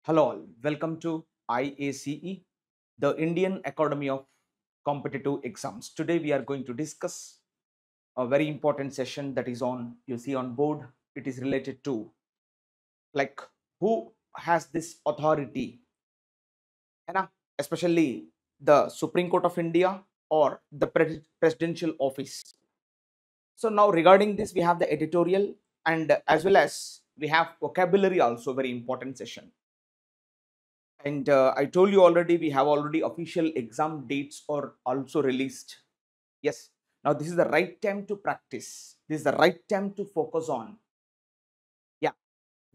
Hello all, welcome to IACE, the Indian Academy of Competitive Exams. Today we are going to discuss a very important session that is on, you see on board, it is related to like who has this authority, है ना? Especially the Supreme Court of India or the presidential office. So now regarding this, we have the editorial and as well as we have vocabulary also very important session. And I told you already, we have already official exam dates are also released. Yes. Now this is the right time to practice. This is the right time to focus on. Yeah.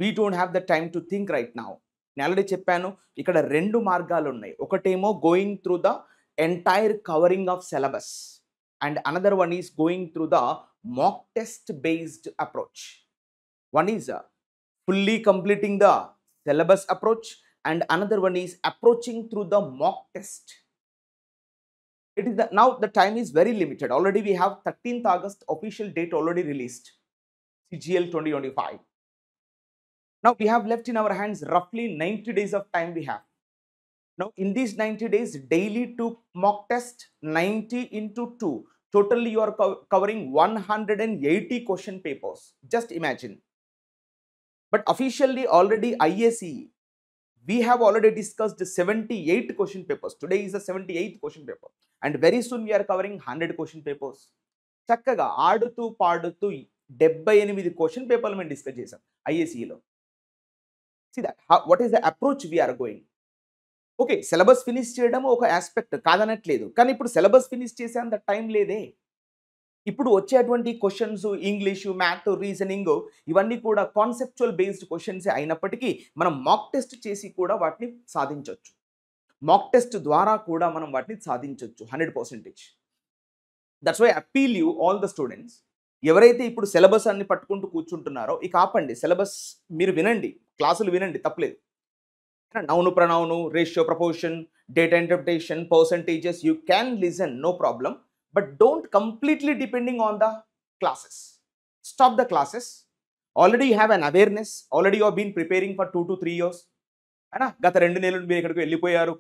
We don't have the time to think right now. నేను already చెప్పాను ఇక్కడ రెండు మార్గాలు ఉన్నాయి. ఒకటేమో going through the entire covering of syllabus and another one is going through the mock test based approach. One is fully completing the syllabus approach and another one is approaching through the mock test. It is now the time is very limited. Already we have 13th August official date already released, CGL 2025. Now we have left in our hands roughly 90 days of time we have. Now in these 90 days, daily 2 mock test, 90 into 2. Totally you are covering 180 question papers. Just imagine. But officially already IACE, we have already discussed 78 question papers. Today is the 78th question paper. And very soon we are covering 100 question papers. చక్కగా ఆడుతూ పాడుతూ 78 question పేపర్లు మేము discuss చేసాం ఐఏసీలో. See that what is the approach we're going. Okay, syllabus finish చేయడం ఒక aspect కాదనట్లేదు, కానీ ఇప్పుడు సిలబస్ ఫినిష్ చేసే అంత టైం లేదే. ఇప్పుడు వచ్చేటువంటి క్వశ్చన్స్ ఇంగ్లీషు, మ్యాథ్, రీజనింగ్ ఇవన్నీ కూడా కాన్సెప్చువల్ బేస్డ్ క్వశ్చన్స్ అయినప్పటికీ మనం మాక్ టెస్ట్ చేసి కూడా వాటిని సాధించవచ్చు. మాక్ టెస్ట్ ద్వారా కూడా మనం వాటిని సాధించవచ్చు 100%. That's why appeal you all the students. ఎవరైతే ఇప్పుడు సిలబస్ అన్ని పట్టుకుంటూ కూర్చుంటున్నారో ఇక ఆపండి. సిలబస్ మీరు వినండి, క్లాసులు వినండి, తప్పలేదు. Noun, pronoun, ratio, proportion, data interpretation, percentages, you can listen, no problem. But don't completely depending on the classes. Stop the classes. Already you have an awareness. Already you have been preparing for 2 to 3 years. అయినా గత 2 నెలలు మీరు ఎక్కడికి వెళ్ళిపోయారు,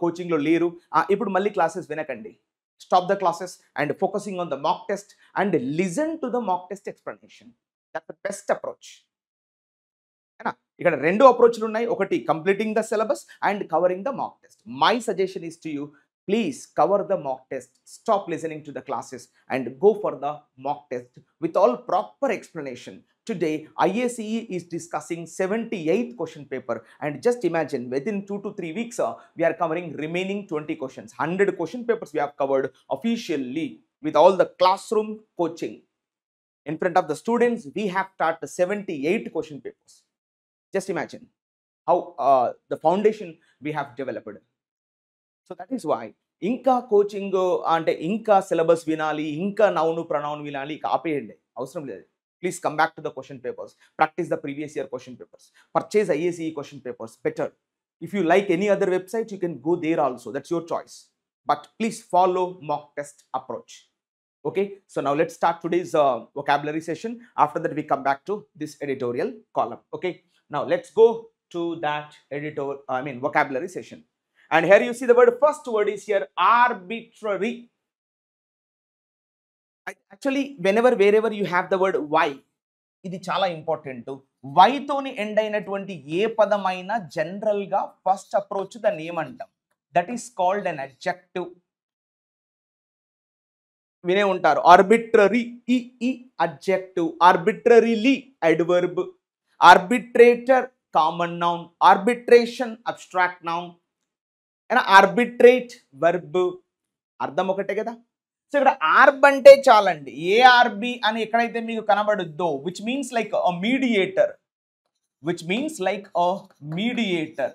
కోచింగ్లో లేరు. ఇప్పుడు మళ్ళీ classes వినకండి. Stop the classes and focusing on the mock test and listen to the mock test explanation. That the best approach. అయినా ఇక్కడ రెండు అప్రోచ్లు ఉన్నాయి. ఒకటి completing the syllabus and covering the mock test. My suggestion is to you, please cover the mock test, stop listening to the classes and go for the mock test with all proper explanation. Today IACE is discussing 78 question paper and just imagine within 2 to 3 weeks we are covering remaining 20 questions. 100 question papers we have covered officially with all the classroom coaching in front of the students. We have taught 78 question papers. Just imagine how the foundation we have developed. So that is why ఇంకా coaching అంటే ఇంకా syllabus వినాలి, ఇంకా noun pronoun వినాలి, ఇక ఆపేయండి, అవసరం లేదు. Please come back to the question papers, practice the previous year question papers, purchase IACE question papers better. If you like any other website you can go there also, that's your choice. But please follow mock test approach. Okay, so now let's start today's vocabulary session. After that we come back to this editorial column. Okay, now let's go to that vocabulary session. And here you see the word, first word is here arbitrary. Actually wherever you have the word why, ఇది చాలా important. Why తోని end అయినటువంటి ఏ పదమైనా general గా first approach దాన్ని ఏమంటాం, that is called an adjective. వినే ఉంటారు ఆర్బిట్రరీ, ఈ adjective, arbitrarily adverb, arbitrator common noun, arbitration abstract noun, arbitrate verb. అర్థం ఒకటే కదా. సో ఇక్కడ ఆర్బ్ అంటే చాలండి, ఏఆర్బి అని ఎక్కడైతే మీకు కనబడుద్దో, which means like a mediator, which means like a mediator.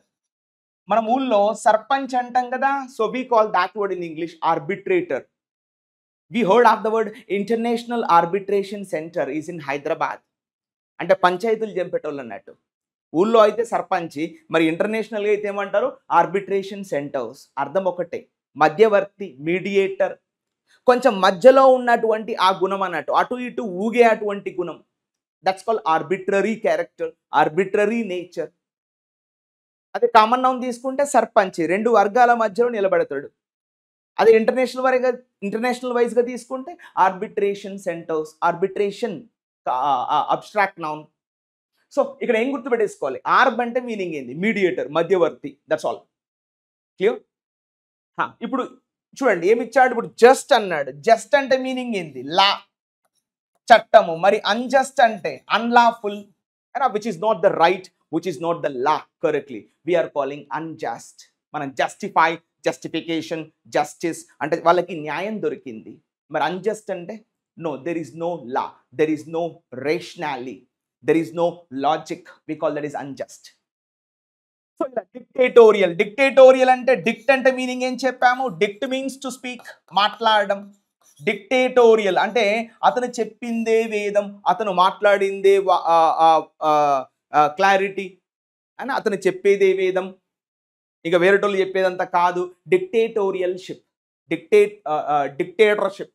మనం ఊళ్ళో సర్పంచ్ అంటాం కదా, so we call that word in English arbitrator. We heard of the word international arbitration centre is in Hyderabad. అంటే పంచాయతీలు చంపేటోళ్ళు అన్నట్టు. ఊళ్ళో అయితే సర్పంచి, మరి ఇంటర్నేషనల్గా అయితే ఏమంటారు, ఆర్బిట్రేషన్ సెంటర్స్. అర్థం ఒకటే, మధ్యవర్తి, మీడియేటర్, కొంచెం మధ్యలో ఉన్నటువంటి ఆ గుణం అన్నట్టు, అటు ఇటు ఊగే అటువంటి గుణం. That's called arbitrary character, arbitrary nature. అదే కామన్ నౌన్ తీసుకుంటే సర్పంచ్, రెండు వర్గాల మధ్యలో నిలబడతాడు. అదే ఇంటర్నేషనల్ వైజ్గా తీసుకుంటే arbitration centres, arbitration abstract noun. So ఇక్కడ ఏం గుర్తుపెట్టేసుకోవాలి, ఆర్బ్ అంటే మీనింగ్ ఏంది, మీడియేటర్, మధ్యవర్తి, దట్స్ ఆల్. క్లియర్? ఇప్పుడు చూడండి ఏమి ఇచ్చాడు, ఇప్పుడు జస్ట్ అన్నాడు. జస్ట్ అంటే మీనింగ్ ఏంది, లా, చట్టము. మరి అన్జస్ట్ అంటే unlawful, which is not the right, which is not the law correctly, we are calling unjust. మనం జస్టిఫై, జస్టిఫికేషన్, జస్టిస్ అంటే వాళ్ళకి న్యాయం దొరికింది. మరి అన్జస్ట్ అంటే no, there is no law, there is no rationality, there is no logic, we call that is unjust. So ఇలా dictatorial. Dictatorial అంటే dict అంటే మీనింగ్ ఏం చెప్పాము, డిక్ట్ మీన్స్ టు స్పీక్, మాట్లాడడం. డిక్టేటోరియల్ అంటే అతను చెప్పిందే వేదం, అతను మాట్లాడిందే క్లారిటీ అని, అతను చెప్పేదే వేదం, ఇక వేరేటోళ్ళు చెప్పేదంతా కాదు. Dictatorialship, dictatorship.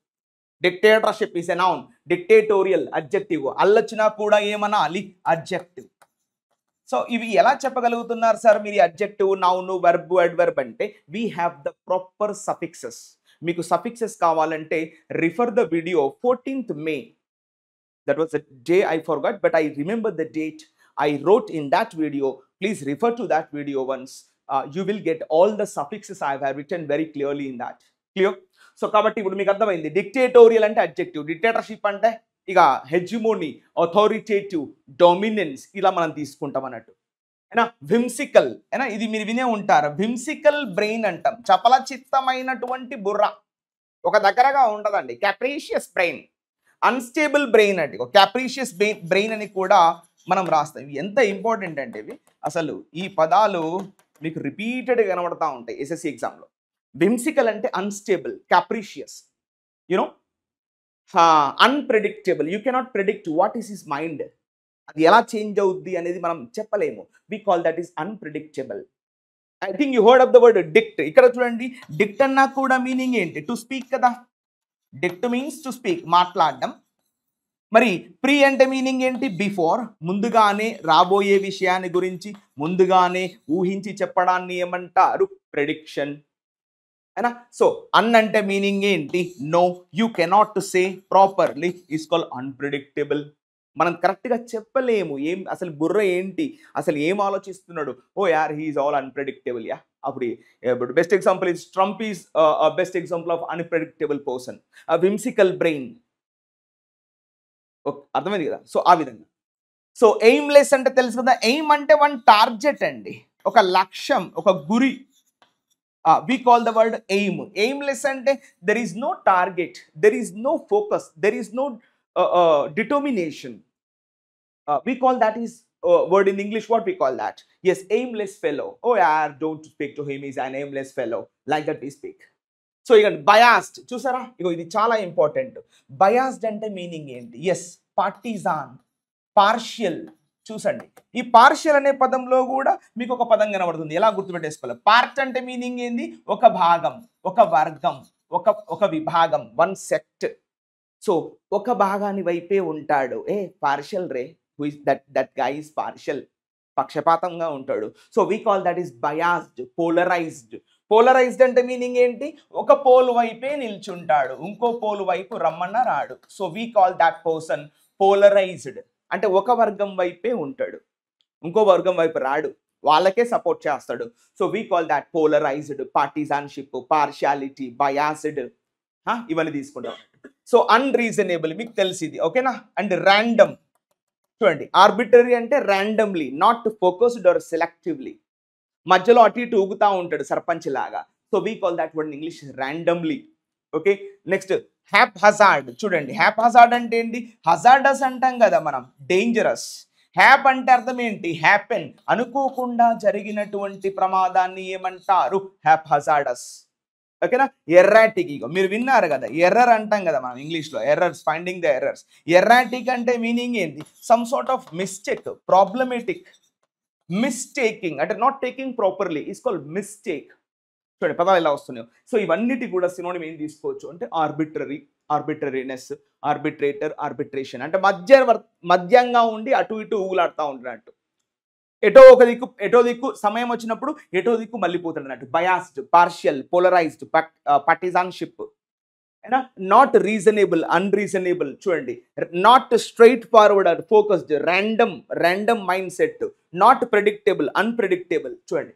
Dictatorship is a noun, dictatorial adjective. అల్లొచ్చినా కూడా ఏమనాలి, అడ్జెక్టివ్. సో ఇవి ఎలా చెప్పగలుగుతున్నారు సార్ మీరు, అడ్జెక్టివ్, నౌన్, వెర్బ్, అడ్వర్బ్ అంటే we have the proper suffixes. మీకు సఫిక్సెస్ కావాలంటే refer the video 14th May. That was a day I forgot, but I remember the date I wrote in that video. Please refer to that video once. You will get all the suffixes I have written very clearly in that. Clear? So కాబట్టి ఇప్పుడు మీకు అర్థమైంది, dictatorial అంటే adjective, dictatorship అంటే ఇక హెజిమోనీ, authoritative, dominance, ఇలా మనం తీసుకుంటాం అన్నట్టు. అయినా విమ్సికల్, అయినా ఇది మీరు వినే ఉంటారు, విమ్సికల్ బ్రెయిన్ అంటాం, చపలచిత్తమైనటువంటి బుర్ర, ఒక దగ్గరగా ఉండదండి. క్యాప్రీషియస్ బ్రెయిన్, అన్స్టేబుల్ బ్రెయిన్ అంటే క్యాప్రీషియస్ బ్రెయిన్ అని కూడా మనం రాస్తాం. ఇవి ఎంత ఇంపార్టెంట్ అంటే ఇవి అసలు ఈ పదాలు మీకు రిపీటెడ్గా కనబడతా ఉంటాయి ఎస్ఎస్సి ఎగ్జామ్లో. విమ్సికల్ అంటే unstable, capricious, you know, unpredictable. You cannot predict what is his mind, అది ఎలా చేంజ్ అవుద్ది అనేది మనం చెప్పలేము. We call that is unpredictable. I think you heard of the word dict. ఇక్కడ చూడండి, డిక్ట్ అన్నా కూడా మీనింగ్ ఏంటి, టు స్పీక్ కదా. డిక్ట్ మీన్స్ టు స్పీక్, మాట్లాడడం. మరి ప్రీ అంటే మీనింగ్ ఏంటి, బిఫోర్, ముందుగానే, రాబోయే విషయాన్ని గురించి ముందుగానే ఊహించి చెప్పడాన్ని ఏమంటారు, ప్రెడిక్షన్. అయినా సో అన్ అంటే మీనింగ్ ఏంటి, no, you cannot say properly, is called unpredictable. మనం కరెక్ట్గా చెప్పలేము ఏం అసలు బుర్ర ఏంటి, అసలు ఏం ఆలోచిస్తున్నాడు, ఓ యార్ హీఈస్ ఆల్ అన్ప్రెడిక్టబుల్. యా ఇప్పుడు best example is Trump is best example of unpredictable person, whimsical brain. అర్థమైంది కదా. సో ఆ విధంగా. సో ఎయిమ్లెస్ అంటే తెలుసు కదా, ఎయిమ్ అంటే వన్ టార్గెట్ అండి, ఒక లక్ష్యం, ఒక గురి. we call the word aim. Aimless ante there is no target, there is no focus, there is no determination. We call that is word in English, what we call that, yes, aimless fellow. Oh yeah, don't speak to him, he's an aimless fellow, like that we speak. So again, biased chusara, igo idi chaala important. Biased ante meaning enti, yes, partisan, partial. చూసండి, ఈ partial అనే పదంలో కూడా మీకు ఒక పదం కనబడుతుంది, ఎలా గుర్తుపెట్టేసుకోవాలి. Part అంటే మీనింగ్ ఏంది, ఒక భాగం, ఒక వర్గం, ఒక విభాగం, వన్ సెక్ట్. సో ఒక భాగాన్ని వైపే ఉంటాడు, పార్షియల్ రే, who is that guy is partial, పక్షపాతంగా ఉంటాడు. So we call that is biased, polarized. Polarized అంటే మీనింగ్ ఏంటి, ఒక పోలు వైపే నిల్చుంటాడు, ఇంకో పోలు వైపు రమ్మన్న రాడు. So we call that person polarised. అంటే ఒక వర్గం వైపే ఉంటాడు, ఇంకో వర్గం వైపు రాడు, వాళ్ళకే సపోర్ట్ చేస్తాడు. So we call that polarized, partisanship, partiality, biased, ఇవన్నీ తీసుకుంటాం. సో అన్రీజనబుల్ మీకు తెలిసింది, ఓకేనా. అండ్ ర్యాండమ్, చూడండి, ఆర్బిటరీ అంటే randomly, not focused or selectively, మధ్యలో అటు ఇటు ఊగుతూ ఉంటాడు సర్పంచ్ లాగా. So we call that word in English randomly. Okay, next haphazard. చూడండి, హ్యాప్ హజార్డ్ అంటే ఏంటి, హజార్డస్ అంటాం కదా మనం, డేంజరస్. హ్యాప్ అంటే అర్థం ఏంటి, హ్యాపెన్, అనుకోకుండా జరిగినటువంటి ప్రమాదాన్ని ఏమంటారు, హ్యాప్ హజార్డస్. ఓకేనా. ఎర్రాటిక్, ఇగో మీరు విన్నారు కదా, ఎర్రర్ అంటాం కదా మనం ఇంగ్లీష్లో, errors, finding the errors. Erratic అంటే మీనింగ్ ఏంటి, some sort of mistake, problematic, mistaking అంటే not taking properly is called mistake. చూడండి పదాలు ఎలా వస్తున్నాయో. సో ఇవన్నిటి కూడా సినోనిమ్ ఏం తీసుకోవచ్చు అంటే ఆర్బిటరీ, ఆర్బిటరీనెస్, ఆర్బిట్రేటర్, ఆర్బిట్రేషన్. అంటే మధ్యంగా ఉండి అటు ఇటు ఊగులాడుతూ ఉంటున్నట్టు. ఎటో దిక్కు సమయం వచ్చినప్పుడు ఎటో దిక్కు మళ్ళీపోతాడు అన్నట్టు. బయాస్డ్, పార్షియల్, పోలరైజ్డ్, పార్టిజాన్షిప్, అయినా నాట్ రీజనబుల్, అన్రీజనబుల్. చూడండి, not straightforward or focused, random mindset, not predictable, unpredictable. చూడండి,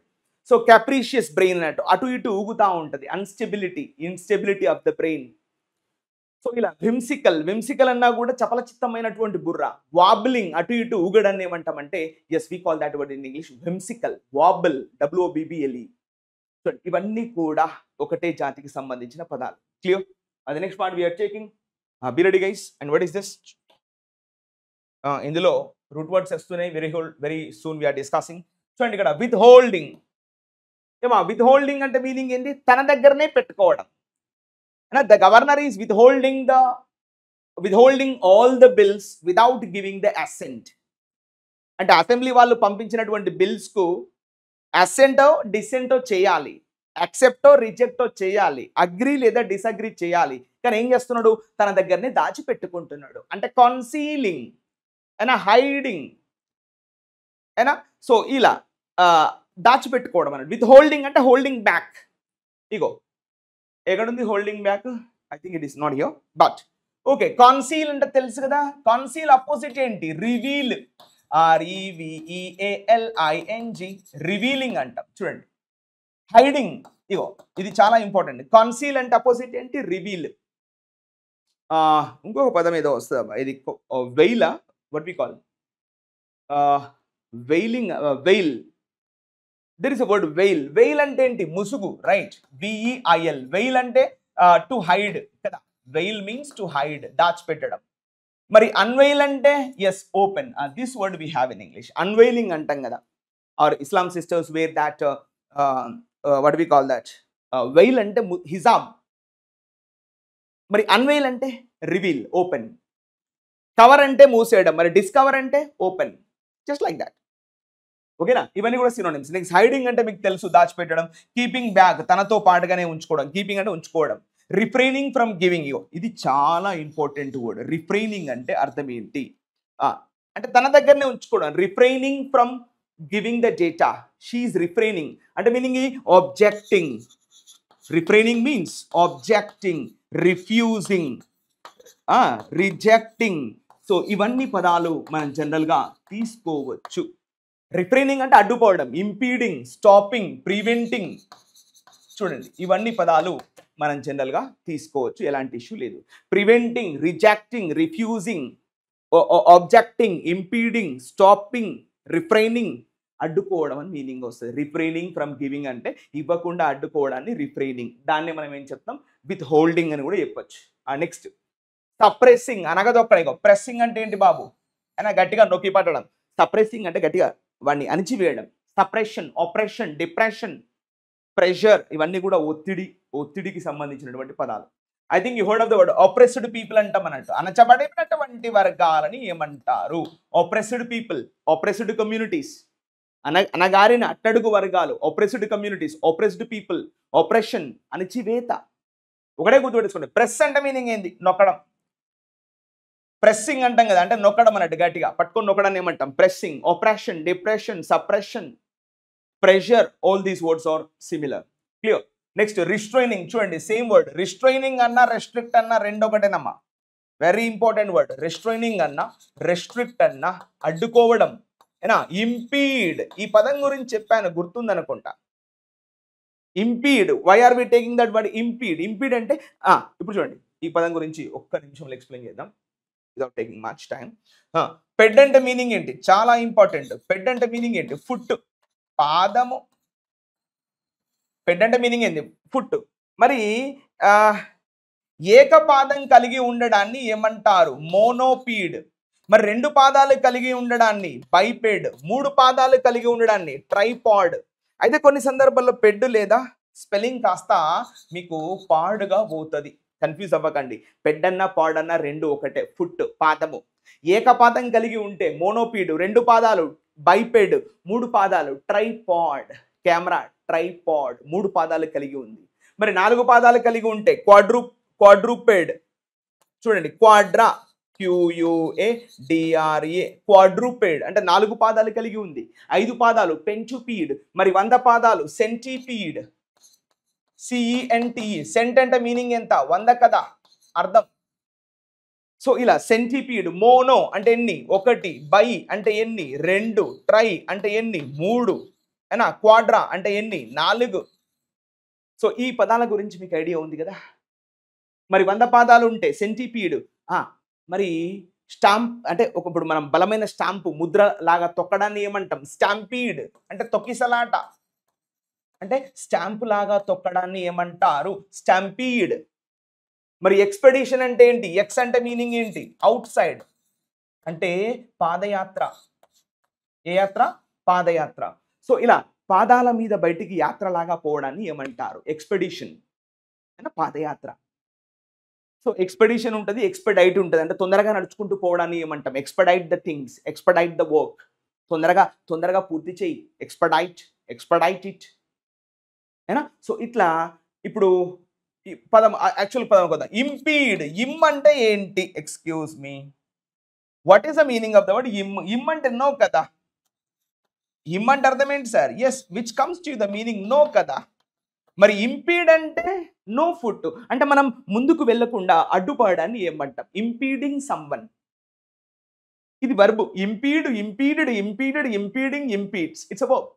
సో క్యాప్రీషియస్ బ్రెయిన్ అన్నట్టు, అటు ఇటు ఊగుతూ ఉంటుంది. Instability of the brain. So ఇలా విమ్సికల్ అన్నా కూడా చపలచిత్తమైనటువంటి బుర్ర. వాబ్లింగ్, అటు ఇటు ఊగడాన్ని ఏమంటామంటే, yes we call that word in English whimsical, wobble, WOBBLE. So ఇవన్నీ కూడా ఒకటే జాతికి సంబంధించిన పదాలు. Clear? The next part we are taking, be ready guys. And what is this? ఇందులో రూట్ వర్డ్స్ వస్తున్నాయి, very soon we are discussing. చూడండి ఇక్కడ withholding. ఏమా withholding అంటే మీనింగ్ ఏంటి? తన దగ్గరనే పెట్టుకోవడం. The governor is withholding all the bills without giving the assent. అంటే అసెంబ్లీ వాళ్ళు పంపించినటువంటి బిల్స్ కు అసెంటో డిసెంటో చేయాలి, యాక్సెప్టో రిజెక్టో చేయాలి, అగ్రీ లేదా డిసగ్రీ చేయాలి. కానీ ఏం చేస్తున్నాడు? తన దగ్గరనే దాచిపెట్టుకుంటున్నాడు. అంటే కన్సీలింగ్ అయినా హైడింగ్ అయినా. సో ఇలా దాచిపెట్టుకోవడం అన్నట్టు. విత్ హోల్డింగ్ అంటే హోల్డింగ్ బ్యాక్. ఇగో ఎక్కడుంది holding back? I think it is not here, but okay. Conceal అంటే తెలుసు కదా. కన్సీల్ అపోజిట్ ఏంటి? రివీల్, REVEALING, రివీలింగ్ అంటాం. చూడండి, హైడింగ్. ఇగో ఇది చాలా ఇంపార్టెంట్. కన్సీల్ అంటే అపోజిట్ ఏంటి? రివీల్. ఇంకొక పదం ఏదో వస్తుంది, ఇది వెయిలా, what we call veiling, veil. There is a word veil. Veil అంటే ఏంటి? ముసుగు, రైట్? VEIL. వెయిల్ అంటే టు హైడ్ కదా. వెయిల్ మీన్స్ టు హైడ్, దాచిపెట్టడం. మరి అన్వెయిల్ అంటే yes, open. This word we have in English. Unveiling అంటాం కదా. Our Islam sisters wear that, what we call that, veil అంటే హిజాబ్. మరి అన్వెయిల్ అంటే రివీల్, ఓపెన్. కవర్ అంటే మూసేయడం, మరి డిస్కవర్ అంటే ఓపెన్. Just like that. ఓకేనా? ఇవన్నీ కూడా సినోనిమ్స్. నెక్స్ట్ హైడింగ్ అంటే మీకు తెలుసు, దాచిపెట్టడం. కీపింగ్ బ్యాక్, తనతో పాటుగానే ఉంచుకోవడం. కీపింగ్ అంటే ఉంచుకోవడం. Refraining from giving. ఇది చాలా ఇంపార్టెంట్ వర్డ్. రిఫ్రైనింగ్ అంటే అర్థం ఏంటి? అంటే తన దగ్గరనే ఉంచుకోవడం. Refraining from giving the data. She is refraining అంటే meaning objecting. Refraining means objecting, refusing, rejecting. So ఇవన్నీ పదాలు మనం జనరల్గా తీసుకోవచ్చు. రిఫ్రైనింగ్ అంటే అడ్డుకోవడం, ఇంపీడింగ్, స్టాపింగ్, ప్రివెంటింగ్. చూడండి, ఇవన్నీ పదాలు మనం జనరల్గా తీసుకోవచ్చు, ఎలాంటి ఇష్యూ లేదు. Preventing, rejecting, refusing, objecting, impeding, stopping, refraining, అడ్డుకోవడం అని మీనింగ్ వస్తుంది. రిఫ్రైనింగ్ ఫ్రమ్ గివింగ్ అంటే ఇవ్వకుండా అడ్డుకోవడాన్ని రిఫ్రైనింగ్. దాన్ని మనం ఏం చెప్తాం? విత్ హోల్డింగ్ అని కూడా చెప్పొచ్చు. Next suppressing, అనగదొక్కడం. ప్రెస్సింగ్ అంటే ఏంటి బాబు? అయినా గట్టిగా నొక్కి పట్టడం. సప్రెసింగ్ అంటే గట్టిగా వాడిని అణిచివేయడం. సప్రెషన్, ఆపరేషన్, డిప్రెషన్, ప్రెషర్, ఇవన్నీ కూడా ఒత్తిడికి సంబంధించినటువంటి పదాలు. I think you heard of the word oppressed people అంటాం అన్నట్టు. అణచబడినటువంటి వర్గాలని ఏమంటారు? Oppressed people, oppressed communities. అనగారిన అట్టడుగు వర్గాలు, oppressed communities, oppressed people. Oppression, అణచివేత. ఒకటే గుర్తుపెట్టుకోండి. ప్రెస్ అంటే మీనింగ్ ఏంది? నొక్కడం. ప్రెస్సింగ్ అంటాం కదా, అంటే నొక్కడం అన్నట్టు, గట్టిగా పట్టుకొని నొక్కడాన్ని ఏమంటాం? Pressing. Oppression, depression, suppression, pressure, all these words are similar. Clear? Next restraining. చూడండి, సేమ్ వర్డ్. రిస్ట్రైనింగ్ అన్నా రెస్ట్రిక్ట్ అన్నా రెండు ఒకటేనమ్మా. Very important word. రిస్ట్రైనింగ్ అన్నా రెస్ట్రిక్ట్ అన్నా అడ్డుకోవడం. ఏనా? ఇంపీడ్, ఈ పదం గురించి చెప్పాను, గుర్తుందనుకుంటా. Impede. Why are we taking that word impede? Impede అంటే ఇప్పుడు చూడండి, ఈ పదం గురించి ఒక్క నిమిషంలో ఎక్స్ప్లెయిన్ చేద్దాం వితౌట్ టేకింగ్ మచ్ టైం. పెడ్ అంటే మీనింగ్ ఏంటి? చాలా ఇంపార్టెంట్. పెడ్ అంటే మీనింగ్ ఏంటి? ఫుట్, పాదము. పెడ్ అంటే మీనింగ్ ఏంటి? ఫుట్. మరి ఏకపాదం కలిగి ఉండడాన్ని ఏమంటారు? మోనోపీడ్. మరి రెండు పాదాలు కలిగి ఉండడాన్ని బైపెడ్. మూడు పాదాలు కలిగి ఉండడాన్ని ట్రైపాడ్. అయితే కొన్ని సందర్భాల్లో పెడ్ లేదా స్పెల్లింగ్ కాస్త మీకు పాడుగా పోతుంది, కన్ఫ్యూజ్ అవ్వకండి. పెడ్ అన్నా పాడ్ అన్నా రెండు ఒకటే. ఫుట్, పాదము. ఏకపాదం కలిగి ఉంటే మోనోపీడ్, రెండు పాదాలు బైపెడ్, మూడు పాదాలు ట్రైపాడ్. కెమెరా, ట్రైపాడ్, మూడు పాదాలు కలిగి ఉంది. మరి నాలుగు పాదాలు కలిగి ఉంటే క్వాడ్రూపెడ్. చూడండి, క్వాడ్రా, QUADRA, క్వాడ్రూపెడ్ అంటే 4 పాదాలు కలిగి ఉంది. 5 పాదాలు పెంచుపీడ్, మరి 100 పాదాలు సెంటీపీడ్. CENTE, సెంట్ అంటే మీనింగ్ ఎంత? 100 కదా అర్థం. సో ఇలా సెంటీపీడ్. మోనో అంటే ఎన్ని? 1. బై అంటే ఎన్ని? 2. ట్రై అంటే ఎన్ని? 3. ఏనా? క్వాడ్రా అంటే ఎన్ని? 4. సో ఈ పదాల గురించి మీకు ఐడియా ఉంది కదా. మరి 100 పాదాలు ఉంటే సెంటీపీడ్. మరి స్టాంప్ అంటే ఇప్పుడు మనం బలమైన స్టాంపు ముద్ర లాగా తొక్కడాన్ని ఏమంటాం? స్టాంపీడ్ అంటే తొక్కిసలాట. అంటే స్టాంపు లాగా తొక్కడాన్ని ఏమంటారు? స్టాంపీడ్. మరి ఎక్స్పెడిషన్ అంటే ఏంటి? ఎక్స్ అంటే మీనింగ్ ఏంటి? అవుట్ సైడ్ అంటే పాదయాత్ర. ఏ యాత్ర? పాదయాత్ర. సో ఇలా పాదాల మీద బయటికి యాత్రలాగా పోవడాన్ని ఏమంటారు? ఎక్స్పెడిషన్. పాదయాత్ర. సో ఎక్స్పెడిషన్ ఉంటుంది, ఎక్స్పెడైట్ ఉంటుంది. అంటే తొందరగా నడుచుకుంటూ పోవడాన్ని ఏమంటాం? Expedite the things, expedite the work. తొందరగా పూర్తి చేయి. Expedite it. ఏనా? సో ఇట్లా ఇప్పుడు పదం యాక్చువల్ పదం కదా. ఇంపీడ్. ఇమ్ అంటే ఏంటి? Excuse me, what is the meaning of the word im? Im అంటే నో కదా. ఇమ్ అంటే అర్థం ఏంటి sir? Yes, which comes to the meaning no కదా. మరి ఇంపీడ్ అంటే నో ఫుట్ అంటే మనం ముందుకు వెళ్లకుండా అడ్డుపడడాన్ని ఏమంటాం? Impeding someone. ఇది verb. Impede, impeded, impeded, impeding, impedes. It's a verb.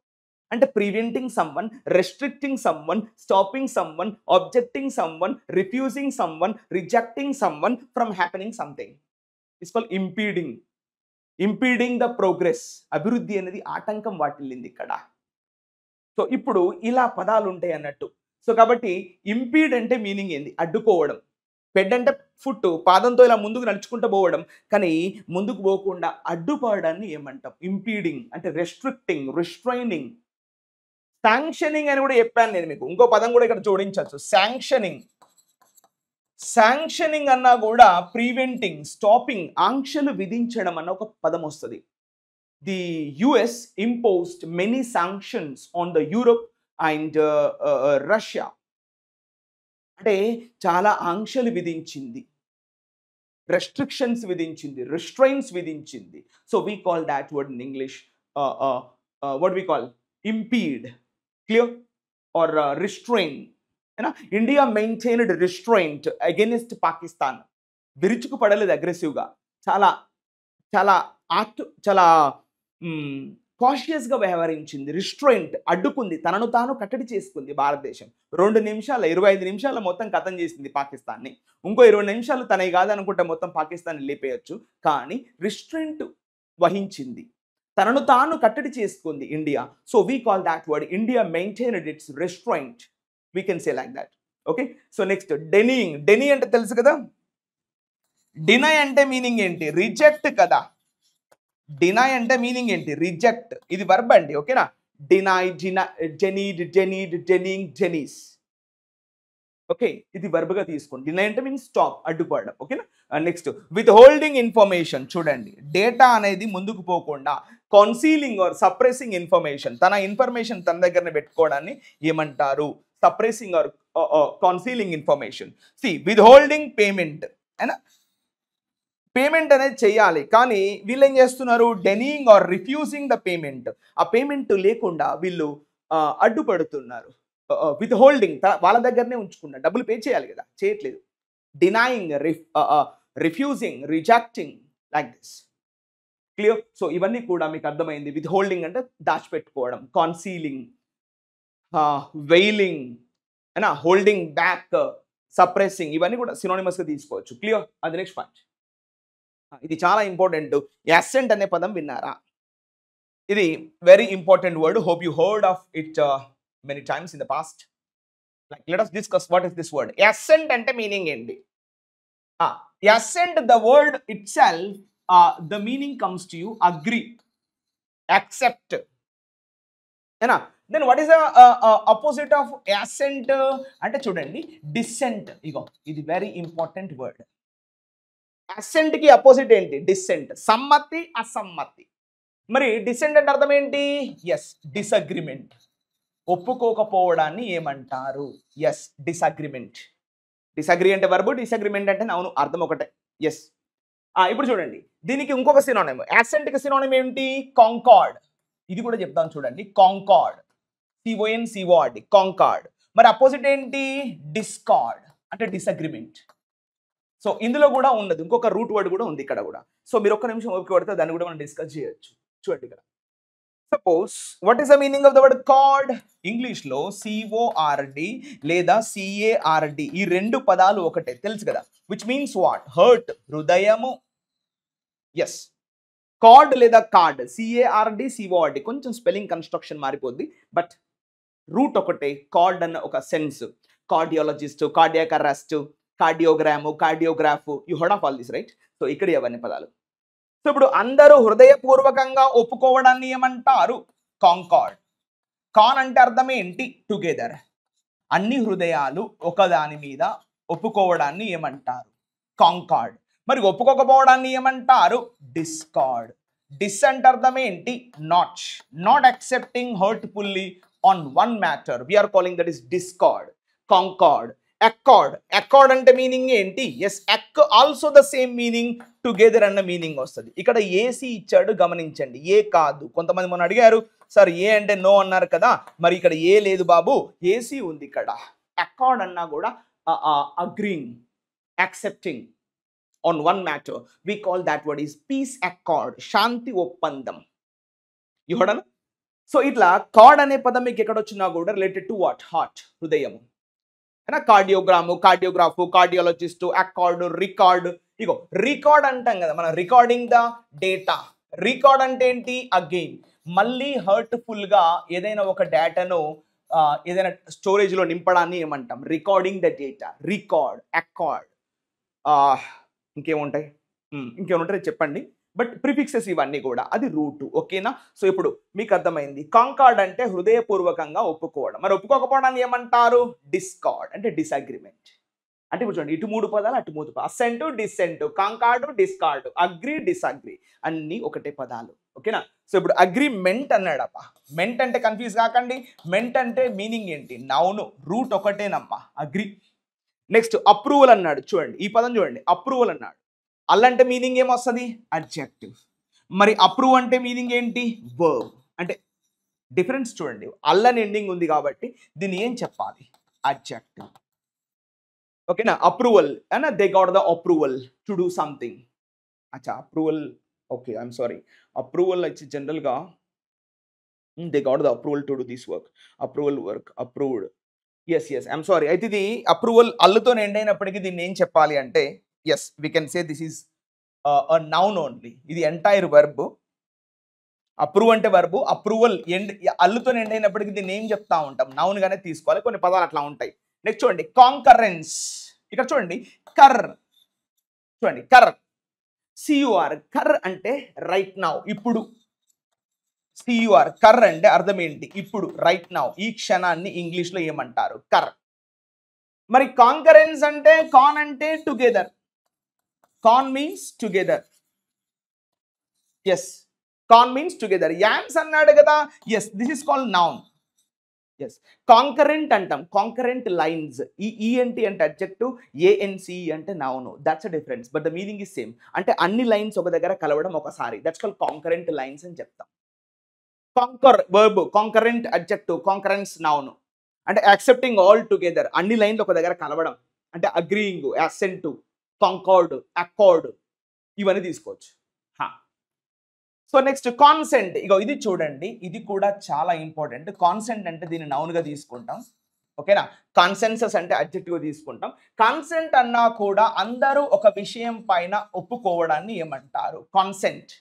అంటే preventing someone, restricting someone, stopping someone, objecting someone, refusing someone, rejecting someone from happening something. It's called impeding. Impeding the progress. అభివృద్ధి అనేది ఆటంకం వాటిల్లింది ఇక్కడ. So ఇప్పుడు ఇలా పదాలు ఉంటాయి అన్నట్టు. సో కాబట్టి ఇంపీడ్ అంటే మీనింగ్ ఏంది? అడ్డుకోవడం. పెడ్ అంటే ఫుట్, పాదంతో ఇలా ముందుకు నడుచుకుంటూ పోవడం. కానీ ముందుకు పోకుండా అడ్డుపడడాన్ని ఏమంటాం? ఇంపీడింగ్. అంటే రెస్ట్రిక్టింగ్, రిస్ట్రైనింగ్. శాంక్షనింగ్ అని కూడా చెప్పాను నేను మీకు. ఇంకో పదం కూడా ఇక్కడ జోడించవచ్చు, శాంక్షనింగ్. శాంక్షనింగ్ అన్నా కూడా ప్రివెంటింగ్, స్టాపింగ్, ఆంక్షలు విధించడం అన్న ఒక పదం వస్తుంది. The US imposed many sanctions on the Europe and Russia. అంటే చాలా ఆంక్షలు విధించింది, రెస్ట్రిక్షన్స్ విధించింది, రిస్ట్రైన్స్ విధించింది. So we call that word in English what we call impede. Clear? Or restrain. India maintained restraint against Pakistan. విరుచుకు పడలేదు అగ్రెసివ్గా. చాలా కాషియస్గా వ్యవహరించింది. రిస్ట్రైంట్, అడ్డుకుంది, తనను తాను కట్టడి చేసుకుంది భారతదేశం. 2 నిమిషాలు 25 నిమిషాలు మొత్తం కథం చేసింది పాకిస్తాన్ని. ఇంకో 20 నిమిషాలు తనవి కాదనుకుంటే మొత్తం పాకిస్తాన్ వెళ్ళిపోయచ్చు. కానీ రిస్ట్రైంట్ వహించింది, తనను తాను కట్టడి చేసుకుంది India. So we call that word India maintained its restraint. We can say like that. Okay. So next denying. Deny అంటే తెలుసు కదా. డినై అంటే మీనింగ్ ఏంటి? రిజెక్ట్ కదా. డినై అంటే మీనింగ్ ఏంటి? రిజెక్ట్. ఇది వర్బ్ అండి. ఓకేనా. డినై, జెనీడ్, జెనింగ్, జెనీస్. ఓకే, ఇది వర్బ్గా తీసుకోండి. డినై అంటే మీన్స్ స్టాప్, అడ్డుపడడం. ఓకేనా. Next withholding information. చూడండి, డేటా అనేది ముందుకు పోకుండా కన్సీలింగ్ ఆర్ సప్రెసింగ్ ఇన్ఫర్మేషన్, తన ఇన్ఫర్మేషన్ తన దగ్గరనే పెట్టుకోవడాన్ని ఏమంటారు? Suppressing or concealing information. See withholding payment. అయినా పేమెంట్ అనేది చేయాలి, కానీ వీళ్ళు ఏం చేస్తున్నారు? Denying or refusing the payment. ఆ పేమెంట్ లేకుండా వీళ్ళు అడ్డుపడుతున్నారు. విత్ హోల్డింగ్, వాళ్ళ దగ్గరనే ఉంచుకున్నారు, డబ్బులు పే చేయాలి కదా, చేయట్లేదు. Denying, refusing, rejecting, like this. Clear? So ఇవన్నీ కూడా మీకు అర్థమైంది. విత్ హోల్డింగ్ అంటే దాచిపెట్టుకోవడం, కాన్సీలింగ్, వెయిలింగ్, అయినా హోల్డింగ్ బ్యాక్, సప్రెసింగ్, ఇవన్నీ కూడా సినోనిమస్గా తీసుకోవచ్చు. క్లియర్? అది నెక్స్ట్ పాయింట్. ఇది చాలా ఇంపార్టెంట్. యాసెంట్ అనే పదం విన్నారా? ఇది very important word. Hope you heard of it many times in the past. Like let us discuss what is this word. Accent అంటే మీనింగ్ ఏంటి? Accent, the word itself, the meaning comes to you agree, accept. ఏనా? Then what is the opposite of assent? అంటే చూడండి, dissent. ఇగో ఇది very important word. Assigned కి opposite ఏంటి? Decent. సమ్మతి, అసమ్మతి. మరి డిసెంట్ అంటే అర్థం ఏంటి? Yes, disagreement. ఒప్పుకోకపోవడాన్ని ఏమంటారు? Yes, disagreement. డిసగ్రీ అంటే వర్బ్, డిసగ్రిమెంట్ అంటే అవును, అర్థం ఒకటే. ఎస్. ఇప్పుడు చూడండి, దీనికి ఇంకొక సినోనిమ్, యాక్సెంట్ కి సినోనిమ్ ఏంటి? కాంకార్డ్. ఇది కూడా చెప్తాం చూడండి, కాంకార్డ్, CONCORD, కాంకార్డ్. మరి అపోజిట్ ఏంటి? డిస్కార్డ్, అంటే డిసగ్రిమెంట్. సో ఇందులో కూడా ఉన్నది ఇంకొక రూట్ వర్డ్ కూడా ఉంది ఇక్కడ కూడా. సో మీరు ఒక్క నిమిషం ఓపిక పడితే దాన్ని కూడా మనం డిస్కస్ చేయొచ్చు. చూడండి ఇక్కడ, suppose what is the meaning of the word card? English లో CORD లేదా CARD, ఈ రెండు పదాలు ఒకటే, తెలుసు కదా. Which means what? హర్ట్, హృదయము. ఎస్, కార్డ్ లేదా కార్డ్, CARD, కొంచెం స్పెల్లింగ్ కన్స్ట్రక్షన్ మారిపోద్ది, బట్ రూట్ ఒకటే. కార్డ్ అన్న ఒక sense, cardiologist, cardiac arrest, cardiogram, cardiograph, you heard of all this, right? So ఇక్కడ అవన్నీ పదాలు. సో ఇప్పుడు అందరూ హృదయపూర్వకంగా ఒప్పుకోవడాన్ని ఏమంటారు? కాంకార్డ్. కాన్ అంటే అర్థం ఏంటి? టుగెదర్. అన్ని హృదయాలు ఒకదాని మీద ఒప్పుకోవడాన్ని ఏమంటారు? కాంకార్డ్. మరి ఒప్పుకోకపోవడాన్ని ఏమంటారు? డిస్కార్డ్. డిస్ అంటే అర్థం ఏంటి? Not. Not accepting heartfully on one matter, we are calling that is discord. Concord. Accord. Accord అంటే మీనింగ్ ఏంటి? Yes, ac also the same meaning, together అన్న మీనింగ్ వస్తుంది. ఇక్కడ ఏసీ ఇచ్చాడు, గమనించండి, ఏ కాదు. కొంతమంది మొన్న అడిగారు, సార్ ఏ అంటే నో అన్నారు కదా, మరి ఇక్కడ ఏ లేదు బాబు, ఏసీ ఉంది ఇక్కడ. అకార్డ్ అన్నా కూడా agreeing, accepting on one matter, we call that word is peace accord, శాంతి ఒప్పందం. ఇవ్వడను. సో ఇట్లా కార్డ్ అనే పదం మీకు ఎక్కడ వచ్చినా కూడా రిలేటెడ్ టు వాట్? హార్ట్, హృదయం. కార్డియోగ్రాము, కార్డియోగ్రాఫు, కార్డియాలజిస్టు, అకార్డు, రికార్డ్. ఇగో రికార్డ్ అంటాం కదా మనం, రికార్డింగ్ ద డేటా. రికార్డ్ అంటే ఏంటి? అగైన్ మళ్ళీ హర్ట్ఫుల్ గా ఏదైనా ఒక డేటాను ఏదైనా స్టోరేజ్ లో నింపడాన్ని ఏమంటాం? Recording the data. Record, accord, ఇంకేముంటాయి? ఇంకేముంటాయి చెప్పండి. బట్ ప్రిఫిక్సెస్ ఇవన్నీ కూడా, అది రూట్. ఓకేనా? సో ఇప్పుడు మీకు అర్థమైంది, కాంకార్డ్ అంటే హృదయపూర్వకంగా ఒప్పుకోవడం. మరి ఒప్పుకోకపోవడాన్ని ఏమంటారు? డిస్కార్డ్, అంటే డిసగ్రిమెంట్. అంటే ఇప్పుడు చూడండి, ఇటు మూడు పదాలు, అటు మూడు పదాలు, assent, dissent, concord, discord, agree, disagree, అన్ని ఒకటే పదాలు. ఓకేనా? సో ఇప్పుడు అగ్రిమెంట్ అన్నాడప్ప. మెంట్ అంటే కన్ఫ్యూజ్ కాకండి. మెంట్ అంటే మీనింగ్ ఏంటి? నౌను, రూట్ ఒకటేనమ్మా, అగ్రి. నెక్స్ట్ అప్రూవల్ అన్నాడు. చూడండి ఈ పదం చూడండి, అప్రూవల్ అన్నాడు. అల్లంటే మీనింగ్ ఏమొస్తుంది? అడ్జెక్టివ్. మరి అప్రూవ్ అంటే మీనింగ్ ఏంటి? వర్బ్. అంటే డిఫరెన్స్ చూడండి, అల్లని ఎండింగ్ ఉంది కాబట్టి దీన్ని ఏం చెప్పాలి? అడ్జెక్టివ్. ఓకేనా? అప్రూవల్ అన్న, they got the approval to do something. అచ్చా, approval, okay, I'm sorry, approval వచ్చి జనరల్గా they got the approval to do this work, approval work, approved. Yes yes, I'm sorry. అయితే ఇది అప్రూవల్ అల్లుతో ఎండ్ అయినప్పటికీ దీన్ని ఏం చెప్పాలి అంటే, yes, we can say this is a noun only. ఇది ఎంటైర్ వర్బ్. అప్రూవ్ అంటే వర్బ్, అప్రూవల్ ఎండ్ అల్లుతో ఎండ్ అయినప్పటికీ దీన్ని ఏం చెప్తా ఉంటాం? నౌన్ గానే తీసుకోవాలి. కొన్ని పదాలు అట్లా ఉంటాయి. నెక్స్ట్ చూడండి, కాంకరెన్స్. ఇక్కడ చూడండి, కర్. చూడండి, కర్, CUR. కర్ అంటే రైట్ నౌ, ఇప్పుడు. CUR, కర్ అంటే అర్థం ఏంటి? ఇప్పుడు, రైట్ నౌ, ఈ క్షణాన్ని ఇంగ్లీష్ లో ఏమంటారు? కర్. మరి కాంకరెన్స్ అంటే, కాన్ అంటే together. Con means together. Yes, con means together. Yams అన్నాడు కదా. Yes, this is called noun. Yes, concurrent అంటాం, concurrent lines. ENT అంటే adjective, ANCE అంటే noun. That's a difference, but the meaning is same. అంటే అన్ని lines ఒక దగ్గర కలవడం ఒకసారి. That's called concurrent lines అని చెప్తాం. Conquer verb, concurrent adjective, concurrence noun. అంటే accepting all together, అన్ని లైన్లు ఒక దగ్గర కలవడం. అంటే agreeing, assent, కాంకార్డ్, అకార్డ్, ఇవన్నీ తీసుకోవచ్చు. So next consent. ఇగో ఇది చూడండి, ఇది కూడా చాలా ఇంపార్టెంట్. కాన్సెంట్ అంటే దీన్ని నౌన్ గా తీసుకుంటాం. ఓకేనా? కాన్సెన్సస్ అంటే అడ్జెక్టివ్ తీసుకుంటాం. కాన్సెంట్ అన్నా కూడా అందరూ ఒక విషయం పైన ఒప్పుకోవడాన్ని ఏమంటారు? Consent.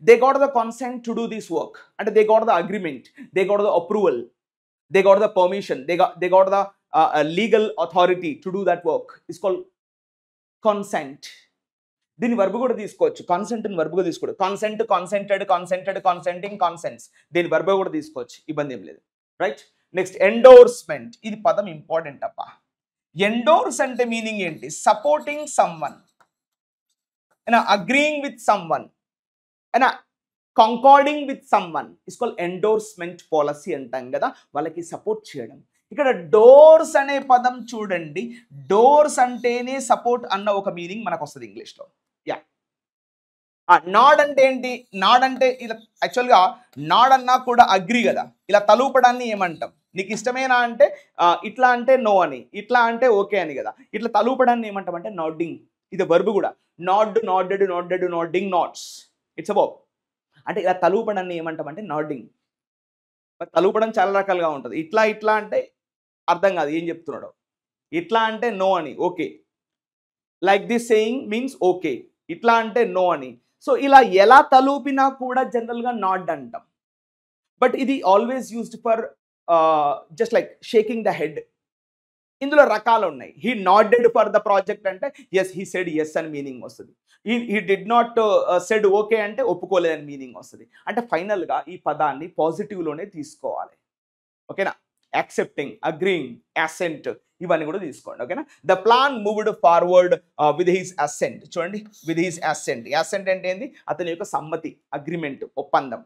They got the consent to do this work, అంటే they got the agreement, they got the approval, they got the permission, they got the legal authority to do that work. It's called consent. దీని verb కూడా తీసుకోవచ్చు. Consent ని verb గా తీసుకోవచ్చు. Consent, కాన్సెంటెడ్, కాన్సెంటెడ్, కాన్సెంటింగ్, కాన్సెన్స్, దీని verb కూడా తీసుకోవచ్చు, ఇబ్బంది ఏం లేదు. రైట్? Next endorsement. ఇది పదం ఇంపార్టెంట్ అప్ప. ఎండోర్స్ అంటే మీనింగ్ ఏంటి? Supporting someone, agreeing with someone, concording with someone is called endorsement policy అంటాం కదా, వాళ్ళకి సపోర్ట్ చేయడం. ఇక్కడ డోర్స్ అనే పదం చూడండి, డోర్స్ అంటేనే సపోర్ట్ అన్న ఒక మీనింగ్ మనకు వస్తుంది ఇంగ్లీష్లో. యా, నాడ్ అంటే ఏంటి? నాడ్ అంటే ఇలా యాక్చువల్‌గా నాడ్ అన్నా కూడా అగ్రీ కదా! ఇలా తలూపడాన్ని ఏమంటాం? నీకు ఇష్టమేనా అంటే ఇట్లా అంటే నో అని, ఇట్లా అంటే ఓకే అని కదా! ఇట్లా తలూపడాన్ని ఏమంటాం అంటే నోడ్డింగ్. ఇది వర్బ్ కూడా. Nod, nodded, nodded, nodding, nods. It's a verb. అంటే ఇలా తలూపడాన్ని ఏమంటాం అంటే నోడ్డింగ్. మరి తలూపడం చాలా రకాలుగా ఉంటది. ఇట్లా, ఇట్లా అంటే అర్థం కాదు ఏం చెప్తున్నాడో. ఇట్లా అంటే నో అని okay. Like this saying means okay. ఇట్లా అంటే నో అని. సో ఇలా ఎలా తలూపినా కూడా జనరల్‌గా నాడ్ అంటాం. బట్ ఇది always used for just like shaking the head. ఇందులో రకాలున్నాయి. హి నాడెడ్ ఫర్ ద ప్రాజెక్ట్ అంటే యెస్ హి సెడ్ యెస్ అని మీనింగ్ వస్తది. హి డిడ్ నాట్ సెడ్ ఓకే అంటే ఒప్పుకోలేదని మీనింగ్ వస్తది. అంటే ఫైనల్‌గా ఈ పదాన్ని పాజిటివ్‌లోనే తీసుకోవాలి. ఓకేనా? యాక్సెప్టింగ్, అగ్రీయింగ్, అసెంట్ ఇవన్నీ కూడా తీసుకోండి. ఓకేనా? The plan moved forward with his assent. చూడండి విత్ హిస్ అసెంట్. అసెంట్ అంటే ఏంది? అతని యొక్క సమ్మతి, అగ్రిమెంట్, ఒప్పందం.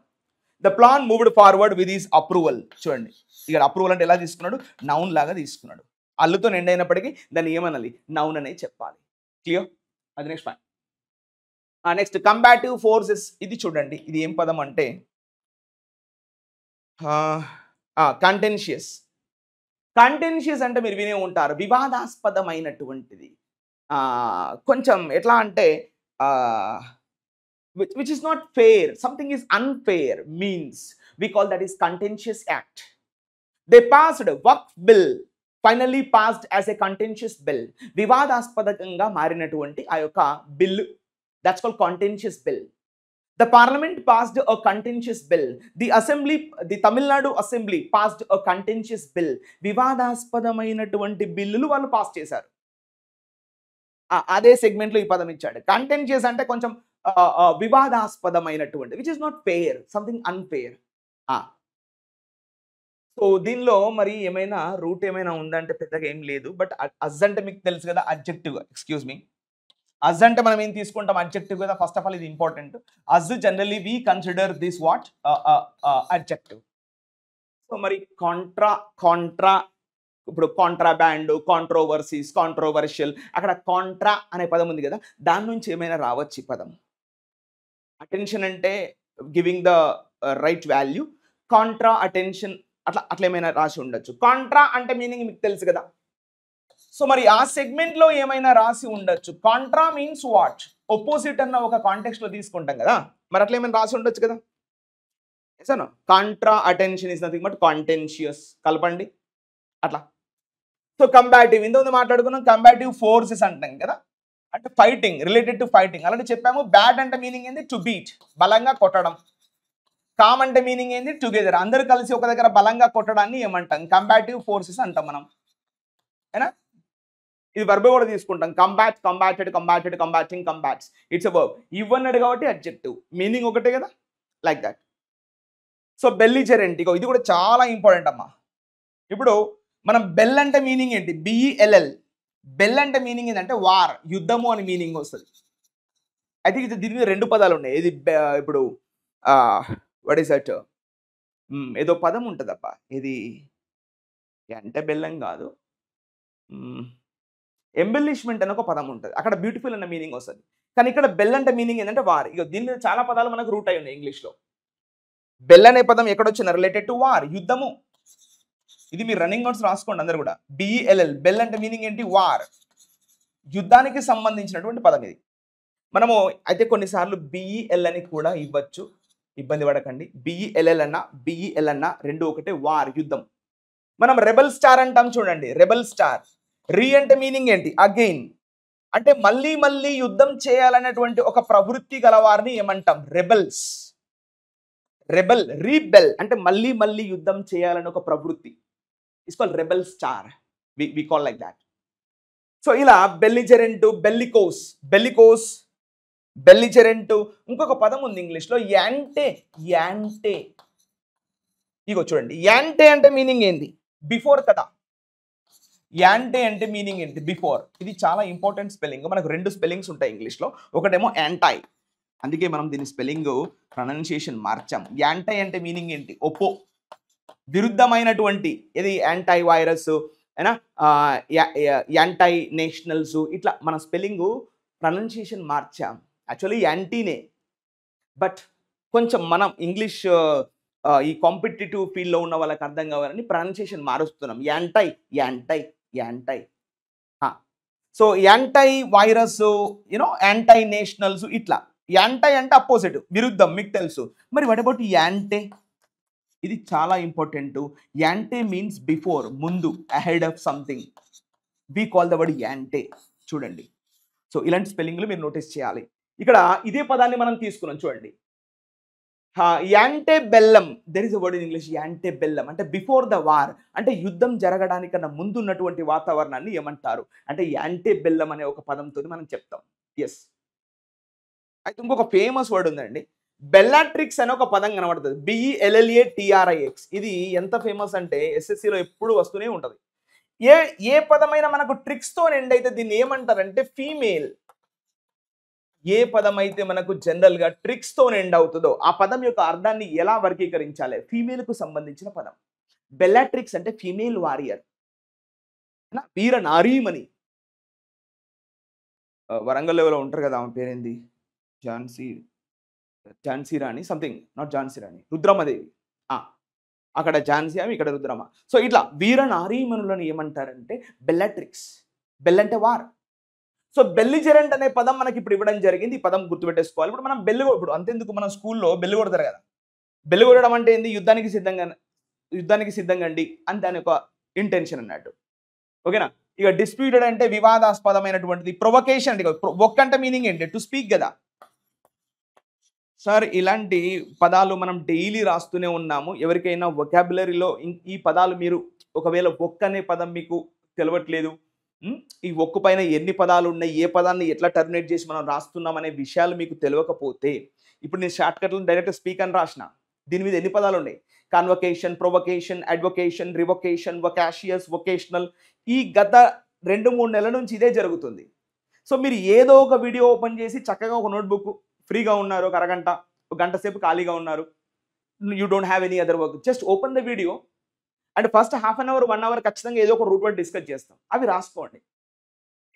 The plan moved forward with his approval. చూడండి ఇక్కడ అప్రూవల్ అంటే ఎలా తీసుకున్నాడు? నౌన్ లాగా తీసుకున్నాడు. అల్లుతో ఎండ్ అయినప్పటికీ దాన్ని ఏమనాలి? నౌన్ అనే చెప్పాలి. క్లియర్? అది next point. Next combative forces. ఇది చూడండి ఇది ఏం పదం అంటే కంటెన్షియస్. కంటెన్షియస్ అంటే మీరు వినే ఉంటారు. వివాదాస్పదమైనటువంటిది. కొంచెం ఎట్లా అంటే which is not fair. Something is unfair means we call that is contentious act. They passed Waqf bill. Finally passed as a contentious bill. వివాదాస్పదంగా మారినటువంటి ఆ యొక్క bill. That's called contentious bill. The parliament passed a contentious bill. The Tamil Nadu Assembly passed a contentious bill. వివాదాస్పదమైనటువంటి బిల్లులు వాళ్ళు pass చేశారు. అదే segment లో ఈ పదం ఇచ్చాడు. కంటెంటియస్ అంటే కొంచెం వివాదాస్పదమైనటువంటి, which is not fair, something unfair. So దీనిలో మరి ఏమైనా రూట్ ఏమైనా ఉందంటే పెద్దగా ఏం లేదు. బట్ అజ్ అంటే మీకు తెలుసు కదా, అడ్జెక్టివ్. ఎక్స్క్యూజ్ మీ, అజ్ అంటే మనం ఏం తీసుకుంటాం? అడ్జెక్టివ్ కదా. ఫస్ట్ ఆఫ్ ఆల్ ఇది important. As generally we consider this what adjective. So మరి కాంట్రా ఇప్పుడు కాంట్రాబ్యాండ్, కాంట్రోవర్సీస్, కాంట్రోవర్షియల్, అక్కడ కాంట్రా అనే పదం ఉంది కదా, దాని నుంచి ఏమైనా రావచ్చు ఈ పదం. అటెన్షన్ అంటే giving the right value, Contra attention అట్లా ఏమైనా రాసి ఉండొచ్చు. కాంట్రా అంటే మీనింగ్ మీకు తెలుసు కదా. సో మరి ఆ సెగ్మెంట్ లో ఏమైనా రాసి ఉండొచ్చు. Contra means what? ఒపోజిట్ అన్న ఒక కాంటెక్స్ట్ లో తీసుకుంటాం కదా, మరి అట్లా ఏమైనా రాసి ఉండొచ్చు కదా. Contra attention is nothing but కాంటెన్షియస్. కలపండి అట్లా. సో కంబాటివ్, ఇంతకుముందు మాట్లాడుకున్నాం. కంబాటివ్ ఫోర్సెస్ అంటాం కదా, అంటే ఫైటింగ్, రిలేటెడ్ టు ఫైటింగ్. అలాంటి చెప్పాము. బ్యాట్ అంటే మీనింగ్ ఏంది? టు బీట్, బలంగా కొట్టడం. కామ్ అంటే మీనింగ్ ఏంది? టుగెదర్, అందరూ కలిసి ఒక దగ్గర బలంగా కొట్టడాన్ని ఏమంటాం? కంబాటివ్ ఫోర్సెస్ అంటాం మనం. ఏనా? ఇది వర్బ్ కూడా తీసుకుంటాం. Combat, combated, combated, combating, combats. It's a verb. ఇవ్వన్నాడు కాబట్టి అడ్జెక్టివ్, మీనింగ్ ఒకటే కదా, లైక్ దట్. సో బెల్లిజరెంట్, ఇది కూడా చాలా ఇంపార్టెంట్ అమ్మా. ఇప్పుడు మనం బెల్ అంటే మీనింగ్ ఏంటి? బిఈఎల్ఎల్. బెల్ అంటే మీనింగ్ ఏంటంటే వార్, యుద్ధము అని మీనింగ్ వస్తుంది. అయితే దీని మీద రెండు పదాలు ఉన్నాయి. ఇది ఇప్పుడు వాట్ ఈస్ దట్, ఏదో పదం ఉంటుందప్ప, ఇది అంటే బెల్లం కాదు, ఎంబెలిష్మెంట్ అని ఒక పదం ఉంటుంది. అక్కడ బ్యూటిఫుల్ అన్న మీనింగ్ వస్తుంది. కానీ ఇక్కడ బెల్ అంటే మీనింగ్ ఏంటంటే వార్. దీని మీద చాలా పదాలు మనకు రూట్ అయి ఉన్నాయి ఇంగ్లీష్లో. బెల్ అనే పదం ఎక్కడొచ్చిన? రిలేటెడ్ టు వార్, యుద్ధము. ఇది మీరు రన్నింగ్ నోట్స్ రాసుకోండి అందరు కూడా. బిఈఎల్ఎల్, బెల్ అంటే మీనింగ్ ఏంటి? వార్, యుద్ధానికి సంబంధించినటువంటి పదం ఇది. మనము అయితే కొన్నిసార్లు బిఈఎల్ అని కూడా ఇవ్వచ్చు, ఇబ్బంది పడకండి. బిఈఎల్ఎల్ అన్న బిఈఎల్ అన్న రెండు ఒకటే, వార్, యుద్ధం. మనం రెబల్ స్టార్ అంటాం చూడండి, రెబల్ స్టార్. రీ అంటే మీనింగ్ ఏంటి? అగైన్, అంటే మళ్ళీ మళ్ళీ యుద్ధం చేయాలనేటువంటి ఒక ప్రవృత్తి గలవారిని ఏమంటాం? రెబల్స్. రెబల్, రీబెల్ అంటే మళ్ళీ మళ్ళీ యుద్ధం చేయాలని ఒక ప్రవృత్తి. It's called rebel star. We call like that. So ఇలా బెల్లిజరెంట్, బెల్లికోస్, బెల్లిజరెంట్. ఇంకొక పదం ఉంది ఇంగ్లీష్లో, యాంటే. యాంటే, ఇగో చూడండి. యాంటే అంటే మీనింగ్ ఏంది? బిఫోర్ కదా. యాంటే అంటే మీనింగ్ ఏంటి? బిఫోర్. ఇది చాలా ఇంపార్టెంట్ స్పెల్లింగ్. మనకు రెండు స్పెల్లింగ్స్ ఉంటాయి ఇంగ్లీష్లో. ఒకటేమో యాంటై, అందుకే మనం దీని స్పెల్లింగ్ ప్రొనౌన్సియేషన్ మార్చాం. యాంటై అంటే మీనింగ్ ఏంటి? ఒప్పో, విరుద్ధమైనటువంటి. ఇది యాంటై వైరస్, ఏనా, యాంటై నేషనల్స్, ఇట్లా మన స్పెల్లింగ్ ప్రొనౌన్సియేషన్ మార్చాం. యాక్చువల్లీ యాంటీనే, బట్ కొంచెం మనం ఇంగ్లీష్ ఈ కాంపిటేటివ్ ఫీల్డ్లో ఉన్న వాళ్ళకి అర్థం కావాలని ప్రొనౌన్సియేషన్ మారుస్తున్నాం. Anti anti anti. So anti virus, anti nationals, ఇట్లా. యాంటై అంటే అపోజిట్, విరుద్ధం, మీకు తెలుసు. మరి వాట్ అబౌట్ యాంటే? ఇది చాలా ఇంపార్టెంట్. యాంటే మీన్స్ బిఫోర్, ముందు, ahead of something. We call the word ante. చూడండి, సో ఇలాంటి స్పెల్లింగ్లు మీరు నోటీస్ చేయాలి. ఇక్కడ ఇదే పదాన్ని మనం తీసుకున్నాం, చూడండి. Antebellum, there is a word in English, antebellum అంటే బిఫోర్ ద వార్, అంటే యుద్ధం జరగడానికన్నా ముందు ఉన్నటువంటి వాతావరణాన్ని ఏమంటారు అంటే యాంటే బెల్లం అనే ఒక పదంతో మనం చెప్తాం. ఎస్. అయితే ఇంకొక ఫేమస్ వర్డ్ ఉందండి, బెల్లాట్రిక్స్ అనే ఒక పదం కనబడుతుంది, BELLATRIX. ఇది ఎంత ఫేమస్ అంటే SSCలో ఎప్పుడు వస్తూనే ఉంటుంది. ఏ పదమైన మనకు ట్రిక్స్తో ఎండ్ అయితే దీన్ని ఏమంటారంటే ఫీమేల్. ఏ పదం అయితే మనకు జనరల్గా ట్రిక్స్తో ఎండ్ అవుతుందో ఆ పదం యొక్క అర్థాన్ని ఎలా వర్గీకరించాలి? ఫీమేల్కు సంబంధించిన పదం. బెల్లాట్రిక్స్ అంటే ఫీమేల్ వారియర్, వీర నారీమణి. వరంగల్ లెవెల్లో ఉంటారు కదా, ఆమె పేరేంది, ఝాన్సీ రాణి సంథింగ్, నాట్ ఝాన్సీ రాణి, రుద్రమదేవి. అక్కడ ఝాన్సీ ఆమె, ఇక్కడ రుద్రమ. సో ఇట్లా వీర నారీమణులను ఏమంటారంటే బెల్లాట్రిక్స్. బెల్ అంటే వార్. సో బెల్లిజరెంట్ అనే పదం మనకి ఇప్పుడు ఇవ్వడం జరిగింది. ఈ పదం గుర్తుపెట్టేసుకోవాలి. ఇప్పుడు మనం ఇప్పుడు అంతెందుకు, మనం స్కూల్లో బెల్లు కొడతారు కదా. బెల్లు కొట్టడం అంటే ఏంది? యుద్ధానికి సిద్ధంగా అండి అని దాని ఒక ఇంటెన్షన్ అన్నట్టు. ఓకేనా? ఇక డిస్ప్యూటెడ్ అంటే వివాదాస్పదమైనటువంటిది. ప్రొవకేషన్ అంటే ఒక్ అంటే మీనింగ్ ఏంటి? టు స్పీక్ కదా సార్. ఇలాంటి పదాలు మనం డైలీ రాస్తూనే ఉన్నాము. ఎవరికైనా వొకాబులరీలో ఈ పదాలు మీరు ఒకవేళ ఒక్ అనే పదం మీకు తెలవట్లేదు, ఈ ఒక్కు పైన ఎన్ని పదాలు ఉన్నాయి, ఏ పదాన్ని ఎట్లా టర్మినేట్ చేసి మనం రాస్తున్నాం అనే విషయాలు మీకు తెలియకపోతే, ఇప్పుడు నేను షార్ట్ కట్లో డైరెక్ట్ స్పీక్ అని రాసిన, దీని మీద ఎన్ని పదాలు ఉన్నాయి? కాన్వకేషన్, ప్రొవకేషన్, అడ్వకేషన్, రివొకేషన్, వొకాషియస్, వొకేషనల్. ఈ గత 2-3 నెలల నుంచి ఇదే జరుగుతుంది. సో మీరు ఏదో ఒక వీడియో ఓపెన్ చేసి చక్కగా ఒక నోట్బుక్, ఫ్రీగా ఉన్నారు, ఒక అరగంట, ఒక గంట సేపు ఖాళీగా ఉన్నారు, you don't have any other work, just open the video and first half an hour 1 hour ఖచ్చితంగా ఏదో ఒక రూట్ వర్డ్ డిస్కస్ చేస్తాం. అవి రాసుకోండి.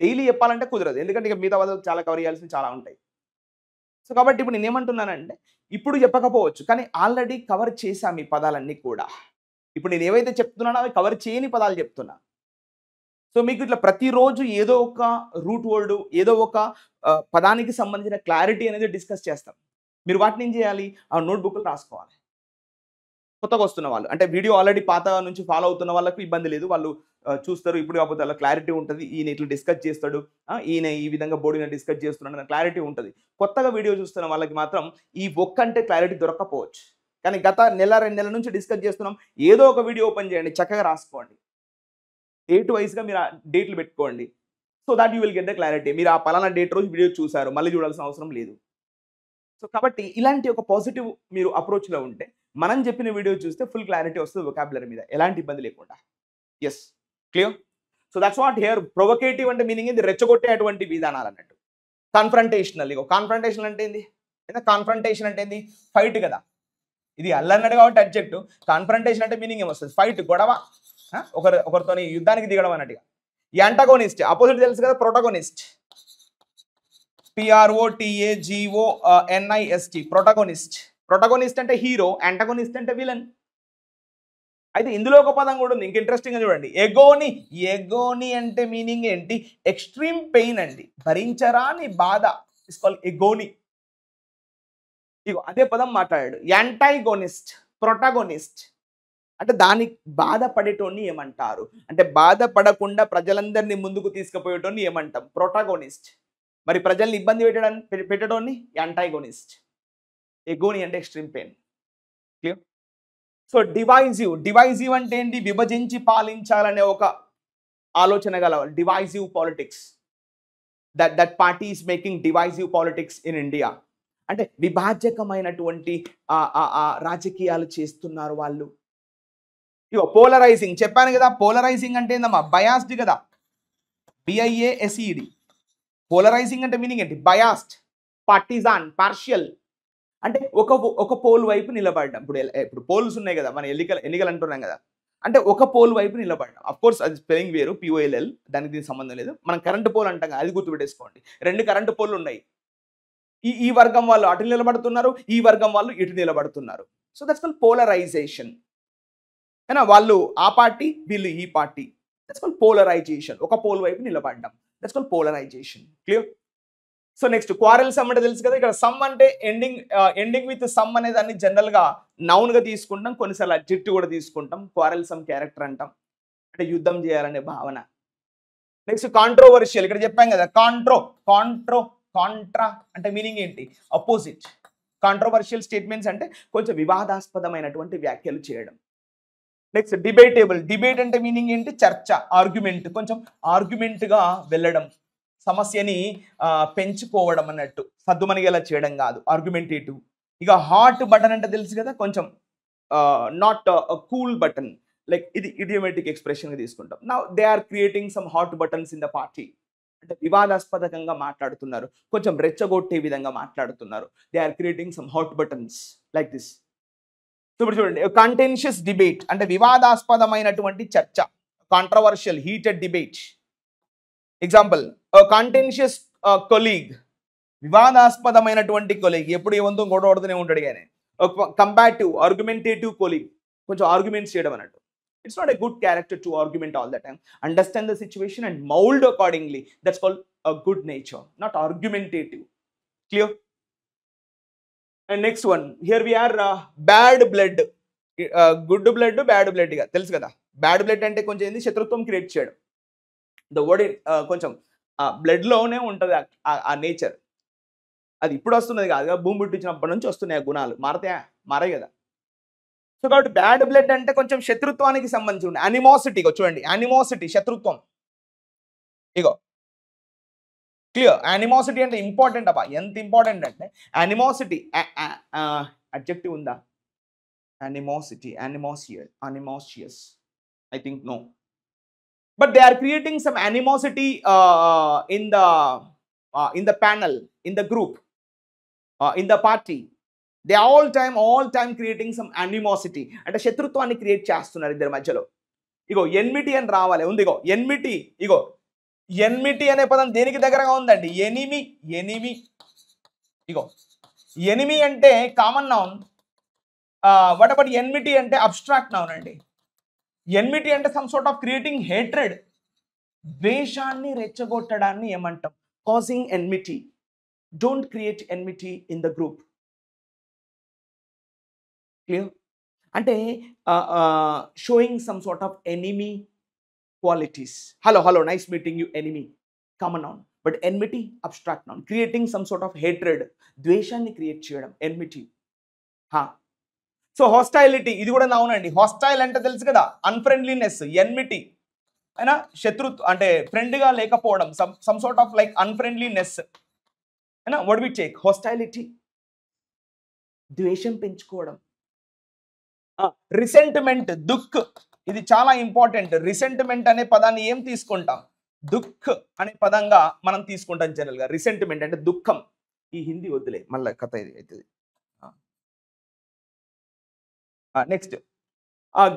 డైలీ చెప్పాలంటే కుదరదు, ఎందుకంటే ఇక మిగతా పదాలు చాలా కవర్ చేయాల్సి చాలా ఉంటాయి. సో కాబట్టి ఇప్పుడు నేను ఏమంటున్నానంటే, ఇప్పుడు చెప్పకపోవచ్చు కానీ ఆల్రెడీ కవర్ చేశాం ఈ పదాలన్నీ కూడా. ఇప్పుడు నేను ఏవైతే చెప్తున్నానో అవి కవర్ చేయని పదాలు చెప్తున్నా. సో మీకు ఇట్లా ప్రతిరోజు ఏదో ఒక రూట్ వర్డ్, ఏదో ఒక పదానికి సంబంధించిన క్లారిటీ అనేది డిస్కస్ చేస్తాం. మీరు వాటిని ఏం చేయాలి? ఆ నోట్బుక్లు రాసుకోవాలి. కొత్తగా వస్తున్న వాళ్ళు, అంటే వీడియో ఆల్రెడీ పాత నుంచి ఫాలో అవుతున్న వాళ్ళకు ఇబ్బంది లేదు, వాళ్ళు చూస్తారు. ఇప్పుడు కాకపోతే అలా క్లారిటీ ఉంటుంది, ఈయన ఇట్లా డిస్కస్ చేస్తాడు, ఈయన ఈ విధంగా బోర్డుని డిస్కస్ చేస్తున్నాడు అనే క్లారిటీ ఉంటుంది. కొత్తగా వీడియో చూస్తున్న వాళ్ళకి మాత్రం ఈ ఒక్క అంటే క్లారిటీ దొరకకపోవచ్చు. కానీ గత 1-2 నెలల నుంచి డిస్కస్ చేస్తున్నాం. ఏదో ఒక వీడియో ఓపెన్ చేయండి, చక్కగా రాసుకోండి. డేట్ వైజ్గా మీరు ఆ డేట్లు పెట్టుకోండి. So that you will get the clarity. మీరు ఆ పలానా డేట్ రోజు వీడియో చూసారు, మళ్ళీ చూడాల్సిన అవసరం లేదు. సో కాబట్టి ఇలాంటి ఒక పాజిటివ్ మీరు అప్రోచ్లో ఉంటే మనం చెప్పిన వీడియో చూస్తే ఫుల్ క్లారిటీ వస్తుంది వొకాబులరీ మీద, ఎలాంటి ఇబ్బంది లేకుండా. Yes, clear? So that's what here. Provocative అంటే మీనింగ్ ఇది రెచ్చగొట్టేటువంటి విధానాలు అన్నట్టు. కాన్ఫ్రంటేషనల్, ఇగో కాన్ఫ్రంటేషన్ అంటే ఏంది? కాన్ఫ్రంటేషన్ అంటే ఏంది? ఫైట్ కదా. ఇది అల్లన్నాడు కాబట్టి అడ్జెక్టివ్. కాన్ఫ్రంటేషన్ అంటే మీనింగ్ ఏమొస్తుంది? ఫైట్, గొడవ, ఒకరితో యుద్ధానికి దిగడం అన్నట్టుగా. ఈ యాంటాగోనిస్ట్, అపోజిట్ తెలుసు కదా, ప్రొటగోనిస్ట్. PROTAGONIST, ప్రొటగోనిస్ట్. ప్రొటగోనిస్ట్ అంటే హీరో, యాంటాగోనిస్ట్ అంటే విలన్. అయితే ఇందులో ఒక పదం కూడా ఉంది, ఇంక ఇంట్రెస్టింగ్ గా చూడండి. ఎగోని. ఎగోని అంటే మీనింగ్ ఏంటి? ఎక్స్ట్రీమ్ పెయిన్ అండి, భరించరాని బాధ. It's called ఎగోని. ఇగో అదే పదం మాట్లాడాడు. యాంటాగోనిస్ట్, ప్రొటగోనిస్ట్ అంటే దానికి బాధపడేటోన్ని ఏమంటారు అంటే బాధపడకుండా ప్రజలందరినీ ముందుకు తీసుకుపోయేటోన్ని ఏమంటాం? ప్రొటగోనిస్ట్. మరి ప్రజల్ని ఇబ్బంది పెట్టడోన్ని యాంటాగోనిస్ట్. ఎగోని అంటే extreme pain. Clear? So divisive. Divisive అంటే ఏంటి? విభజించి పాలించాలనే ఒక ఆలోచన గలవాలి. Divisive politics. That party is making divisive politics in India. అంటే విభాజకమైనటువంటి రాజకీయాలు చేస్తున్నారు వాళ్ళు. ఇగో పోలరైజింగ్ చెప్పాను కదా. పోలరైజింగ్ అంటే ఏందమ్మా? బయాస్డ్ కదా, BIASED. పోలరైజింగ్ అంటే మీనింగ్ ఏంటి? Biased, partisan, partial. అంటే ఒక పోల్ వైపు నిలబడడం. ఇప్పుడు పోల్స్ ఉన్నాయి కదా, మన ఎన్నికలు అంటున్నాం కదా, అంటే ఒక పోల్ వైపు నిలబడడం. అఫ్ కోర్స్ అది స్పెల్లింగ్ వేరు, POLL, దానికి దీనికి సంబంధం లేదు. మనం కరెంట్ పోల్ అంటాం కదా, అది గుర్తుపెట్టేసుకోండి. 2 కరెంట్ పోల్లు ఉన్నాయి. ఈ వర్గం వాళ్ళు అటు నిలబడుతున్నారు, ఈ వర్గం వాళ్ళు ఇటు నిలబడుతున్నారు. So that's called polarisation. అయినా వాళ్ళు ఆ పార్టీ, వీళ్ళు ఈ పార్టీ. That's called polarisation. ఒక పోల్ వైపు నిలబడడం. That's called polarisation. Clear? So next quarrelsome అంటే తెలుసు కదా. ఇక్కడ సమ్ అంటే ఎండింగ్ విత్ సమ్ అనే దాన్ని జనరల్ గా నౌన్ గా తీసుకుంటాం, కొన్నిసార్లు అడ్జెక్టివ్ కూడా తీసుకుంటాం. క్వారెల్ సమ్ క్యారెక్టర్ అంటాం, అంటే యుద్ధం చేయాలనే భావన. Next controversial. ఇక్కడ చెప్పాం కదా, కాంట్రా అంటే మీనింగ్ ఏంటి? అపోజిట్. కాంట్రోవర్షియల్ స్టేట్మెంట్స్ అంటే కొంచెం వివాదాస్పదమైనటువంటి వ్యాఖ్యలు చేయడం. నెక్స్ట్ డిబేటేబుల్. డిబేట్ అంటే మీనింగ్ ఏంటి? చర్చ, ఆర్గ్యుమెంట్. కొంచెం ఆర్గ్యుమెంట్ గా వెళ్ళడం, సమస్యని పెంచుకోవడం అన్నట్టు, సద్దుమనిగేలా చేయడం కాదు, ఆర్గ్యుమెంటేటివ్. ఇక హాట్ బటన్ అంటే తెలుసు కదా, కొంచెం నాట్ కూల్ బటన్. లైక్ ఇది ఇడియోమేటిక్ ఎక్స్ప్రెషన్ గా తీసుకుంటాం. Now they are creating some hot buttons in the party. అంటే వివాదాస్పదంగా మాట్లాడుతున్నారు, కొంచెం రెచ్చగొట్టే విధంగా మాట్లాడుతున్నారు. They are creating some hot buttons like this. ఇప్పుడు చూడండి, కంటెన్షియస్ డిబేట్ అంటే వివాదాస్పదమైనటువంటి చర్చ, controversial heated debate. Example, contentious colleague, వివాదాస్పదమైనటువంటి కొలీగ్, ఎప్పుడు ఏమంతో గొడవ పడుతూనే ఉంటాడు. కానీ కంపారిటివ్ ఆర్గ్యుమెంటేటివ్ కొలీగ్, కొంచెం ఆర్గ్యుమెంట్స్ చేయడం అన్నట్టు. It's not a good character to argument all the time. Understand the situation and mould accordingly. That's called a good nature, not argumentative. Clear? And next one, here we are, bad blood. Good blood, bad blood గా తెలుసు కదా. Bad blood అంటే కొంచెం ఏంది, శత్రుత్వం create చేయడం. The word కొంచెం blood లోనే ఉంటుంది ఆ నేచర్. అది ఇప్పుడు వస్తున్నది కాదు, భూమి పుట్టించినప్పటి నుంచి వస్తున్నాయి ఆ గుణాలు. మారాయి కదా. సో కాబట్టి బ్యాడ్ బ్లడ్ అంటే కొంచెం శత్రుత్వానికి సంబంధించి ఉండే అనిమోసిటీ. చూడండి, అనిమోసిటీ శత్రుత్వం. ఇగో క్లియర్. యానిమోసిటీ అంటే ఇంపార్టెంట్ అబ్బా, ఎంత ఇంపార్టెంట్ అంటే యానిమోసిటీ. అడ్జెక్టివ్ ఉందా? యానిమోసిటీ, animosious. I think no. But they are creating some animosity in the panel, in the group, in the party. They all time creating some animosity. అంటే శత్రుత్వాన్ని క్రియేట్ చేస్తున్నారు ఇద్దరి మధ్యలో. ఇగో ఎన్మిటీ అని రావాలి, ఉంది. ఇగో ఎన్మిటీ. ఇగో ఎన్మిటీ అనే పదం దేనికి దగ్గరగా ఉందండి? ఎనిమి. ఇగో ఎనిమి అంటే common noun. What about enmity అంటే అబ్స్ట్రాక్ట్ నౌన్ అండి. ఎన్మిటీ అంటే some sort of creating hatred, ద్వేషాన్ని రెచ్చగొట్టడాన్ని ఏమంటాం? Causing enmity. Don't create enmity in the group. Clear? అంటే showing some sort of enemy qualities. Hello, nice meeting you, enemy. Common noun. But enmity, abstract noun. Creating some sort of hatred. ద్వేషాన్ని create చేయడం, enmity. So హాస్టైలిటీ, ఇది కూడా noun అండి. Hostile అంటే తెలుసు కదా, అన్ఫ్రెండ్లీనెస్. Enmity అయినా శత్రుత్వం అంటే ఫ్రెండ్గా లేకపోవడం, సమ్ సార్ట్ ఆఫ్ లైక్ అన్ఫ్రెండ్లీనెస్ అయినా. వాట్ వి టేక్ హాస్టైలిటీ, ద్వేషం పెంచుకోవడం. రిసెంట్మెంట్, దుఃఖ్. ఇది చాలా ఇంపార్టెంట్. రిసెంట్మెంట్ అనే పదాన్ని ఏం తీసుకుంటాం? దుఃఖ్ అనే పదంగా మనం తీసుకుంటాం జనరల్ గా. రిసెంట్మెంట్ అంటే దుఃఖం. ఈ హిందీ వద్దులే, మళ్ళీ కథ ఇది అవుతుంది. నెక్స్ట్,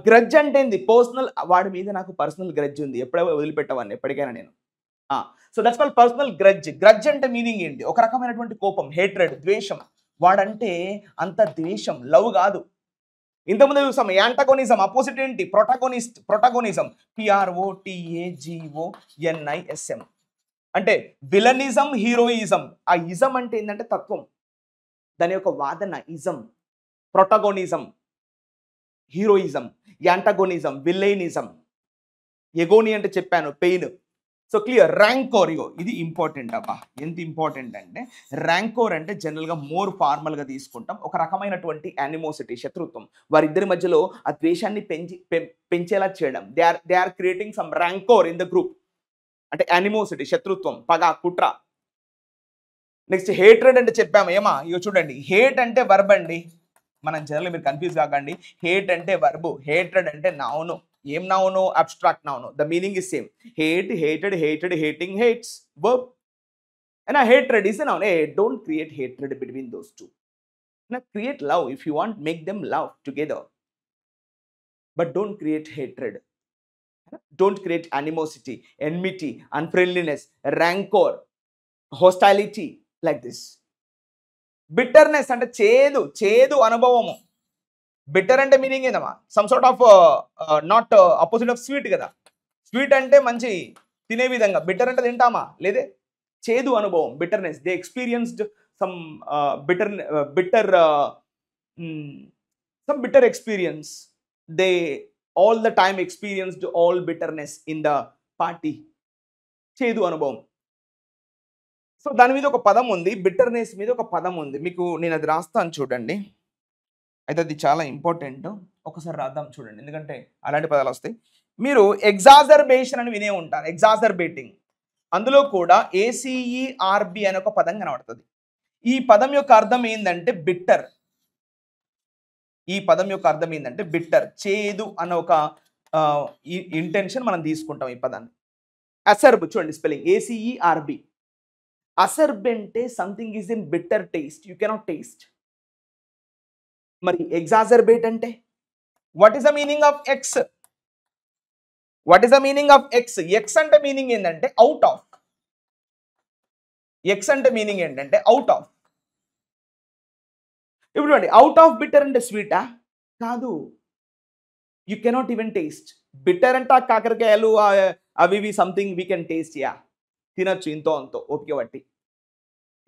గ్రడ్జ్ అంటే ఏంది? పర్సనల్. వాడి మీద నాకు పర్సనల్ గ్రడ్జ్ ఉంది, ఎప్పుడో వదిలిపెట్టవాడిని ఎప్పటికైనా నేను. So that's called personal grudge. Grudge అంటే మీనింగ్ ఏంటి? ఒక రకమైనటువంటి కోపం, హేట్రెడ్, ద్వేషం. వాడంటే అంత ద్వేషం, లవ్ కాదు. ఇంతకుముందు చూసాం యాంటగోనిజం, అపోజిట్ ఏంటి? ప్రొటగోనిజం. PROTAGONISM అంటే విలనిజం, హీరోయిజం. ఆ ఇజం అంటే ఏంటంటే తత్వం, దాని యొక్క వాదన. Ism, ప్రొటగోనిజం, heroism. యాంటగోనిజం, విలైనిజం. ఎగోని అంటే చెప్పాను, పెయిన్. So clear. ర్యాంకోర్, ఇది ఇంపార్టెంట్ అబ్బా. ఎంత ఇంపార్టెంట్ అంటే, ర్యాంకోర్ అంటే జనరల్గా మోర్ ఫార్మల్గా తీసుకుంటాం. ఒక రకమైనటువంటి యానిమోసిటీ, శత్రుత్వం. వారిద్దరి మధ్యలో ఆ ద్వేషాన్ని పెంచేలా చేయడం. They are creating some rancour in the group. అంటే యానిమోసిటీ, శత్రుత్వం, పగ, కుట్ర. నెక్స్ట్ హేట్రెడ్ అంటే చెప్పాము ఏమా. చూడండి, హేట్ అంటే వర్బ్ అండి. మనం జనరల్ మీరు కన్ఫ్యూజ్ కాకండి. హేట్ అంటే వర్బు, హేట్రెడ్ అంటే నౌను. ఏం noun? Abstract noun. The meaning is same. Hate, hated, hated, hating, hates. verb. And a hatred is a noun. Hey, don't create hatred between those two. Now create love. If you want, make them love together. But don't create hatred. Don't create animosity, enmity, unfriendliness, rancor, hostility like this. Bitterness అంటే చేదు, చేదు అనుభవము. Bitter అంటే meaning ఏందమ్మా? Some sort of not opposite of sweet కదా. Sweet అంటే మంచి తినే విధంగా, బిట్టర్ అంటే తింటామా? లేదే. చేదు అనుభవం, bitterness. They experienced some bitter some bitter experience. They all the time experienced all bitterness in the party. చేదు అనుభవం. సో దాని మీద ఒక పదం ఉంది, బిట్టర్నెస్ మీద ఒక పదం ఉంది. మీకు నేను అది రాస్తాను చూడండి. అయితే అది చాలా ఇంపార్టెంట్. ఒకసారి రాద్దాం చూడండి, ఎందుకంటే అలాంటి పదాలు వస్తాయి. మీరు ఎగ్జాజర్బేషన్ అని వినే ఉంటారు, ఎగ్జాజర్బేటింగ్. అందులో కూడా ACERB అనే ఒక పదం కనబడుతుంది. ఈ పదం యొక్క అర్థం ఏంటంటే బిట్టర్. ఈ పదం యొక్క అర్థం ఏంటంటే బిట్టర్, చేదు అన్న ఒక ఇంటెన్షన్ మనం తీసుకుంటాం ఈ పదాన్ని. అసర్బ్ చూడండి స్పెల్లింగ్, ACERB. అసర్బ్ అంటే something is in bitter taste, you cannot taste. మరి ఎగ్జాజర్బేట్ అంటే what is the meaning of X? What is the meaning of X? X అంటే మీనింగ్ ఏంటంటే అవుట్ ఆఫ్. ఎక్స్ అంటే మీనింగ్ ఏంటంటే అవుట్ ఆఫ్. ఇప్పుడు చూడండి, అవుట్ ఆఫ్ బిట్టర్ అంటే స్వీటా? కాదు, you cannot even taste. Bitter అంటే ఆ కాకరకాయలు అవి something we can taste, yeah తినచ్చు ఇంతో అంతో ఓపిక బట్టి.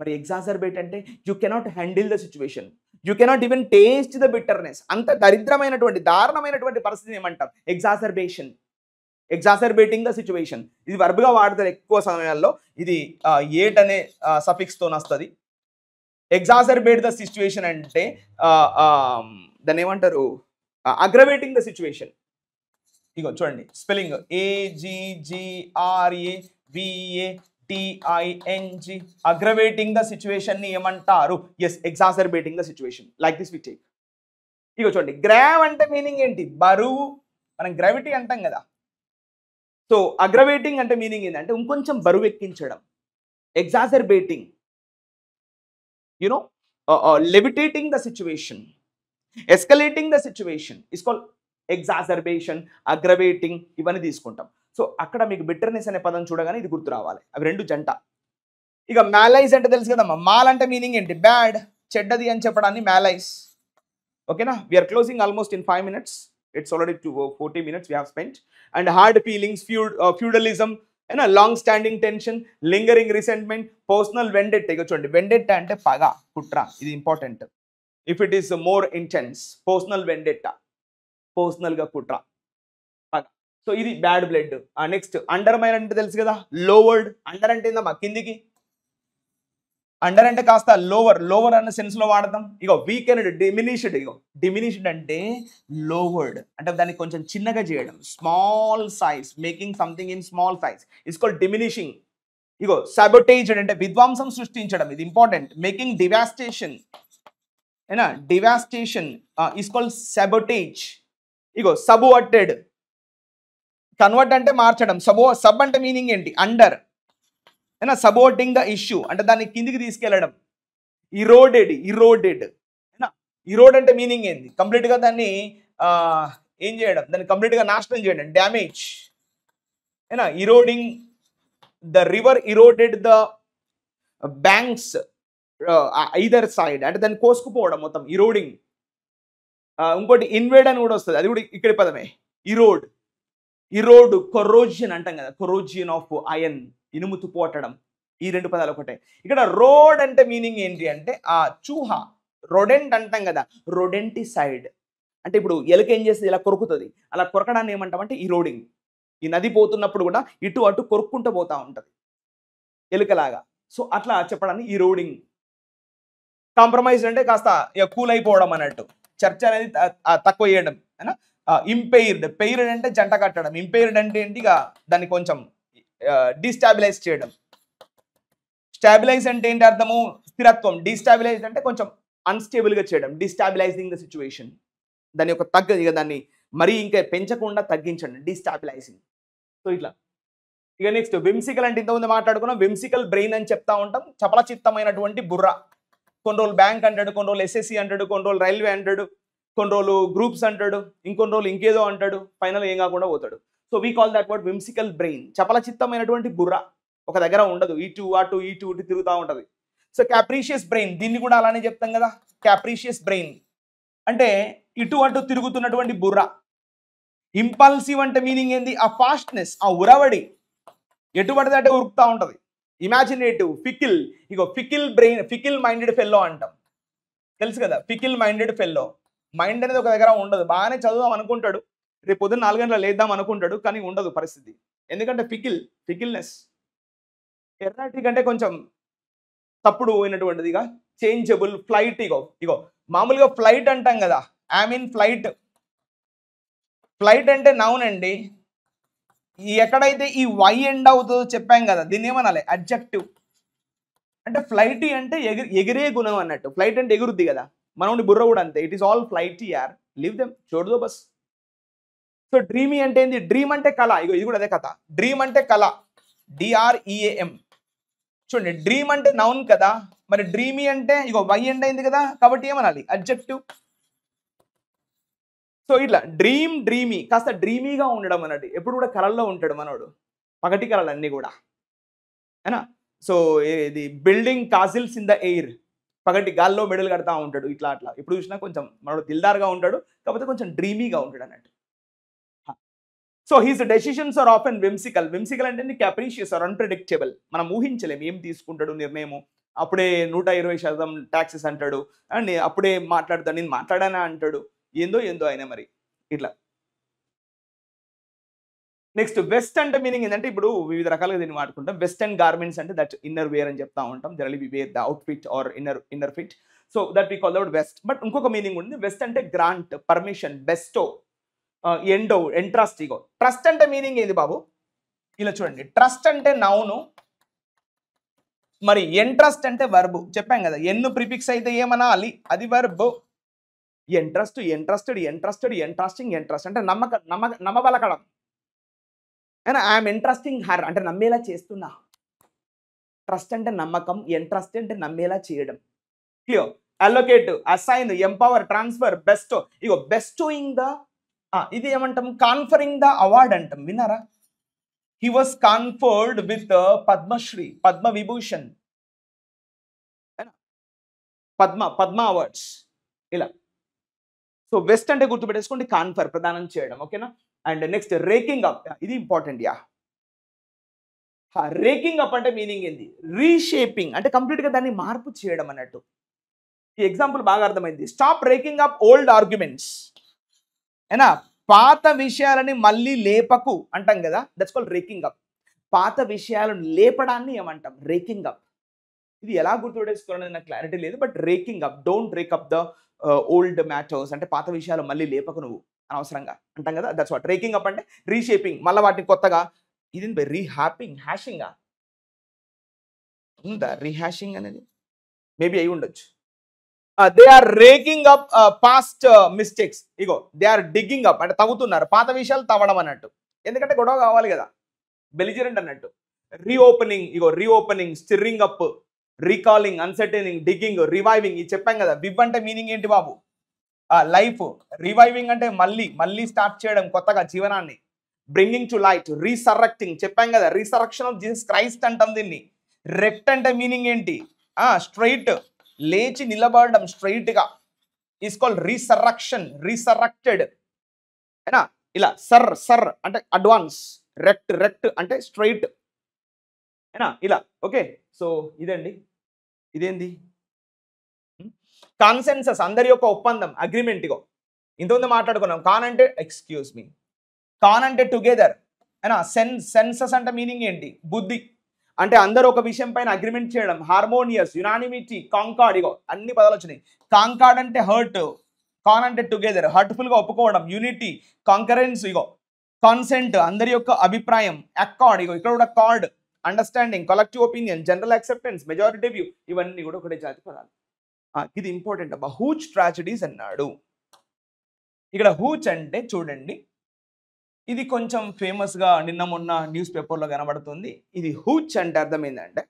మరి ఎగ్జాజర్బేట్ అంటే you cannot handle the situation, you cannot even taste the bitterness. అంత దరిద్రమైనటువంటి దారుణమైనటువంటి పరిస్థితిని ఏమంటాం? ఎగ్జాజర్బేషన్. ఎగ్జాజర్బేటింగ్ ద సిచ్యువేషన్. ఇది వర్బ్గా వాడతారు ఎక్కువ సమయాల్లో. ఇది ఏట్ అనే సఫిక్స్తో వస్తుంది. ఎగ్జాజర్బేట్ ద సిచ్యువేషన్ అంటే దాన్ని ఏమంటారు? Aggravating the situation. ఇగో చూడండి spelling, AGGRAVATING. Aggravating the situation ని ఏమంటారు? Yes, exacerbating the situation. Like this we take. ఇగో చూడండి, గ్రావ్ అంటే మీనింగ్ ఏంటి? బరువు. మనం గ్రావిటీ అంటాం కదా. సో అగ్రవేటింగ్ అంటే మీనింగ్ ఏంటంటే ఇంకొంచెం బరువు ఎక్కించడం. ఎగ్జాజర్బేటింగ్, you know, levitating the situation, escalating the situation is called exacerbation, aggravating. ఇవన్నీ తీసుకుంటాం. సో అక్కడ మీకు బిట్టర్నెస్ అనే పదం చూడగానే ఇది గుర్తు రావాలి, అవి రెండు జంట. ఇక మ్యాలైజ్ అంటే తెలుసు కదమ్మా. మాల్ అంటే మీనింగ్ ఏంటి? బ్యాడ్, చెడ్డది అని చెప్పడాన్ని మ్యాలైజ్. ఓకేనా? We are closing almost in 5 minutes. It's already 40 minutes we have spent. And hard feelings, feudalism, and a long standing tension, lingering resentment, personal vendetta. ఇక చూడండి, vendetta అంటే పగ, కుట్ర. ఇది important. If it is more intense, personal వెండెట్టా, personal గా కుట్ర, పగ. So ఇది బ్యాడ్ బ్లడ్. నెక్స్ట్ అండర్మైన్ అంటే తెలుసు కదా, లోవర్డ్. అండర్ అంటే ఏందమ్మా? కిందికి. అండర్ అంటే కాస్త లోవర్, లోవర్ అన్న సెన్స్ లో వాడతాం. ఇగో వీకెండ్, డిమినిష్డ్. ఇగో డిమినిష్డ్ అంటే లోవర్డ్, అంటే దాన్ని కొంచెం చిన్నగా చేయడం. Small size, making something in small size is called diminishing. ఇగో సాబోటేజ్డ్ అంటే విధ్వంసం సృష్టించడం, ఇది ఇంపార్టెంట్. మేకింగ్ డివాస్టేషన్, ఏనా? Devastation is called sabotage. ఇగో సబ్వర్టెడ్, కన్వర్ట్ అంటే మార్చడం. సబ్ అంటే మీనింగ్ ఏంటి? అండర్, ఏనా? సపోర్టింగ్ ద ఇష్యూ అంటే దాన్ని కిందికి తీసుకెళ్లడం. ఇరోడెడ్, ఇరోడెడ్, ఏనా? ఇరోడ్ అంటే మీనింగ్ ఏంటి? కంప్లీట్ గా దాన్ని ఏం చేయడం? దాన్ని కంప్లీట్ గా నాశనం చేయడం, డ్యామేజ్, ఏనా? Eroding the river, eroded the banks either side, అంటే దాన్ని కోసుకుపోవడం మొత్తం, ఇరోడింగ్. ఇంకోటి ఇన్వేడ్ అని కూడా వస్తుంది, అది కూడా ఇక్కడి పదమే, ఇరోడ్. ఇరోడ్, కొరోజియన్ అంటాం కదా, కొరోజియన్ ఆఫ్ ఐరన్, ఇనుము తుపోటడం. ఈ రెండు పదాలు ఒకటే. ఇక్కడ రోడ్ అంటే మీనింగ్ ఏంటి అంటే చూహ, రొడెంట్ అంటాం కదా, రొడెంటిసైడ్. అంటే ఇప్పుడు ఎలుక ఏం చేస్తుంది? ఇలా కొరుకుతుంది. అలా కొరకడాన్ని ఏమంటామంటే ఇరోడింగ్. ఈ నది పోతున్నప్పుడు కూడా ఇటు అటు కొరుక్కుంటూ పోతా ఉంటుంది ఎలుకలాగా. సో అట్లా చెప్పడాన్ని ఇరోడింగ్. కాంప్రమైజ్ అంటే కాస్త కూల్ అయిపోవడం అన్నట్టు, చర్చ అనేది తక్కువ చేయడం. ఇంపెయిర్డ్, పెయిర్డ్ అంటే జంట కట్టడం. ఇంపెయిర్డ్ అంటే ఏంటి? ఇక దాన్ని కొంచెం డిస్టాబిలైజ్ చేయడం. స్టాబిలైజ్ అంటే ఏంటి అర్థము? స్థిరత్వం. డిస్టాబిలైజ్ అంటే కొంచెం అన్స్టేబుల్ గా చేయడం, డిస్టాబిలైజింగ్ ద సిచ్యువేషన్. దాని యొక్క ఇక దాన్ని మరీ ఇంకా పెంచకుండా తగ్గించండి, డిస్టాబిలైజింగ్. సో ఇట్లా. ఇక నెక్స్ట్ విమ్సికల్ అంటే ఇంతకుముందు మాట్లాడుకున్నాం. విమ్సికల్ బ్రెయిన్ అని చెప్తా ఉంటాం, చపలచిత్తమైనటువంటి బుర్ర. కొన్ని రోజులు బ్యాంక్ అంటాడు, కొన్ని రోజులు SSC అంటాడు, కొన్ని రోజులు రైల్వే అంటాడు, కొన్ని రోజులు గ్రూప్స్ అంటాడు, ఇంకొన్ని రోజులు ఇంకేదో అంటాడు, ఫైనల్ ఏం కాకుండా పోతాడు. So we call that word whimsical brain. చపలచిత్తమైనటువంటి బుర్ర ఒక దగ్గర ఉండదు, ఇటు అటు ఇటు ఇటు తిరుగుతూ ఉంటుంది. సో క్యాప్రీషియస్ బ్రెయిన్, దీన్ని కూడా అలానే చెప్తాం కదా, క్యాప్రీషియస్ బ్రెయిన్ అంటే ఇటు అటు తిరుగుతున్నటువంటి బుర్ర. ఇంపల్సివ్ అంటే మీనింగ్ ఏంది, ఆ ఫాస్ట్నెస్, ఆ ఉరవడి, ఎటు పడితే అంటే ఉరుకుతా ఉంటది. ఇమాజినేటివ్, ఫికిల్, ఇగో fickle brain, fickle minded fellow అంటాం, తెలుసు కదా, ఫికిల్ మైండెడ్ ఫెల్లో. మైండ్ అనేది ఒక దగ్గర ఉండదు, బాగానే చదువుదాం అనుకుంటాడు, రేపు పొద్దున్న 4 గంటల లేద్దాం అనుకుంటాడు, కానీ ఉండదు పరిస్థితి. ఎందుకంటే ఫికిల్నెస్. ఎర్రాటిక్ అంటే కొంచెం తప్పుడు అయినటువంటిదిగా, చేంజబుల్, ఫ్లైట్. ఇగో మామూలుగా ఫ్లైట్ అంటాం కదా, ఐ మీన్ ఫ్లైట్. ఫ్లైట్ అంటే నౌన్ అండి. ఎక్కడైతే ఈ వై ఎండ్ అవుతుందో చెప్పాం కదా, దీన్ని ఏమనాలి, అడ్జెక్టివ్. అంటే ఫ్లైటీ అంటే ఎగిరే గుణం అన్నట్టు. ఫ్లైట్ అంటే ఎగురుద్ది కదా, మనోడి బుర్ర కూడా అంతే. ఇట్ ఈస్ ఆల్ ఫ్లైటీ యార్, లివ్ దెమ్, చూడదో బస్. సో డ్రీమీ అంటే ఏంది, డ్రీమ్ అంటే కళ. ఇగో ఇది కూడా అదే కథ, డ్రీమ్ అంటే కళ, DREAM. చూడండి, డ్రీమ్ అంటే నౌన్ కదా, మరి డ్రీమీ అంటే ఇగో వై ఎండ్ అయింది కదా, కాబట్టి ఏమనాలి, అడ్జెక్టివ్. సో ఇట్లా డ్రీమీ, కాస్త డ్రీమీగా ఉండడం అన్నట్టు. ఎప్పుడు కూడా కళల్లో ఉంటాడు మనోడు, పగటి కళలు అన్నీ కూడా, ఏనా. సో ఇది బిల్డింగ్ కాజిల్స్ ఇన్ ద ఎయిర్, పగటి గాల్లో మెడలు కడతా ఉంటాడు, ఇట్లా అట్లా. ఇప్పుడు చూసినా కొంచెం మనోడు దిల్దార్గా ఉంటాడు, కాకపోతే కొంచెం డ్రీమీగా ఉంటాడు అన్నట్టు. So his decisions are often whimsical. Whimsical అంటే క్యాప్రీషియస్ ఆర్ అన్ప్రెడిక్టబుల్. మనం ఊహించలేము ఏం తీసుకుంటాడు నిర్ణయము. అప్పుడే 120% ట్యాక్సెస్ అంటాడు, అండ్ అప్పుడే మాట్లాడతాడు, నేను మాట్లాడానా అంటాడు, ఏందో ఆయన మరి ఇట్లా. నెక్స్ట్ వెస్ట్ అంటే మీనింగ్ ఏంటంటే, ఇప్పుడు వివిధ రకాలుగా దీన్ని వాడుకుంటాం. వెస్టర్న్ గార్మెంట్స్ అంటే దట్ ఇన్నర్ వేర్ అని చెప్తా ఉంటాం. Generally we wear the outfit or inner fit. So that we call that vest. But ఇంకొక మీనింగ్ ఉంది. వెస్ట్ అంటే grant, permission, bestow, endow, entrust. ఇగో ట్రస్ట్ అంటే మీనింగ్ ఏది బాబు, ఇలా చూడండి. ట్రస్ట్ అంటే నౌను, మరి ఎంట్రస్ట్ అంటే వర్బు. చెప్పాం కదా, ఎన్ను ప్రిఫిక్స్ అయితే ఏమనాలి, అది వర్బు. ఎంట్రస్టెడ్, ఎంట్రస్టింగ్, ఎంట్రస్ట్ అంటే నమ్మబలకడం. ఐఎమ్ ఇంట్రెస్టింగ్ హర్ అంటే నమ్మేలా చేస్తున్నా. ట్రస్ట్ అంటే నమ్మకం, ఎంట్రస్ట్ అంటే నమ్మేలా చేయడం. Clear. Allocate, assign, empower, transfer, bestow. ఇగో బెస్టోయింగ్ ద, ఇది ఏమంటాం, కాన్ఫరింగ్ ద అవార్డ్ అంటాం, విన్నారా. He was conferred with Padmashri, Padma Vibhushan, Padma awards ఇలా. సో వెస్ట్ అంటే గుర్తుపెట్టేసుకోండి, కాన్ఫర్, ప్రదానం చేయడం, ఓకేనా. అండ్ నెక్స్ట్ రేకింగ్ అప్, ఇది ఇంపార్టెంట్ యా. రేకింగ్ అప్ అంటే మీనింగ్ ఏంది, రీషేపింగ్ అంటే కంప్లీట్ గా దాన్ని మార్పు చేయడం అన్నట్టు. ఈ ఎగ్జాంపుల్ బాగా అర్థమైంది. Stop raking up old arguments, ఏనా. పాత విషయాలని మళ్ళీ లేపకు అంటాం కదా, దట్స్ కాల్డ్ రేకింగ్ అప్. పాత విషయాలను లేపడాన్ని ఏమంటాం, రేకింగ్ అప్. ఇది ఎలా గుర్తుపెట్టేసుకోవాలనేది నాకు క్లారిటీ లేదు, but raking up, don't rake up the old matters అంటే పాత విషయాలు మళ్ళీ లేపకు నువ్వు అనవసరంగా అంటాం కదా, దట్స్ వాట్ రేకింగ్ అప్ అంటే. రీషేపింగ్, మళ్ళీ వాటిని కొత్తగా, ఇది హ్యాషింగ్ ఉందా, రీహాషింగ్ అనేది మేబీ అయి ఉండొచ్చు. They are raking up past mistakes. ఇగో దే ఆర్ డిగ్గింగ్ అప్ అంటే తవ్వుతున్నారు, పాత విషయాలు తవ్వడం అన్నట్టు. ఎందుకంటే గొడవ కావాలి కదా, బెలిజరెంట్ అన్నట్టు. రీఓపెనింగ్, ఇగో reopening, stirring up, recalling, ascertaining, digging, reviving. ఇది చెప్పాం కదా. వివ్ అంటే మీనింగ్ ఏంటి బాబు, లైఫ్. రివైవింగ్ అంటే మళ్ళీ స్టార్ట్ చేయడం, కొత్తగా జీవనాన్ని. బ్రింగింగ్ టు లైట్, రీసరక్టింగ్, చెప్పాం కదా, రీసరక్షన్ ఆఫ్ జీసస్ క్రైస్ట్ అంటాం దీన్ని. రెక్ట్ అంటే మీనింగ్ ఏంటి, స్ట్రైట్, లేచి నిలబడడం స్ట్రైట్ గా, ఈస్ కాల్డ్ రీసరక్షన్, రీసరక్టెడ్, ఏనా. ఇలా సర్ అంటే అడ్వాన్స్, రెక్ట్ అంటే స్ట్రైట్, ఏనా. ఇలా ఓకే. సో ఇదండి, ఇదేంది కాన్సెన్సస్, అందరి యొక్క ఒప్పందం, అగ్రిమెంట్. ఇగో ఇంతకుముందు మాట్లాడుకున్నాం. కాన్ అంటే ఎక్స్క్యూజ్ మీ, కాన్ అంటే టుగెదర్, అయినా. సెన్సస్ అంటే మీనింగ్ ఏంటి, బుద్ధి. అంటే అందరూ ఒక విషయం పైన అగ్రిమెంట్ చేయడం. Harmonious, unanimity, Concorde. ఇగో అన్ని పదాలు వచ్చినాయి. కాంకార్డ్ అంటే హర్ట్, కాన్ అంటే టుగెదర్, హర్ట్ఫుల్ గా ఒప్పుకోవడం. Unity, concurrence. ఇగో కాన్సెంట్, అందరి యొక్క అభిప్రాయం. అకార్డ్, ఇగో ఇక్కడ కూడా card, understanding, collective opinion, general acceptance, majority view. ఇవన్నీ కూడా ఒకటే జాతి పదాలు. ఇది ఇంపార్టెంట్ అబ్బా. హూచ్ ట్రాజడీస్ అన్నాడు. ఇక్కడ హూచ్ అంటే చూడండి, ఇది కొంచెం ఫేమస్ గా నిన్న మొన్న న్యూస్ పేపర్లో కనబడుతుంది. ఇది హూచ్ అంటే అర్థం ఏంటంటే,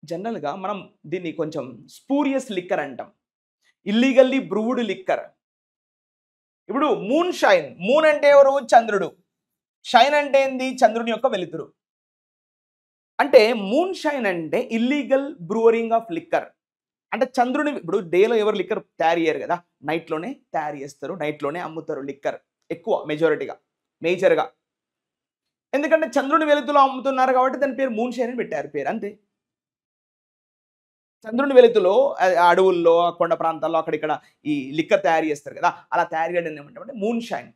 జనరల్ గా మనం దీన్ని కొంచెం స్పూరియస్ లిక్కర్ అంటాం, ఇల్లీగల్లీ బ్రూవ్డ్ లిక్కర్. ఇప్పుడు మూన్ షైన్, మూన్ అంటే ఎవరు, చంద్రుడు. షైన్ అంటే ఏంది, చంద్రుని యొక్క వెలుతురు. అంటే మూన్ షైన్ అంటే ఇల్లీగల్ బ్రూవరింగ్ ఆఫ్ లిక్కర్. అంటే చంద్రుని ఇప్పుడు డేలో ఎవరు లిక్కర్ తయారు చేయరు కదా, నైట్లోనే తయారు చేస్తారు, నైట్లోనే అమ్ముతారు లిక్కర్ ఎక్కువ మేజర్గా. ఎందుకంటే చంద్రుని వెలుతులో అమ్ముతున్నారు కాబట్టి దాని పేరు మూన్ షైన్ అని పెట్టారు పేరు, అంతే. చంద్రుని వెలుతులో అడవుల్లో కొండ ప్రాంతాల్లో అక్కడిక్కడ ఈ లిక్కర్ తయారు చేస్తారు కదా, అలా తయారు చేయడం ఏమంటామంటే మూన్ షైన్.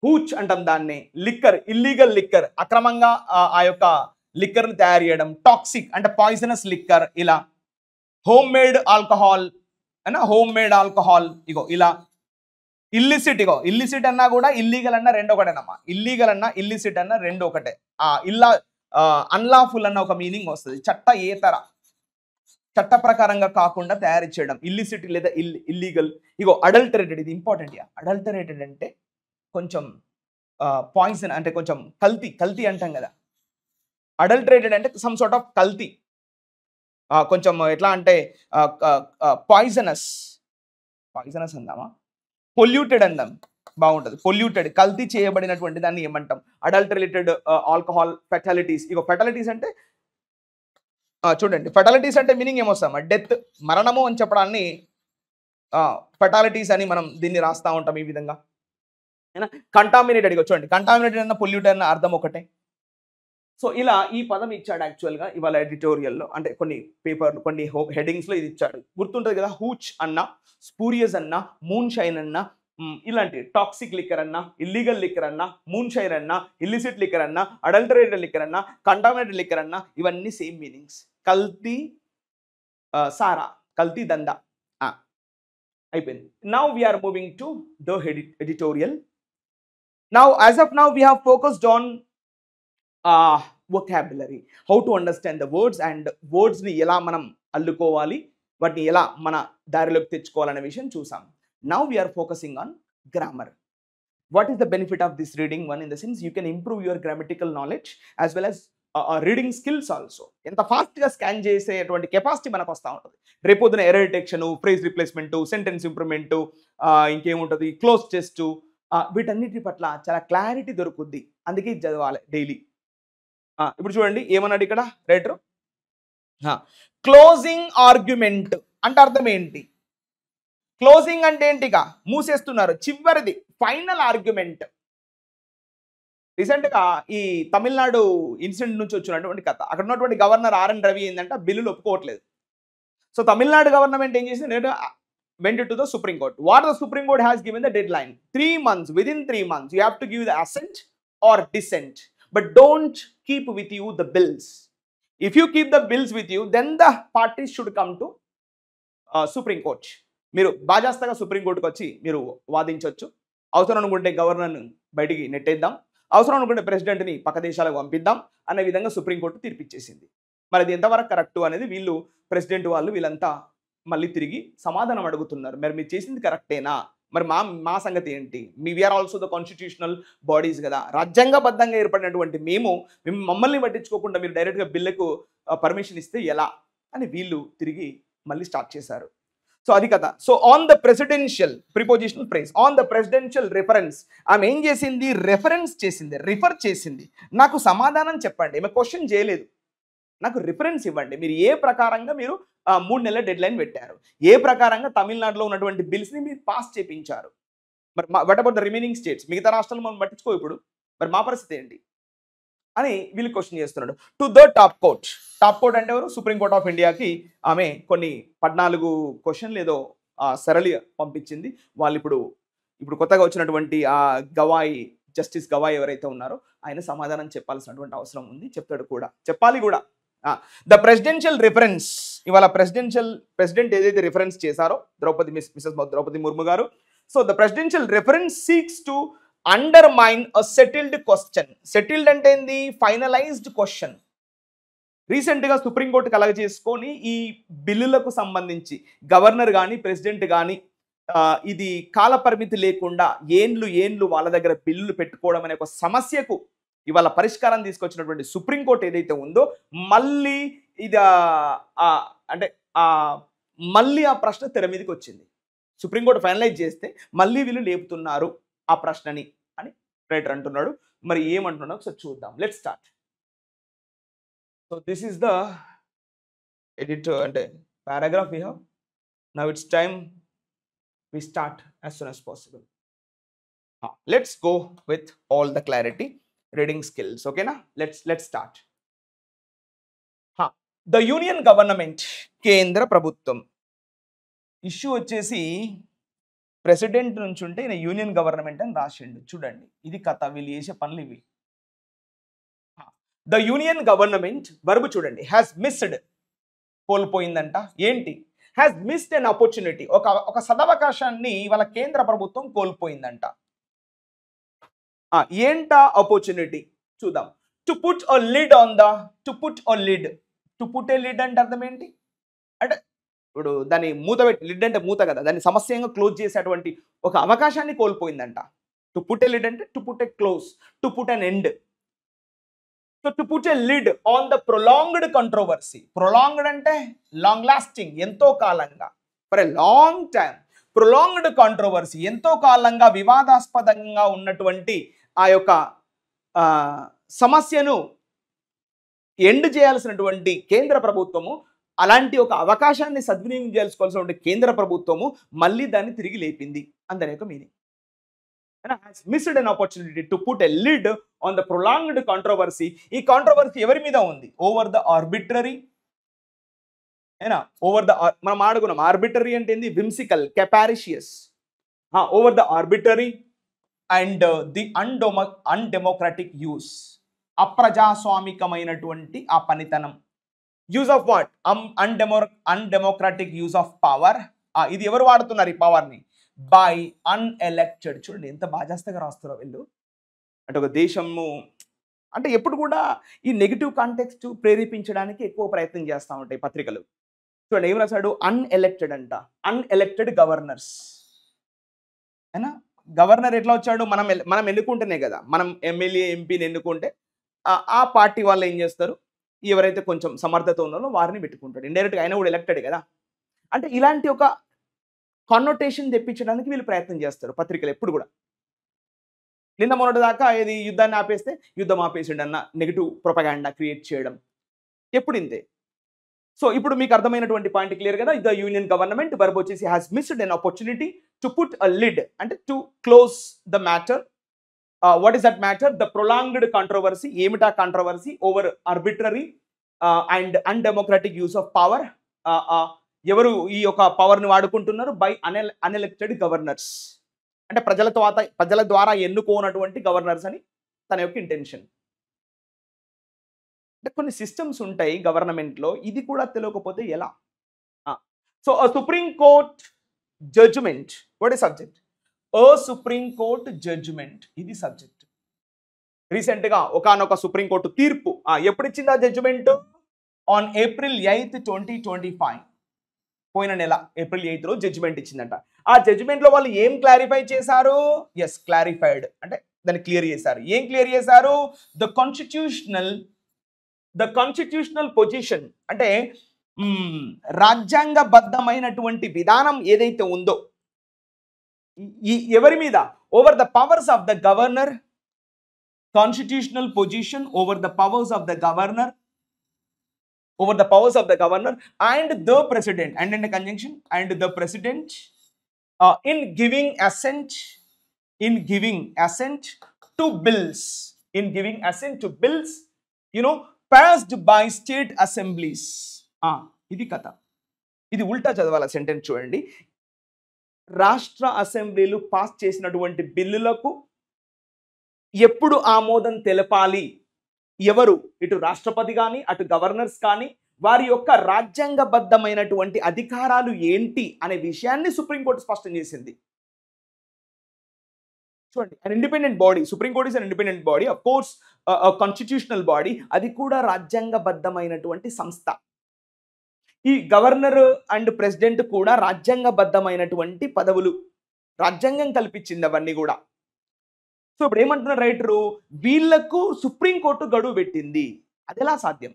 హూచ్ అంటాం దాన్ని. లిక్కర్, ఇల్లీగల్ లిక్కర్, అక్రమంగా ఆ యొక్క లిక్కర్ని తయారు చేయడం. టాక్సిక్ అంటే పాయిజనస్ లిక్కర్. ఇలా హోమ్ మేడ్ ఆల్కహాల్ అన్నా, హోమ్ మేడ్ ఆల్కహాల్ ఇగో ఇలా. ఇల్లిసిట్, ఇగో ఇల్లిసిట్ అన్నా కూడా ఇల్లీగల్ అన్నా రెండు ఒకటేనమ్మా. ఇల్లీగల్ అన్నా ఇల్లిసిట్ అన్నా రెండు ఒకటే. ఇల్లా అన్లాఫుల్ అన్న ఒక మీనింగ్ వస్తుంది. చట్ట ప్రకారంగా కాకుండా తయారు చేయడం ఇల్లిసిట్ లేదా ఇల్లీగల్. ఇగో అడల్టరేటెడ్, ఇది ఇంపార్టెంట్. అడల్టరేటెడ్ అంటే కొంచెం పాయిజన్, అంటే కొంచెం కల్తీ అంటాం కదా. అడల్టరేటెడ్ అంటే సమ్ సార్ట్ ఆఫ్ కల్తీ, కొంచెం ఎట్లా అంటే పాయిజనస్ అందామా, పొల్యూటెడ్ అందాం బాగుంటుంది. పొల్యూటెడ్, కల్తీ చేయబడినటువంటి దాన్ని ఏమంటాం, అడల్టరేటెడ్ ఆల్కహాల్. ఫెటాలిటీస్, ఇగో ఫెటాలిటీస్ అంటే చూడండి, ఫెటాలిటీస్ అంటే మీనింగ్ ఏమొస్తాం, డెత్, మరణము అని చెప్పడాన్ని ఫెటాలిటీస్ అని మనం దీన్ని రాస్తా ఉంటాం ఈ విధంగా. కంటామినేటెడ్, ఇగో చూడండి, కంటామినేటెడ్ అన్న పొల్యూటెడ్ అన్న అర్థం ఒకటే. సో ఇలా ఈ పదం ఇచ్చాడు యాక్చువల్గా ఇవాళ ఎడిటోరియల్లో, అంటే కొన్ని పేపర్లు కొన్ని హెడింగ్స్లో ఇది ఇచ్చాడు. గుర్తుంటుంది కదా, హూచ్ అన్న, స్పూరియస్ అన్న, మూన్ షైన్ అన్న, ఇలాంటి టాక్సిక్ లిక్కర్ అన్న, ఇల్లీగల్ లిక్కర్ అన్న, మూన్ షైన్ అన్న, ఇల్లిసిట్ లిక్కర్ అన్న, అడల్టరేటెడ్ లిక్కర్ అన్న, కంటామినేటెడ్ లిక్కర్ అన్న, ఇవన్నీ సేమ్ మీనింగ్స్. కల్తీ సారా, కల్తీ దందా అయిపోయింది. Now we are moving to the editorial. Now as of now we have focused on vocabulary, how to understand the words, and words ని ఎలా మనం అల్లుకోవాలి, వాటిని ఎలా మన దారిలోకి తెచ్చుకోవాలనే విషయం చూసాం. Now we are focusing on grammar. What is the benefit of this reading? One, in the sense you can improve your grammatical knowledge as well as reading skills also. ఎంత ఫాస్ట్గా స్కాన్ చేసేటువంటి కెపాసిటీ మనకు వస్తూ ఉంటుంది. రేపొద్దున error detection, phrase replacement, sentence improvement, ఇంకేముంటుంది, cloze test, వీటన్నిటి పట్ల చాలా క్లారిటీ దొరుకుద్ది. అందుకే చదవాలి డైలీ. ఇప్పుడు చూడండి ఏమన్నాడు ఇక్కడ రైటర్, క్లోజింగ్ ఆర్గ్యుమెంట్ అంటే అర్థం ఏంటి? క్లోజింగ్ అంటే ఏంటిగా మూసేస్తున్నారు, చివరిది, ఫైనల్ ఆర్గ్యుమెంట్. రీసెంట్గా ఈ తమిళనాడు ఇన్సిడెంట్ నుంచి వచ్చినటువంటి కథ. అక్కడ ఉన్నటువంటి గవర్నర్ ఆర్ఎన్ రవి ఏంటంటే బిల్లులు ఒప్పుకోవట్లేదు. సో తమిళనాడు గవర్నమెంట్ ఏం చేసింది, went to the Supreme Court. What the Supreme Court has given the deadline, 3 months, within 3 months you have to give the assent or dissent, but don't keep with you the bills. If you keep the bills with you, then the parties should come to Supreme Court. మీరు బాజాస్తాగా supreme కోర్టుకు వచ్చి మీరు వాదించవచ్చు. అవసరం అనుకుంటే గవర్నర్ను బయటికి నెట్టేద్దాం, అవసరం అనుకుంటే ప్రెసిడెంట్ని పక్క దేశాలకు పంపిద్దాం అనే విధంగా సుప్రీంకోర్టు తీర్పిచ్చేసింది. మరి అది ఎంతవరకు కరెక్టు అనేది వీళ్ళు ప్రెసిడెంట్ వాళ్ళు వీళ్ళంతా మళ్ళీ తిరిగి సమాధానం అడుగుతున్నారు. మరి మీరు చేసింది కరెక్టేనా, మరి మా సంగతి ఏంటి? We are also the constitutional bodies కదా, రాజ్యాంగబద్ధంగా ఏర్పడినటువంటి మమ్మల్ని పట్టించుకోకుండా మీరు డైరెక్ట్గా బిల్లుకు పర్మిషన్ ఇస్తే ఎలా అని వీళ్ళు తిరిగి మళ్ళీ స్టార్ట్ చేశారు. సో అది కదా. So on the presidential prepositional phrase, on the presidential reference, ఆమె ఏం చేసింది, రెఫరెన్స్ చేసింది, రిఫర్ చేసింది. నాకు సమాధానం చెప్పండి, ఆమె క్వశ్చన్ చేయలేదు, నాకు రిఫరెన్స్ ఇవ్వండి. మీరు ఏ ప్రకారంగా మీరు 3 నెలల డెడ్ లైన్ పెట్టారు, ఏ ప్రకారంగా తమిళనాడులో ఉన్నటువంటి బిల్స్ని మీరు పాస్ చేయించారు, మరి what about the remaining states, మిగతా రాష్ట్రాలు మనం పట్టించుకో ఇప్పుడు, మరి మా పరిస్థితి ఏంటి అని వీళ్ళు క్వశ్చన్ చేస్తున్నాడు. To the top court. Top court అంటే ఎవరు? సుప్రీం కోర్ట్ ఆఫ్ ఇండియాకి ఆమె కొన్ని 14 క్వశ్చన్లు ఏదో సరళి పంపించింది. వాళ్ళు ఇప్పుడు కొత్తగా వచ్చినటువంటి గవాయి, జస్టిస్ గవాయి ఎవరైతే ఉన్నారో ఆయన సమాధానం చెప్పాల్సినటువంటి అవసరం ఉంది, చెప్తాడు కూడా, చెప్పాలి కూడా. ద ప్రెసిడెన్షియల్ రిఫరెన్స్, ఇవాళ ప్రెసిడెంట్ ఏదైతే రిఫరెన్స్ చేశారో Mrs Draupadi Murmu garu, so the presidential reference seeks to undermine a settled question. Settled అంటే ఏంది? Finalised question. రీసెంట్గా సుప్రీంకోర్టు కలగజేసుకొని ఈ బిల్లులకు సంబంధించి గవర్నర్ కానీ ప్రెసిడెంట్ కానీ ఇది కాల పరిమితి లేకుండా ఏండ్లు వాళ్ళ దగ్గర బిల్లులు పెట్టుకోవడం అనే ఒక సమస్యకు ఇవాళ పరిష్కారం తీసుకొచ్చినటువంటి సుప్రీంకోర్టు ఏదైతే ఉందో, మళ్ళీ ఇది అంటే మళ్ళీ ఆ ప్రశ్న తెర మీదకి వచ్చింది. సుప్రీంకోర్టు ఫైనలైజ్ చేస్తే మళ్ళీ వీళ్ళు లేపుతున్నారు ఆ ప్రశ్నని అని రైటర్ అంటున్నాడు. మరి ఏమంటున్నాడు ఒకసారి చూద్దాం. Let's start. So this is the editor and paragraph we have. Now it's time we start as soon as possible. Let's go with all the clarity reading skills. Okay na? Let's start. The union government కేంద్ర ప్రభుత్వం issue వచ్చేసి president నుంచి ఉంటే ఈయన union government అని రాసిండు. చూడండి ఇది కథ, వీళ్ళు చేసే పనులు ఇవి. ద యూనియన్ గవర్నమెంట్ వర్బ్ చూడండి, హ్యాస్ మిస్డ్, కోల్పోయిందంట. ఏంటి? హ్యాస్ మిస్డ్ అన్ ఆపర్చునిటీ, ఒక సదవకాశాన్ని వాళ్ళ కేంద్ర ప్రభుత్వం కోల్పోయిందంట. ఏంటా ఆపర్చునిటీ చూద్దాం. To put a lid on the, to put a lid, to put a lid అంటే అర్థం ఏంటి? అంటే ఇప్పుడు దాన్ని మూత పెట్టి, లిడ్ అంటే మూత కదా, దాన్ని సమస్యంగా క్లోజ్ చేసేటువంటి ఒక అవకాశాన్ని కోల్పోయిందంట. టు పుట్ ఏ లిడ్ అంటే to put a close, to put an end. So to put a lid on the prolonged controversy. Prolonged అంటే లాంగ్ లాస్టింగ్, ఎంతో కాలంగా, for a long time. Prolonged controversy, ఎంతో కాలంగా వివాదాస్పదంగా ఉన్నటువంటి ఆ యొక్క సమస్యను ఎండ్ చేయాల్సినటువంటి కేంద్ర ప్రభుత్వము, అలాంటి ఒక అవకాశాన్ని సద్వినియోగం చేసుకోవాల్సినటువంటి కేంద్ర ప్రభుత్వము మళ్ళీ దాన్ని తిరిగి లేపింది అందరి యొక్క meaning. has missed an opportunity to put a lid on the prolonged controversy. ఈ కాంట్రవర్సీ ఎవరి మీద ఉంది? Over the arbitrary, over the, మనం ఆడుకున్నాం ఆర్బిటరీ అంటే ఏంది? Whimsical, capricious. Over the arbitrary and the undemocratic use, అప్రజాస్వామికమైనటువంటి ఆ పనితనం. Use of what? Undemocratic use of power. ఇది ఎవరు వాడుతున్నారు ఈ పవర్ని? By unelected. చూడండి ఎంత బాజాస్తగా రాస్తారో వీళ్ళు. అంటే ఒక దేశము అంటే ఎప్పుడు కూడా ఈ నెగిటివ్ కాంటెక్స్ట్ ప్రేరేపించడానికి ఎక్కువ ప్రయత్నం చేస్తూ ఉంటాయి పత్రికలు. చూడండి ఏం రాశాడు? అన్ఎలెక్టెడ్ అంట. అన్ఎలెక్టెడ్ గవర్నర్స్. అయినా గవర్నర్ ఎట్లా వచ్చాడు? మనం ఎన్నుకుంటేనే కదా, మనం ఎమ్మెల్యే ఎంపీని ఎన్నుకుంటే ఆ పార్టీ వాళ్ళు ఏం చేస్తారు? ఎవరైతే కొంచెం సమర్థత ఉన్నారో వారిని పెట్టుకుంటాడు. ఇండైరెక్ట్గా అయినా కూడా ఎలక్టెడ్ కదా. అంటే ఇలాంటి ఒక కాన్నోటేషన్ తెప్పించడానికి వీళ్ళు ప్రయత్నం చేస్తారు పత్రికలు ఎప్పుడు కూడా. నిన్న మొన్నటి దాకా ఏది యుద్ధాన్ని ఆపేస్తే యుద్ధం ఆపేసిండు అన్న నెగిటివ్ ప్రొపగాండా క్రియేట్ చేయడం ఎప్పుడు ఇంతే. సో ఇప్పుడు మీకు అర్థమైనటువంటి పాయింట్ క్లియర్ కదా. ద యూనియన్ గవర్నమెంట్ వర్బ్ వచ్చేసి has missed an opportunity to put a lid అంటే to close the matter. What is that matter? The prolonged controversy. ఏమిటా controversy? Over arbitrary and undemocratic use of power. ఎవరు ఈ యొక్క పవర్ని వాడుకుంటున్నారు? By unelected governors. అంటే ప్రజల ద్వారా ఎన్నుకోనటువంటి గవర్నర్స్ అని తన యొక్క ఇంటెన్షన్. అంటే కొన్ని సిస్టమ్స్ ఉంటాయి గవర్నమెంట్లో, ఇది కూడా తెలియకపోతే ఎలా? So supreme court judgement, what is subject? Supreme court judgement, ఇది సబ్జెక్ట్. రీసెంట్గా ఒకనొక సుప్రీం కోర్టు తీర్పు ఎప్పుడు ఇచ్చింది ఆ జడ్జిమెంట్? On April 8, 2025. పోయిన నెల April 8 రోజు జడ్జిమెంట్ ఇచ్చిందంట. ఆ జడ్జిమెంట్ లో వాళ్ళు ఏం క్లారిఫై చేశారు? ఎస్, క్లారిఫైడ్ అంటే దాన్ని క్లియర్ చేశారు. ఏం క్లియర్ చేశారు? ద కాన్స్టిట్యూషనల్ పొజిషన్ అంటే రాజ్యాంగబద్ధమైనటువంటి విధానం ఏదైతే ఉందో ఎవరి మీద? Over the powers of the governor. Constitutional position over the powers of the governor, over the powers of the governor and the president, and in a conjunction, and the president in giving assent to bills, passed by state assemblies. ఇది కథ. ఇది ఉల్టా చదవాల sentence చూడండి. రాష్ట్ర అసెంబ్లీలు pass చేసినటువంటి బిల్లులకు ఎప్పుడు ఆమోదం తెలపాలి? ఎవరు? ఇటు రాష్ట్రపతి కానీ అటు గవర్నర్స్ కానీ వారి యొక్క రాజ్యాంగబద్ధమైనటువంటి అధికారాలు ఏంటి అనే విషయాన్ని సుప్రీంకోర్టు స్పష్టం చేసింది. చూడండి, an independent body, Supreme Court is an independent body, of course a constitutional body, అది కూడా రాజ్యాంగబద్ధమైనటువంటి సంస్థ. ఈ గవర్నర్ అండ్ ప్రెసిడెంట్ కూడా రాజ్యాంగబద్ధమైనటువంటి పదవులు, రాజ్యాంగం కల్పించింది అవన్నీ కూడా. సో ఇప్పుడు ఏమంటున్నారు రైటరు? వీళ్లకు సుప్రీంకోర్టు గడువు పెట్టింది. అది ఎలా సాధ్యం?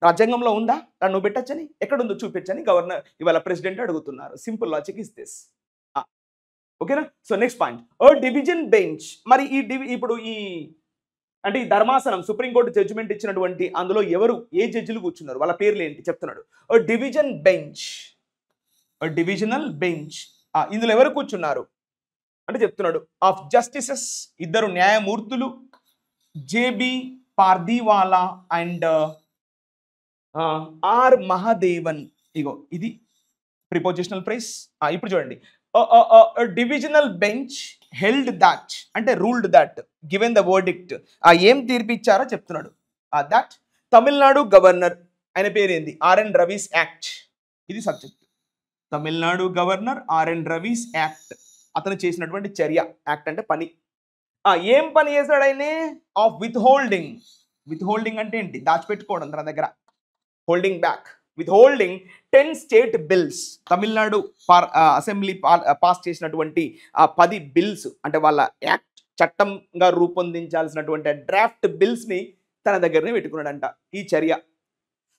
రాజ్యాంగంలో ఉందా? నువ్వు పెట్టచ్చని, ఎక్కడుందో చూపించని గవర్నర్ ఇవాళ ప్రెసిడెంట్ అడుగుతున్నారు. Simple logic is this. ఓకేనా? So next point, division bench. మరి ఇప్పుడు ఈ అంటే ఈ ధర్మాసనం సుప్రీంకోర్టు జడ్జిమెంట్ ఇచ్చినటువంటి అందులో ఎవరు ఏ జడ్జిలు కూర్చున్నారు, వాళ్ళ పేర్లు ఏంటి చెప్తున్నాడు. డివిజన్ బెంచ్, డివిజనల్ బెంచ్, ఇందులో ఎవరు కూర్చున్నారు అంటే చెప్తున్నాడు. ఆఫ్ జస్టిసెస్, ఇద్దరు న్యాయమూర్తులు, JB Pardiwala and R Mahadevan. ఇగో ఇది ప్రిపోజిషనల్ ఫ్రేజ్. ఇప్పుడు చూడండి, డివిజనల్ బెంచ్ హెల్డ్ దట్ అంటే ruled that given the verdict. ఏం తీర్పిచ్చారో చెప్తున్నాడు. దట్ తమిళనాడు గవర్నర్, ఆయన పేరేంది, ఆర్ఎన్ రవీస్ యాక్ట్, ఇది subject. Tamil Nadu governor RN Ravi's act, అతను చేసినటువంటి చర్య. యాక్ట్ అంటే పని. ఏం పని చేశాడు ఆయన? Of with holding. With holding అంటే ఏంటి? దాచిపెట్టుకోవడం తన దగ్గర. Holding back, with holding 10 state bills. Tamil Nadu assembly pass చేసినటువంటి 10 బిల్స్ అంటే వాళ్ళ యాక్ట్ చట్టంగా రూపొందించాల్సినటువంటి డ్రాఫ్ట్ బిల్స్ ని తన దగ్గరనే పెట్టుకున్నాడంట. ఈ చర్య.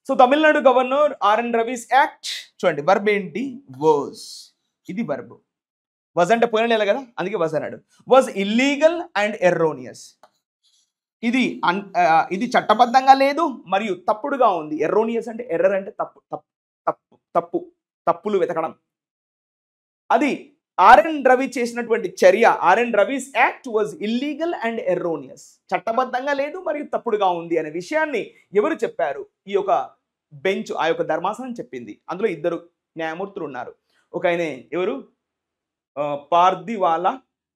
సో Tamil Nadu governor RN Ravi's act. చూడండి వర్బ్ ఏంటి? వాజ్. ఇది వర్బ్. వాజ్ అంటే పోయిన నెల కదా, అందుకే వాజ్ అన్నాడు. Was illegal and erroneous. ఇది చట్టబద్ధంగా లేదు మరియు తప్పుడుగా ఉంది. ఎర్రోనియస్ అంటే ఎర్రర్ అంటే తప్పు, తప్పు తప్పు తప్పు తప్పులు వెతకడం. అది ఆర్ఎన్ రవి చేసినటువంటి చర్య. RN Ravi's act was illegal and erroneous, చట్టబద్ధంగా లేదు మరియు తప్పుడుగా ఉంది అనే విషయాన్ని ఎవరు చెప్పారు? ఈ యొక్క బెంచ్, ఆ యొక్క ధర్మాసనం చెప్పింది. అందులో ఇద్దరు న్యాయమూర్తులు ఉన్నారు. ఒక ఆయన ఎవరు? Pardiwala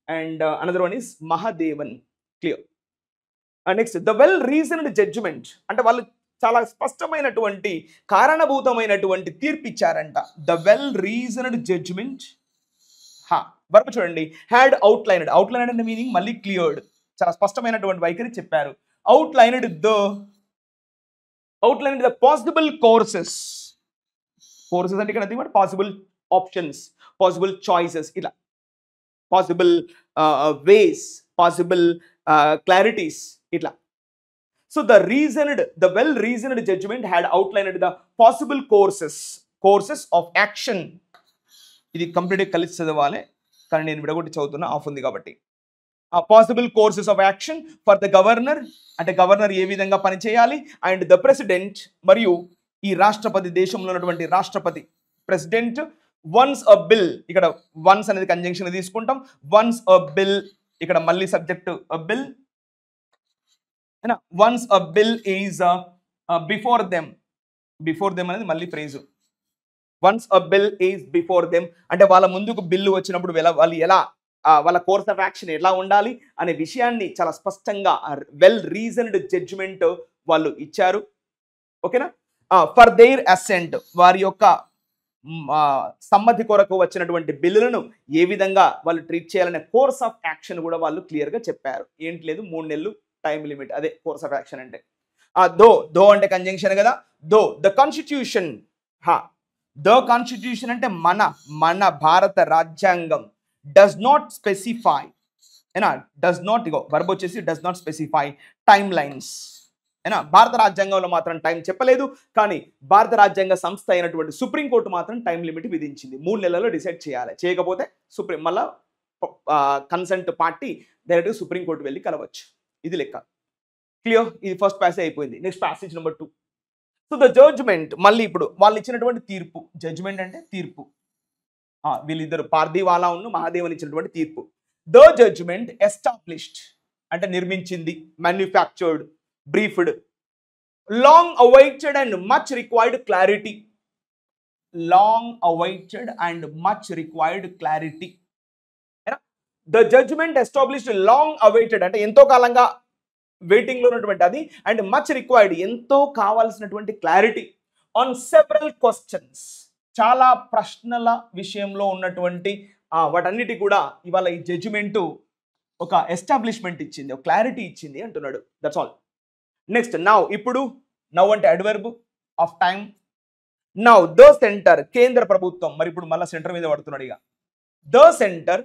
and another one is Mahadevan. Clear. Next, the well reasoned judgement అంటే వాళ్ళు చాలా స్పష్టమైనటువంటి కారణభూతమైనటువంటి తీర్పు ఇచ్చారంట. The well reasoned judgement. Verb చూడండి, హ్యాడ్ అవుట్లైన్డ్. అవుట్లైన్డ్ అంటే మీనింగ్ మళ్ళీ క్లియర్డ్, చాలా స్పష్టమైనటువంటి వైఖరి చెప్పారు. Outlined the possible courses. Courses అంటే ఇక్కడ పాసిబుల్ ఆప్షన్స్, పాసిబుల్ చాయిసెస్, ఇలా పాసిబుల్ వేస్, పాసిబుల్ క్లారిటీస్, ఇట్లా. So the well reasoned judgement had outlined the possible courses of action. ఇది కంప్లీట్గా కలిసి చదవాలి, కానీ నేను విడగొట్టి చదువుతున్నా, ఆఫ్ ఉంది కాబట్టి. Possible courses of action for the governor అంటే గవర్నర్ ఏ విధంగా పనిచేయాలి, అండ్ ద ప్రెసిడెంట్ మరియు ఈ రాష్ట్రపతి, దేశంలో ఉన్నటువంటి రాష్ట్రపతి ప్రెసిడెంట్. వన్స్ అ బిల్, ఇక్కడ వన్స్ అనేది కంజంక్షన్ తీసుకుంటాం. వన్స్ అ బిల్, ఇక్కడ మళ్ళీ subject bill. Once a bill is before them. Before them అనేది మళ్ళీ phrase. Once a bill is before them అంటే వాళ్ళ ముందుకు బిల్లు వచ్చినప్పుడు వాళ్ళు ఎలా, వాళ్ళ కోర్స్ ఆఫ్ యాక్షన్ ఎలా ఉండాలి అనే విషయాన్ని చాలా స్పష్టంగా వెల్ రీజన్డ్ జడ్జిమెంట్ వాళ్ళు ఇచ్చారు. ఓకేనా? ఫర్ దేర్ అసెంట్, వారి యొక్క సమ్మతి కొరకు వచ్చినటువంటి బిల్లులను ఏ విధంగా వాళ్ళు ట్రీట్ చేయాలనే కోర్స్ ఆఫ్ యాక్షన్ కూడా వాళ్ళు క్లియర్గా చెప్పారు. ఏంటి లేదు, 3 నెలలు టైం లిమిట్, అదే కోర్స్ ఆఫ్ యాక్షన్ అంటే. దో అంటే కంజంక్షన్ కదా. The constitution. ద కాన్స్టిట్యూషన్ అంటే మన భారత రాజ్యాంగం. Does not specify, does not, ఇగో వర్బ్ వచ్చేసి does not specify timelines. భారత రాజ్యాంగంలో మాత్రం టైం చెప్పలేదు, కానీ భారత రాజ్యాంగ సంస్థ అయినటువంటి సుప్రీంకోర్టు మాత్రం టైం లిమిట్ విధించింది. 3 నెలల్లో డిసైడ్ చేయాలి. చేయకపోతే మళ్ళా కన్సెంట్ పార్టీ డైరెక్ట్గా సుప్రీంకోర్టు వెళ్ళి కలవచ్చు. ఇది లెక్క. క్లియర్? ఇది ఫస్ట్ ప్యాసేజ్ అయిపోయింది. Next passage number 2. So the judgement, మళ్ళీ ఇప్పుడు వాళ్ళు ఇచ్చినటువంటి తీర్పు. జడ్జ్మెంట్ అంటే తీర్పు. వీళ్ళిద్దరు పార్దీవాలా ఉన్ను మహాదేవన్ ఇచ్చినటువంటి తీర్పు. ద జడ్జ్మెంట్ ఎస్టాబ్లిష్డ్ అంటే నిర్మించింది, manufactured, briefed, long awaited and much required clarity. Long awaited and much required clarity. The judgement established long awaited అంటే ఎంతో కాలంగా వెయిటింగ్ లో ఉన్నటువంటి అది, అండ్ మచ్ రిక్వైర్డ్ ఎంతో కావాల్సినటువంటి క్లారిటీ ఆన్ సెవరల్ క్వశ్చన్స్. చాలా ప్రశ్నల విషయంలో ఉన్నటువంటి వాటన్నిటి కూడా ఇవాళ ఈ జడ్జిమెంట్ ఒక ఎస్టాబ్లిష్మెంట్ ఇచ్చింది, ఒక క్లారిటీ ఇచ్చింది అంటున్నాడు. That's all. నెక్స్ట్, నౌ, ఇప్పుడు. నౌ అంటే adverb of time. Now the centre, కేంద్ర ప్రభుత్వం. మరి ఇప్పుడు మళ్ళీ సెంటర్ మీద పడుతున్నాడు. ఇక ద సెంటర్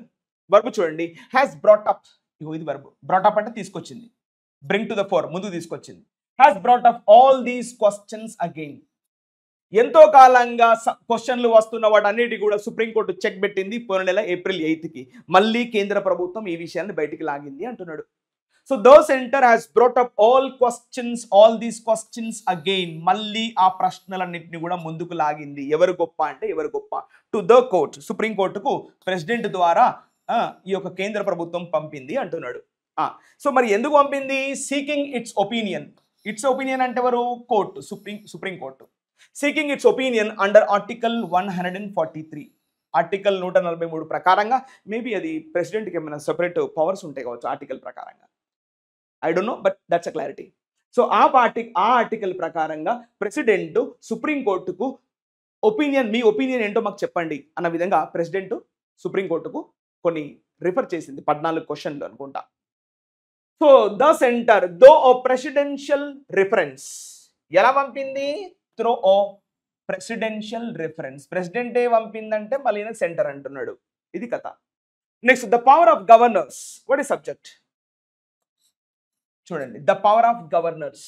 వర్బ్ చూడండి, హ్యాస్ బ్రాట్ అప్. ఇది వర్బ్. బ్రాట్ అప్ అంటే తీసుకొచ్చింది, బ్రింగ్ టు ద ఫోర్, ముందు తీసుకొచ్చింది. Has brought up all these questions again. ఎంతో కాలంగా క్వశ్చన్లు వస్తున్న వాటన్నిటి కూడా సుప్రీంకోర్టు చెక్ పెట్టింది పోయిన నెల ఏప్రిల్ 8కి. మళ్ళీ కేంద్ర ప్రభుత్వం ఈ విషయాన్ని బయటికి లాగింది అంటున్నాడు. So the centre has brought up all these questions again. మళ్ళీ ఆ ప్రశ్నలన్నింటినీ కూడా ముందుకు లాగింది. ఎవరు గొప్ప అంటే ఎవరు గొప్ప? టు ద కోర్ట్, సుప్రీం కోర్టుకు ప్రెసిడెంట్ ద్వారా ఈ యొక్క కేంద్ర ప్రభుత్వం పంపింది అంటున్నాడు. సో మరి ఎందుకు పంపింది? Seeking it's opinion. It's opinion అంటే ఎవరు? Court, supreme court. Seeking it's opinion under article 143. Article 143 ప్రకారంగా. మేబీ అది ప్రెసిడెంట్కి ఏమైనా సెపరేట్ పవర్స్ ఉంటాయి కావచ్చు ఆర్టికల్ ప్రకారంగా. I don't know, but that's a clarity. So ఆ ఆర్టికల్ ప్రకారంగా ప్రెసిడెంట్ సుప్రీం కోర్టుకు మీ ఒపీనియన్ ఏంటో మాకు చెప్పండి అన్న విధంగా ప్రెసిడెంట్ సుప్రీం కోర్టుకు కొన్ని రిఫర్ చేసింది. 14 క్వశ్చన్లు అనుకుంటా. So the centre through a presidential reference. ఎలా పంపింది? Through a presidential reference. President ఏ పంపిందంటే మళ్ళీ సెంటర్ అంటున్నాడు. ఇది కథ. Next, the power of governors. What is subject? చూడండి, ద పవర్ ఆఫ్ గవర్నర్స్.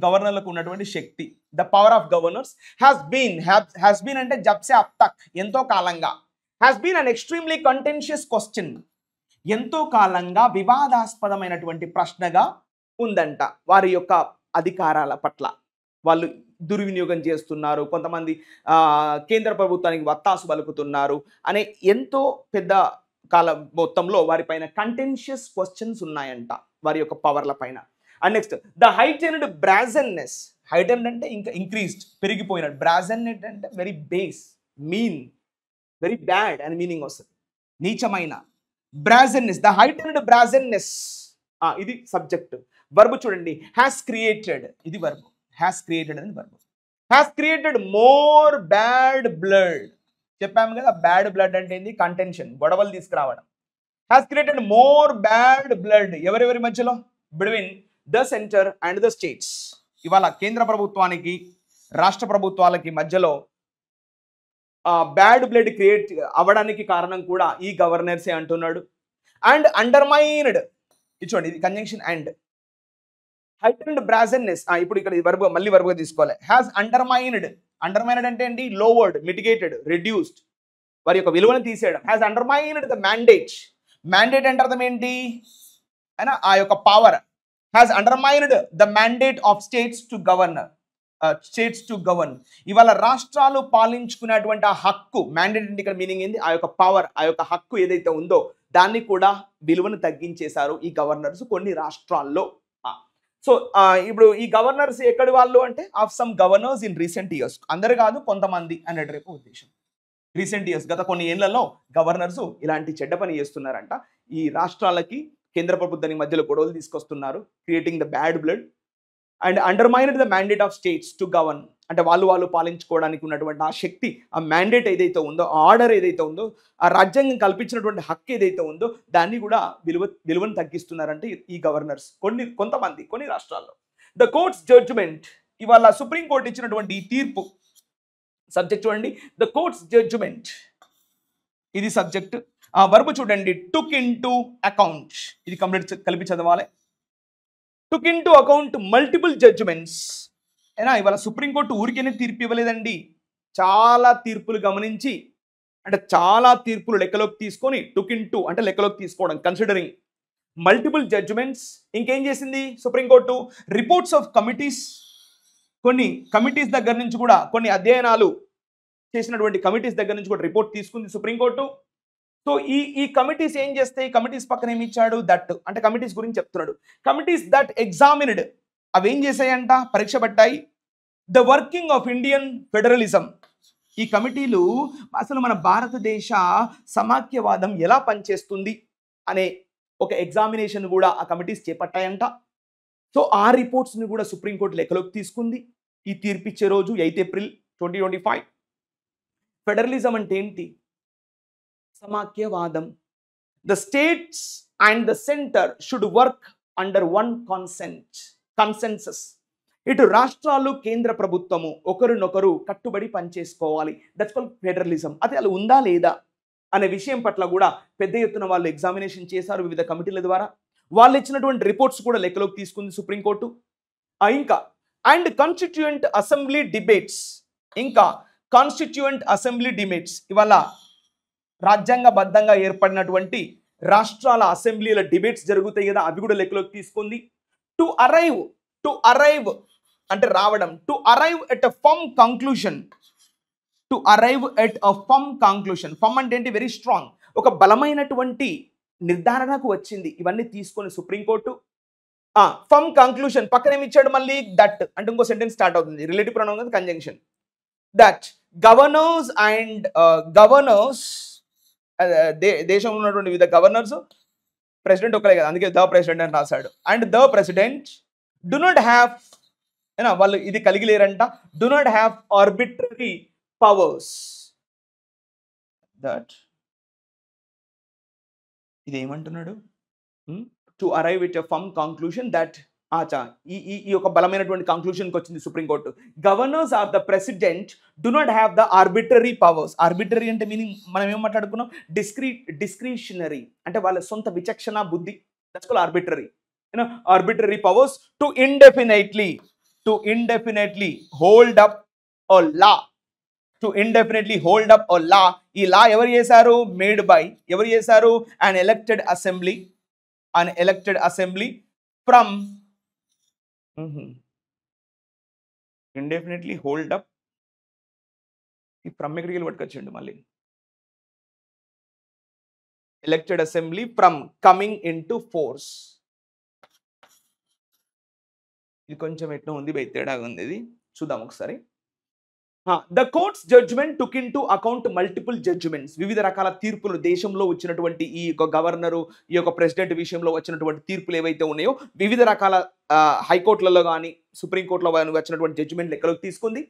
గవర్నర్లకు ఉన్నటువంటి శక్తి. The power of governors has been అంటే జబ్సే అబ్ తక్, ఎంతో కాలంగా. Has been an extremely contentious question. ఎంతో కాలంగా వివాదాస్పదమైనటువంటి ప్రశ్నగా ఉందంట. వారి యొక్క అధికారాల పట్ల వాళ్ళు దుర్వినియోగం చేస్తున్నారు, కొంతమంది కేంద్ర ప్రభుత్వానికి వత్తాసు పలుకుతున్నారు అనే ఎంతో పెద్ద కాలం మొత్తంలో వారిపైన కంటెన్షియస్ క్వశ్చన్స్ ఉన్నాయంట వారి యొక్క పవర్ల పైన. And next, the heightened brazenness. Heightened అంటే ఇంకా ఇంక్రీస్డ్, పెరిగిపోయినట్టు. బ్రాజన్నెట్ అంటే very base, mean, very bad అని మీనింగ్ వస్తుంది, నీచమైన. Brazenness, the heightened brazenness. ఇది సబ్జెక్ట్. వర్బ్ చూడండి, హ్యాస్ క్రియేటెడ్. ఇది వర్బ్. హ్యాస్ క్రియేటెడ్ అని verb. Has created more bad blood. చెప్పాము కదా, బ్యాడ్ బ్లడ్ అంటే ఏంది? కంటెన్షన్, గొడవలు తీసుకురావడం. Has created more bad blood. ఎవరెవరి మధ్యలో? Between the centre and the states. ఇవాళ కేంద్ర ప్రభుత్వానికి రాష్ట్ర ప్రభుత్వాలకి మధ్యలో బ్యాడ్ బ్లడ్ క్రియేట్ అవ్వడానికి కారణం కూడా ఈ గవర్నర్సే అంటున్నాడు. And undermined. చూడండి, ఇది కంజంక్షన్. అండ్ హైటెన్డ్ బ్రాజన్నెస్. ఇప్పుడు ఇక్కడ వర్బ్, మళ్ళీ వర్బ్గా తీసుకోవాలి. Has undermined. అండర్మైన్డ్ అంటే ఏంటి? లోవర్డ్, మిటిగేటెడ్, రెడ్యూస్డ్, వారి యొక్క విలువను తీసేయడం. Has undermined the mandate. Mandate అంటే అర్థం ఏంటి? అయినా ఆ యొక్క power. Has undermined the mandate of states to govern. ఇవాళ రాష్ట్రాలు పాలించుకునేటువంటి ఆ హక్కు. మ్యాండేట్ అంటే ఇక్కడ మీనింగ్ ఏంది? ఆ యొక్క పవర్, ఆ యొక్క హక్కు ఏదైతే ఉందో దాన్ని కూడా విలువను తగ్గించేశారు ఈ గవర్నర్స్ కొన్ని రాష్ట్రాల్లో. సో ఇప్పుడు ఈ గవర్నర్స్ ఎక్కడి వాళ్ళు అంటే of some governors in recent years. అందరు కాదు, కొంతమంది అనే రేపు ఉద్దేశం. రీసెంట్ ఇయర్స్, గత కొన్ని ఏళ్లలో గవర్నర్స్ ఇలాంటి చెడ్డ పని చేస్తున్నారంట. ఈ రాష్ట్రాలకి కేంద్ర ప్రభుత్వానికి మధ్యలో గొడవలు తీసుకొస్తున్నారు, creating the bad blood. And undermined the mandate of states to govern. అంటే వాళ్ళు పాలించుకోవడానికి ఉన్నటువంటి ఆ శక్తి, ఆ మ్యాండేట్ ఏదైతే ఉందో, ఆ ఆర్డర్ ఏదైతే ఉందో, ఆ రాజ్యాంగం కల్పించినటువంటి హక్కు ఏదైతే ఉందో దాన్ని కూడా విలువను తగ్గిస్తున్నారంటే ఈ గవర్నర్స్ కొన్ని రాష్ట్రాల్లో. The courts judgement. ఇవాళ సుప్రీం కోర్టు ఇచ్చినటువంటి ఈ తీర్పు. సబ్జెక్ట్ చూడండి, ద కోర్ట్స్ జడ్జిమెంట్. ఇది సబ్జెక్ట్. వర్బ్ చూడండి, టుక్ ఇన్ టు అకౌంట్. ఇది కంప్లీట్ కలిపి చదవాలి. Took into account multiple judgements. అయినా ఇవాళ సుప్రీంకోర్టు ఊరికేనే తీర్పు ఇవ్వలేదండి. చాలా తీర్పులు గమనించి, అంటే చాలా తీర్పులు లెక్కలోకి తీసుకొని, టుక్ ఇన్ టు అంటే లెక్కలోకి తీసుకోవడం, కన్సిడరింగ్ మల్టిపుల్ జడ్జిమెంట్స్. ఇంకేం చేసింది సుప్రీంకోర్టు? Reports of committees. కొన్ని కమిటీస్ దగ్గర నుంచి కూడా, కొన్ని అధ్యయనాలు చేసినటువంటి కమిటీస్ దగ్గర నుంచి కూడా రిపోర్ట్ తీసుకుంది సుప్రీంకోర్టు. సో ఈ కమిటీస్ ఏం చేస్తాయి? కమిటీస్ పక్కన ఏమి ఇచ్చాడు? దట్ అంటే కమిటీస్ గురించి చెప్తున్నాడు. Committees that examined. అవి ఏం చేశాయంట? పరీక్ష పట్టాయి. The working of Indian federalism. ఈ కమిటీలు అసలు మన భారతదేశ సమాఖ్యవాదం ఎలా పనిచేస్తుంది అనే ఒక ఎగ్జామినేషన్ కూడా ఆ కమిటీస్ చేపట్టాయంట. సో ఆ రిపోర్ట్స్ని కూడా సుప్రీంకోర్టు లెక్కలోకి తీసుకుంది ఈ తీర్పిచ్చే రోజు 8 ఏప్రిల్ 2025. ఫెడరలిజం అంటే ఏంటి? సమాఖ్యవాదం. The states and the centre should work under one consensus. ఇటు రాష్ట్రాలు, కేంద్ర ప్రభుత్వము ఒకరినొకరు కట్టుబడి పనిచేసుకోవాలి. That's called federalism. అది అలా ఉందా లేదా అనే విషయం పట్ల కూడా పెద్ద ఎత్తున వాళ్ళు ఎగ్జామినేషన్ చేశారు వివిధ కమిటీల ద్వారా. వాళ్ళు ఇచ్చినటువంటి రిపోర్ట్స్ కూడా లెక్కలోకి తీసుకుంది సుప్రీంకోర్టు. ఇంకా అండ్ కాన్స్టిట్యూయెంట్ అసెంబ్లీ డిబేట్స్. ఇవాళ రాజ్యాంగబద్ధంగా ఏర్పడినటువంటి రాష్ట్రాల అసెంబ్లీల డిబేట్స్ జరుగుతాయి కదా, అవి కూడా లెక్కలోకి తీసుకుంది. టు అరైవ్ అంటే రావడం, to arrive at a firm conclusion, to arrive at a firm conclusion. Firm అంటే ఏంటి? వెరీ స్ట్రాంగ్, ఒక బలమైనటువంటి నిర్ధారణకు వచ్చింది. ఇవన్నీ తీసుకొని సుప్రీంకోర్టు ఫర్మ్ కంక్లూషన్ పక్కన ఏమి ఇచ్చాడు మళ్ళీ? దట్ అంటే ఇంకో సెంటెన్స్ స్టార్ట్ అవుతుంది, రిలేటివ్ ప్రొనౌన్ కదా, కంజంక్షన్. దట్ గవర్నర్స్ అండ్ దేశంలో ఉన్నటువంటి వివిధ గవర్నర్స్, ప్రెసిడెంట్ ఒకరే కదా, అందుకే ద ప్రెసిడెంట్ అని రాశాడు. And the president do not have, వాళ్ళు ఇది కలిగి లేరంట, do not have arbitrary powers. That ఇది ఏమంటున్నాడు? To arrive it a firm conclusion that ఈ యొక్క బలమైనటువంటి కంక్లూషన్కి వచ్చింది Supreme Court. Governors or the president do not have the arbitrary powers. Arbitrary అంటే మీనింగ్ మనం ఏం మాట్లాడుకున్నాం? డిస్క్రిషనరీ అంటే వాళ్ళ సొంత విచక్షణ బుద్ధి, that's called arbitrary. Arbitrary powers to indefinitely hold up a law, to indefinitely hold up a law. ఈ లా ఎవరు చేశారు? మేడ్ బై, ఎవరు చేశారు? an elected assembly from indefinitely hold up. ఈ ఫ్రమ్ ఎక్కడికి వెళ్ళి పట్టుకొచ్చిండు మళ్ళీ? Elected assembly from coming in to force. ఇది కొంచెం ఎట్లా ఉంది, బై తేడాగా ఉంది, ఇది చూద్దాం ఒకసారి. The courts judgement took into account multiple judgements. వివిధ రకాల తీర్పులు, దేశంలో వచ్చినటువంటి ఈ యొక్క గవర్నరు, ఈ యొక్క ప్రెసిడెంట్ విషయంలో వచ్చినటువంటి తీర్పులు ఏవైతే ఉన్నాయో, వివిధ రకాల హైకోర్టులలో కానీ సుప్రీంకోర్టులో కానీ వచ్చినటువంటి జడ్జిమెంట్ లెక్కలోకి తీసుకుంది.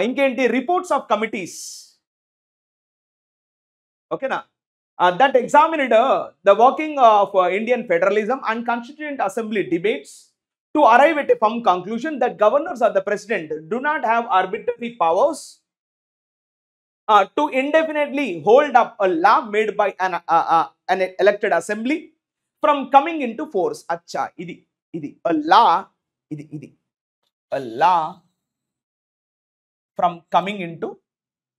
ఇంకేంటి? రిపోర్ట్స్ ఆఫ్ కమిటీస్, ఓకేనా, that examined the working of Indian federalism and constituent assembly debates to arrive at a firm conclusion that governors or the president do not have arbitrary powers to indefinitely hold up a law made by an elected assembly from coming into force. Acha, idi a law, idi a law from coming into,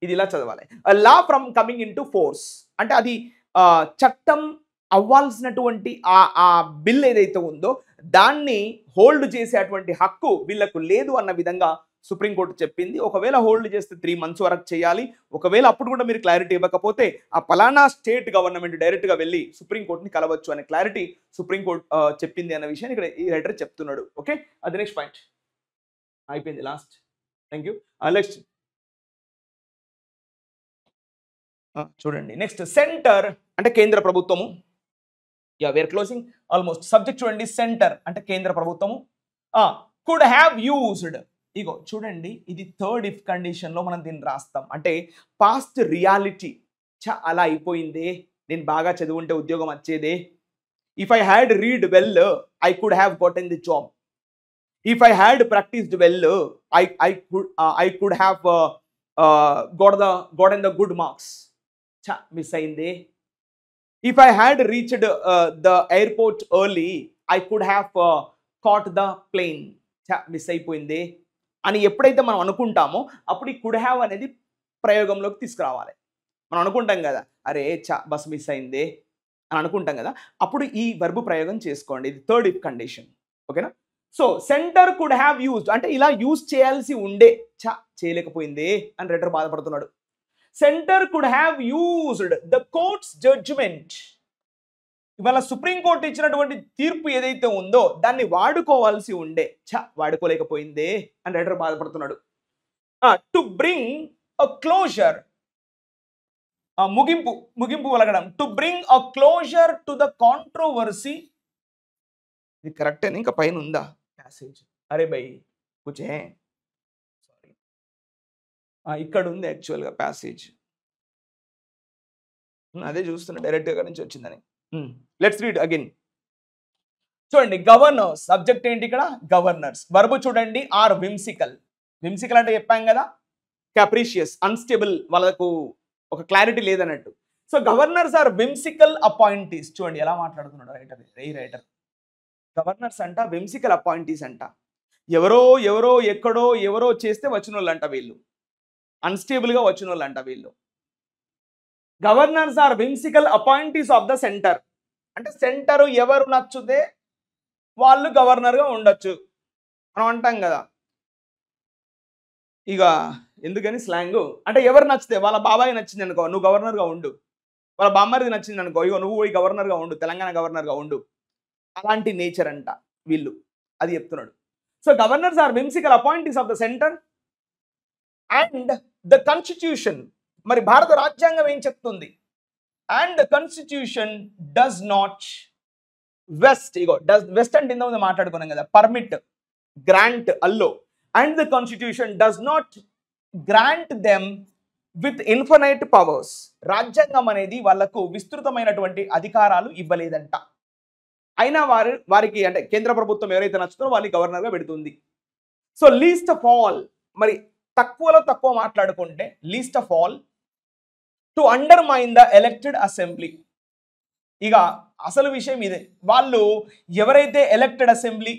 ఇది ఇలా చదవాలి, a law from coming into force అంటే అది చట్టం అవ్వాల్సినటువంటి ఆ bill ఏదైతే ఉందో దాన్ని హోల్డ్ చేసేటువంటి హక్కు వీళ్ళకు లేదు అన్న విధంగా సుప్రీంకోర్టు చెప్పింది. ఒకవేళ హోల్డ్ చేస్తే 3 months వరకు చేయాలి. ఒకవేళ అప్పుడు కూడా మీరు క్లారిటీ ఇవ్వకపోతే ఆ పలానా స్టేట్ గవర్నమెంట్ డైరెక్ట్గా వెళ్ళి సుప్రీంకోర్టుని కలవచ్చు అనే క్లారిటీ సుప్రీంకోర్టు చెప్పింది అన్న విషయాన్ని ఇక్కడ ఈ రైటర్ చెప్తున్నాడు. ఓకే, అది నెక్స్ట్ పాయింట్ అయిపోయింది, లాస్ట్. Thank you. నెక్స్ట్ చూడండి, నెక్స్ట్ సెంటర్ అంటే కేంద్ర ప్రభుత్వము. Where closing almost. సబ్జెక్ట్ చూడండి, సెంటర్ అంటే కేంద్ర ప్రభుత్వము. కుడ్ హ్యావ్ యూజ్డ్, ఇగో చూడండి, ఇది థర్డ్ ఇఫ్ కండిషన్లో మనం దీన్ని రాస్తాం. అంటే పాస్ట్ రియాలిటీ, అలా అయిపోయిందే, నేను బాగా చదువుంటే ఉద్యోగం వచ్చేదే. If I had read well I could have gotten the job. If I had practised well I could have gotten the good marks. Miss అయిందే. If I had reached the airport early, I could have caught the plane. Miss అయిపోయింది అని ఎప్పుడైతే మనం అనుకుంటామో అప్పుడు ఈ could have అనేది ప్రయోగంలోకి తీసుకురావాలి. మనం అనుకుంటాం కదా, అరే బస్ మిస్ అయింది అని అనుకుంటాం కదా, అప్పుడు ఈ వర్బ్ ప్రయోగం చేసుకోండి. ఇది థర్డ్ ఇఫ్ కండిషన్. ఓకేనా? So centre could have used అంటే ఇలా యూజ్ చేయాల్సి ఉండే, చేయలేకపోయింది అని రైటర్ బాధపడుతున్నాడు. Centre could have used the courts judgment. ఇవాళ సుప్రీంకోర్టు ఇచ్చినటువంటి తీర్పు ఏదైతే ఉందో దాన్ని వాడుకోవాల్సి ఉండే, వాడుకోలేకపోయిందే అని రైటర్ బాధపడుతున్నాడు. టు బ్రింగ్ అ క్లోజర్, ముగింపు వలగడం. To bring a closure to the controversy. ఇది కరెక్ట్ అని ఇంకా పైన ఉందా ప్యాసేజ్? అరే బై కుచే ఇక్కడ ఉంది యాక్చువల్గా ప్యాసేజ్, అదే చూస్తున్నా డైరెక్ట్గా నుంచి వచ్చిందని. Let's read again. చూడండి, గవర్నర్స్ సబ్జెక్ట్ ఏంటి ఇక్కడ? గవర్నర్స్. వర్బ్ చూడండి, ఆర్ విమ్సికల్. విమ్సికల్ అంటే చెప్పాం కదా, క్యాప్రీషియస్, అన్స్టేబుల్, వాళ్ళకు ఒక క్లారిటీ లేదన్నట్టు. So governors are whimsical appointees. చూడండి ఎలా మాట్లాడుతున్నాడు రైటర్. రైటర్ గవర్నర్స్ అంట విమ్సికల్ అపాయింటీస్ అంట. ఎవరో ఎక్కడో ఎవరో చేస్తే వచ్చిన వాళ్ళు అంట వీళ్ళు, అన్స్టేబుల్గా వచ్చిన వాళ్ళు అంట వీళ్ళు. Governors are whimsical appointees of the centre. అంటే సెంటర్ ఎవరు నచ్చితే వాళ్ళు గవర్నర్గా ఉండొచ్చు మనం అంటాం కదా. ఇక ఎందుకని స్లాంగ్ అంటే ఎవరు నచ్చితే, వాళ్ళ బాబాయ్ నచ్చింది అనుకో నువ్వు గవర్నర్గా ఉండు, వాళ్ళ బామ్మరిది నచ్చింది అనుకో ఇగో నువ్వు పోయి గవర్నర్గా ఉండు, తెలంగాణ గవర్నర్గా ఉండు. అలాంటి నేచర్ అంట వీళ్ళు, అది చెప్తున్నాడు. So governors are whimsical appointees of the centre and the constitution. మరి భారత రాజ్యాంగం ఏం చెప్తుంది? And the constitution does not vest, ఇగో డస్ వెస్ట్ అంటే ఇంత ముందు మాట్లాడుకున్నాం కదా, permit, grant, allow. And the constitution does not grant them with infinite powers. రాజ్యాంగం అనేది వాళ్ళకు విస్తృతమైనటువంటి అధికారాలు ఇవ్వలేదంట. అయినా వారికి అంటే కేంద్ర ప్రభుత్వం ఎవరైతే నచ్చుతారో వాళ్ళని గవర్నర్గా పెడుతుంది. సో లీస్ట్ ఆఫ్ ఆల్, మరి తక్కువలో తక్కువ మాట్లాడుకుంటే least of all to undermine the elected assembly. ఇక అసలు విషయం ఇదే, వాళ్ళు ఎవరైతే ఎలక్టెడ్ అసెంబ్లీ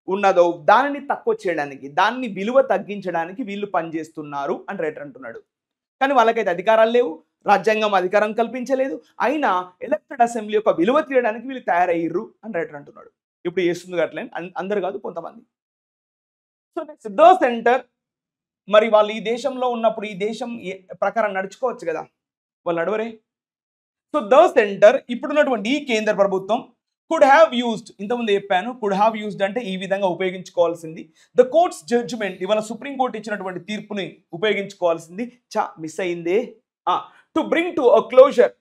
ఉన్నదో దానిని తక్కువ చేయడానికి, దాన్ని విలువ తగ్గించడానికి వీళ్ళు పనిచేస్తున్నారు అని రైటర్ అంటున్నాడు. కానీ వాళ్ళకైతే అధికారాలు లేవు, రాజ్యాంగం అధికారం కల్పించలేదు, అయినా ఎలక్టెడ్ అసెంబ్లీ యొక్క విలువ తీయడానికి వీళ్ళు తయారయ్యారు అని రైటర్ అంటున్నాడు. ఇప్పుడు చేస్తుంది అట్లే, అందరు కాదు కొంతమంది. So next the centre. మరి వాళ్ళు ఈ దేశంలో ఉన్నప్పుడు ఈ దేశం ప్రకారం నడుచుకోవచ్చు కదా, వాళ్ళు నడవరే. సో ద సెంటర్ ఇప్పుడున్నటువంటి ఈ కేంద్ర ప్రభుత్వం కుడ్ హ్యావ్ యూజ్డ్, ఇంతకుముందు చెప్పాను కుడ్ హ్యావ్ యూజ్డ్ అంటే ఈ విధంగా ఉపయోగించుకోవాల్సింది. ద కోర్ట్స్ జడ్జిమెంట్, ఇవాళ సుప్రీంకోర్టు ఇచ్చినటువంటి తీర్పుని ఉపయోగించుకోవాల్సింది. మిస్ అయిందే. To bring to a closure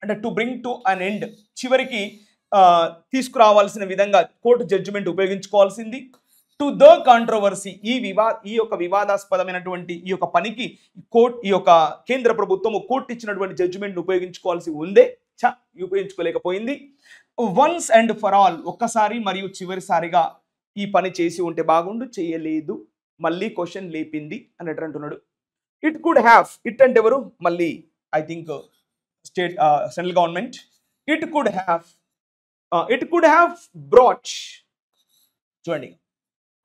అంటే to bring to an end, చివరికి తీసుకురావాల్సిన విధంగా కోర్టు జడ్జిమెంట్ ఉపయోగించుకోవాల్సింది. టు ద కాంట్రవర్సీ, ఈ యొక్క వివాదాస్పదమైనటువంటి ఈ యొక్క పనికి ఈ యొక్క కేంద్ర ప్రభుత్వం కోర్టు ఇచ్చినటువంటి జడ్జిమెంట్ ఉపయోగించుకోవాల్సి ఉందే, ఉపయోగించుకోలేకపోయింది. వన్స్ అండ్ ఫర్ ఆల్, ఒక్కసారి మరియు చివరిసారిగా ఈ పని చేసి ఉంటే బాగుండు, చేయలేదు, మళ్ళీ క్వశ్చన్ లేపింది అని అంటున్నాడు. ఇట్ కుడ్ హ్యావ్, ఇట్ అంటే ఎవరు, మళ్ళీ I think state central government. It could have brought, చూడండి,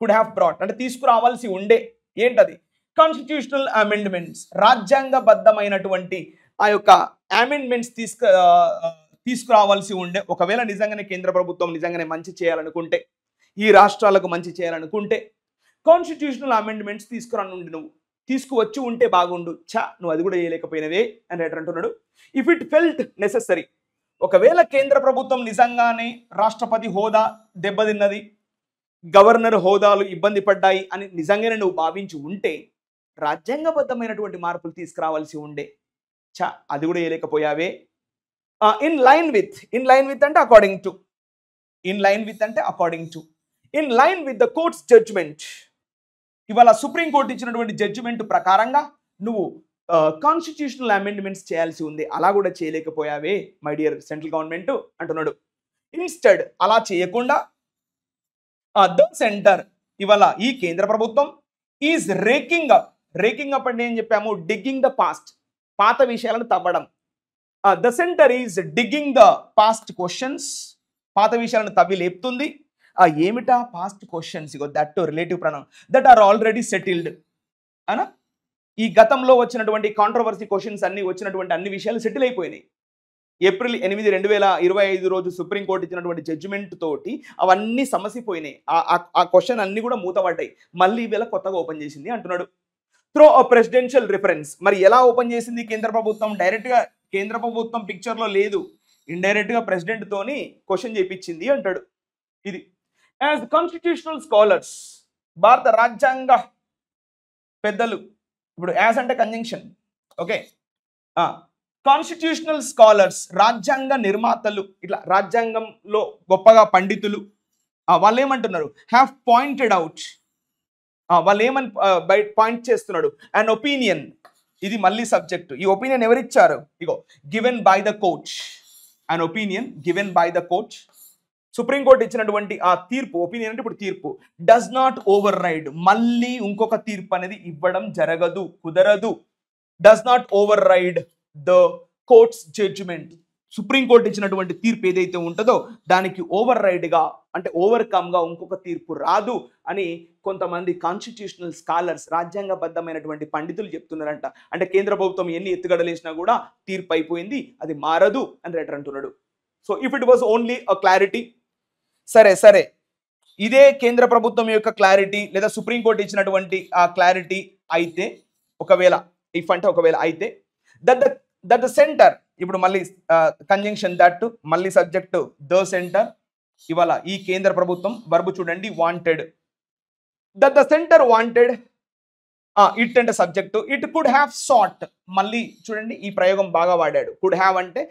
కుడ్ హ్యావ్ బ్రాట్ అంటే తీసుకురావాల్సి ఉండే, ఏంటది, కాన్స్టిట్యూషనల్ అమెండ్మెంట్స్, రాజ్యాంగబద్ధమైనటువంటి ఆ యొక్క అమెండ్మెంట్స్ తీసుకురావాల్సి ఉండే. ఒకవేళ నిజంగానే కేంద్ర ప్రభుత్వం నిజంగానే మంచి చేయాలనుకుంటే, ఈ రాష్ట్రాలకు మంచి చేయాలనుకుంటే కాన్స్టిట్యూషనల్ అమెండ్మెంట్స్ తీసుకురానుండి, నువ్వు తీసుకువచ్చి ఉంటే బాగుండు, నువ్వు అది కూడా చేయలేకపోయినవే అని రైటర్ అంటున్నాడు. ఇఫ్ ఇట్ ఫెల్ట్ నెసెసరీ, ఒకవేళ కేంద్ర ప్రభుత్వం నిజంగానే రాష్ట్రపతి హోదా దెబ్బతిన్నది, గవర్నర్ హోదాలు ఇబ్బంది పడ్డాయి అని నిజంగానే నువ్వు భావించి ఉంటే రాజ్యాంగబద్ధమైనటువంటి మార్పులు తీసుకురావాల్సి ఉండే, అది కూడా చేయలేకపోయావే. ఇన్ లైన్ విత్ అంటే according to, in line with the courts judgment, ఇవాళ సుప్రీంకోర్టు ఇచ్చినటువంటి జడ్జిమెంట్ ప్రకారంగా నువ్వు కాన్స్టిట్యూషనల్ అమెండ్మెంట్స్ చేయాల్సి ఉంది, అలా కూడా చేయలేకపోయావే మై డియర్ సెంట్రల్ గవర్నమెంట్ అంటున్నాడు. ఇన్స్టెడ్, అలా చేయకుండా ద సెంటర్, ఇవాళ ఈ కేంద్ర ప్రభుత్వం ఈజ్ రేకింగ్ అప్ అంటే ఏం చెప్పాము, డిగ్గింగ్ ద పాస్ట్, పాత విషయాలను తవ్వడం. The centre is digging the past questions, పాత విషయాలను తవ్వి లేపుతుంది. ఏమిటా పాస్ట్ క్వశ్చన్స్, ఇగో that relative pronoun, that are already settled అనా. ఈ గతంలో వచ్చినటువంటి కాంట్రవర్సీ క్వశ్చన్స్ అన్ని వచ్చినటువంటి అన్ని విషయాలు సెటిల్ అయిపోయినాయి. ఏప్రిల్ 8, 2025 రోజు సుప్రీంకోర్టు ఇచ్చినటువంటి జడ్జిమెంట్ తోటి అవన్నీ సమసిపోయినాయి. ఆ క్వశ్చన్ అన్ని కూడా మూతపడ్డాయి, మళ్ళీ ఈవేళ కొత్తగా ఓపెన్ చేసింది అంటున్నాడు. త్రో అ ప్రెసిడెన్షియల్ రిఫరెన్స్, మరి ఎలా ఓపెన్ చేసింది కేంద్ర ప్రభుత్వం? డైరెక్ట్గా కేంద్ర ప్రభుత్వం పిక్చర్లో లేదు, ఇండైరెక్ట్గా ప్రెసిడెంట్ తోని క్వశ్చన్ చేయించింది అంటాడు. ఇది యాజ్ కాన్స్టిట్యూషనల్ స్కాలర్స్, భారత రాజ్యాంగ పెద్దలు, ఇప్పుడు యాజ్ అంటే కంజంక్షన్, ఓకే, కాన్స్టిట్యూషనల్ స్కాలర్స్, రాజ్యాంగ నిర్మాతలు, ఇట్లా రాజ్యాంగంలో గొప్పగా పండితులు, వాళ్ళు ఏమంటున్నారు, హ్యావ్ పాయింటెడ్ అవుట్, వాళ్ళు ఏమని పాయింట్ చేస్తున్నాడు, అండ్ ఒపీనియన్, ఇది మళ్ళీ సబ్జెక్టు, ఈ ఒపీనియన్ ఎవరిచ్చారు, ఇగో given by the court, and opinion given by the court, Supreme Court ఇచ్చినటువంటి ఆ తీర్పు, ఒపీనియన్ అంటే ఇప్పుడు తీర్పు, డస్ నాట్ ఓవర్ రైడ్, మళ్ళీ ఇంకొక తీర్పు అనేది ఇవ్వడం జరగదు, కుదరదు. Does not override the courts judgment, supreme court ఇచ్చినటువంటి తీర్పు ఏదైతే ఉంటుందో దానికి ఓవర్ రైడ్గా అంటే ఓవర్కమ్గా ఇంకొక తీర్పు రాదు అని కొంతమంది కాన్స్టిట్యూషనల్ స్కాలర్స్ రాజ్యాంగబద్ధమైనటువంటి పండితులు చెప్తున్నారంట. అంటే కేంద్ర ప్రభుత్వం ఎన్ని ఎత్తుగడలేసినా కూడా తీర్పు అయిపోయింది, అది మారదు అని రైటర్ అంటున్నాడు. So if it was only a clarity, సరే ఇదే కేంద్ర ప్రభుత్వం యొక్క క్లారిటీ లేదా సుప్రీంకోర్టు ఇచ్చినటువంటి ఆ క్లారిటీ అయితే, ఒకవేళ అయితే దట్ ద సెంటర్, ఇప్పుడు మళ్ళీ కంజంక్షన్ దట్, మళ్ళీ సబ్జెక్ట్ ద సెంటర్, ఇవాళ ఈ కేంద్ర ప్రభుత్వం వర్బ్ చూడండి wanted, that the centre wanted, it అంటే సబ్జెక్టు, ఇట్ కుడ్ హ్యావ్ సాట్, మళ్ళీ చూడండి ఈ ప్రయోగం బాగా వాడాడు. కుడ్ హ్యావ్ అంటే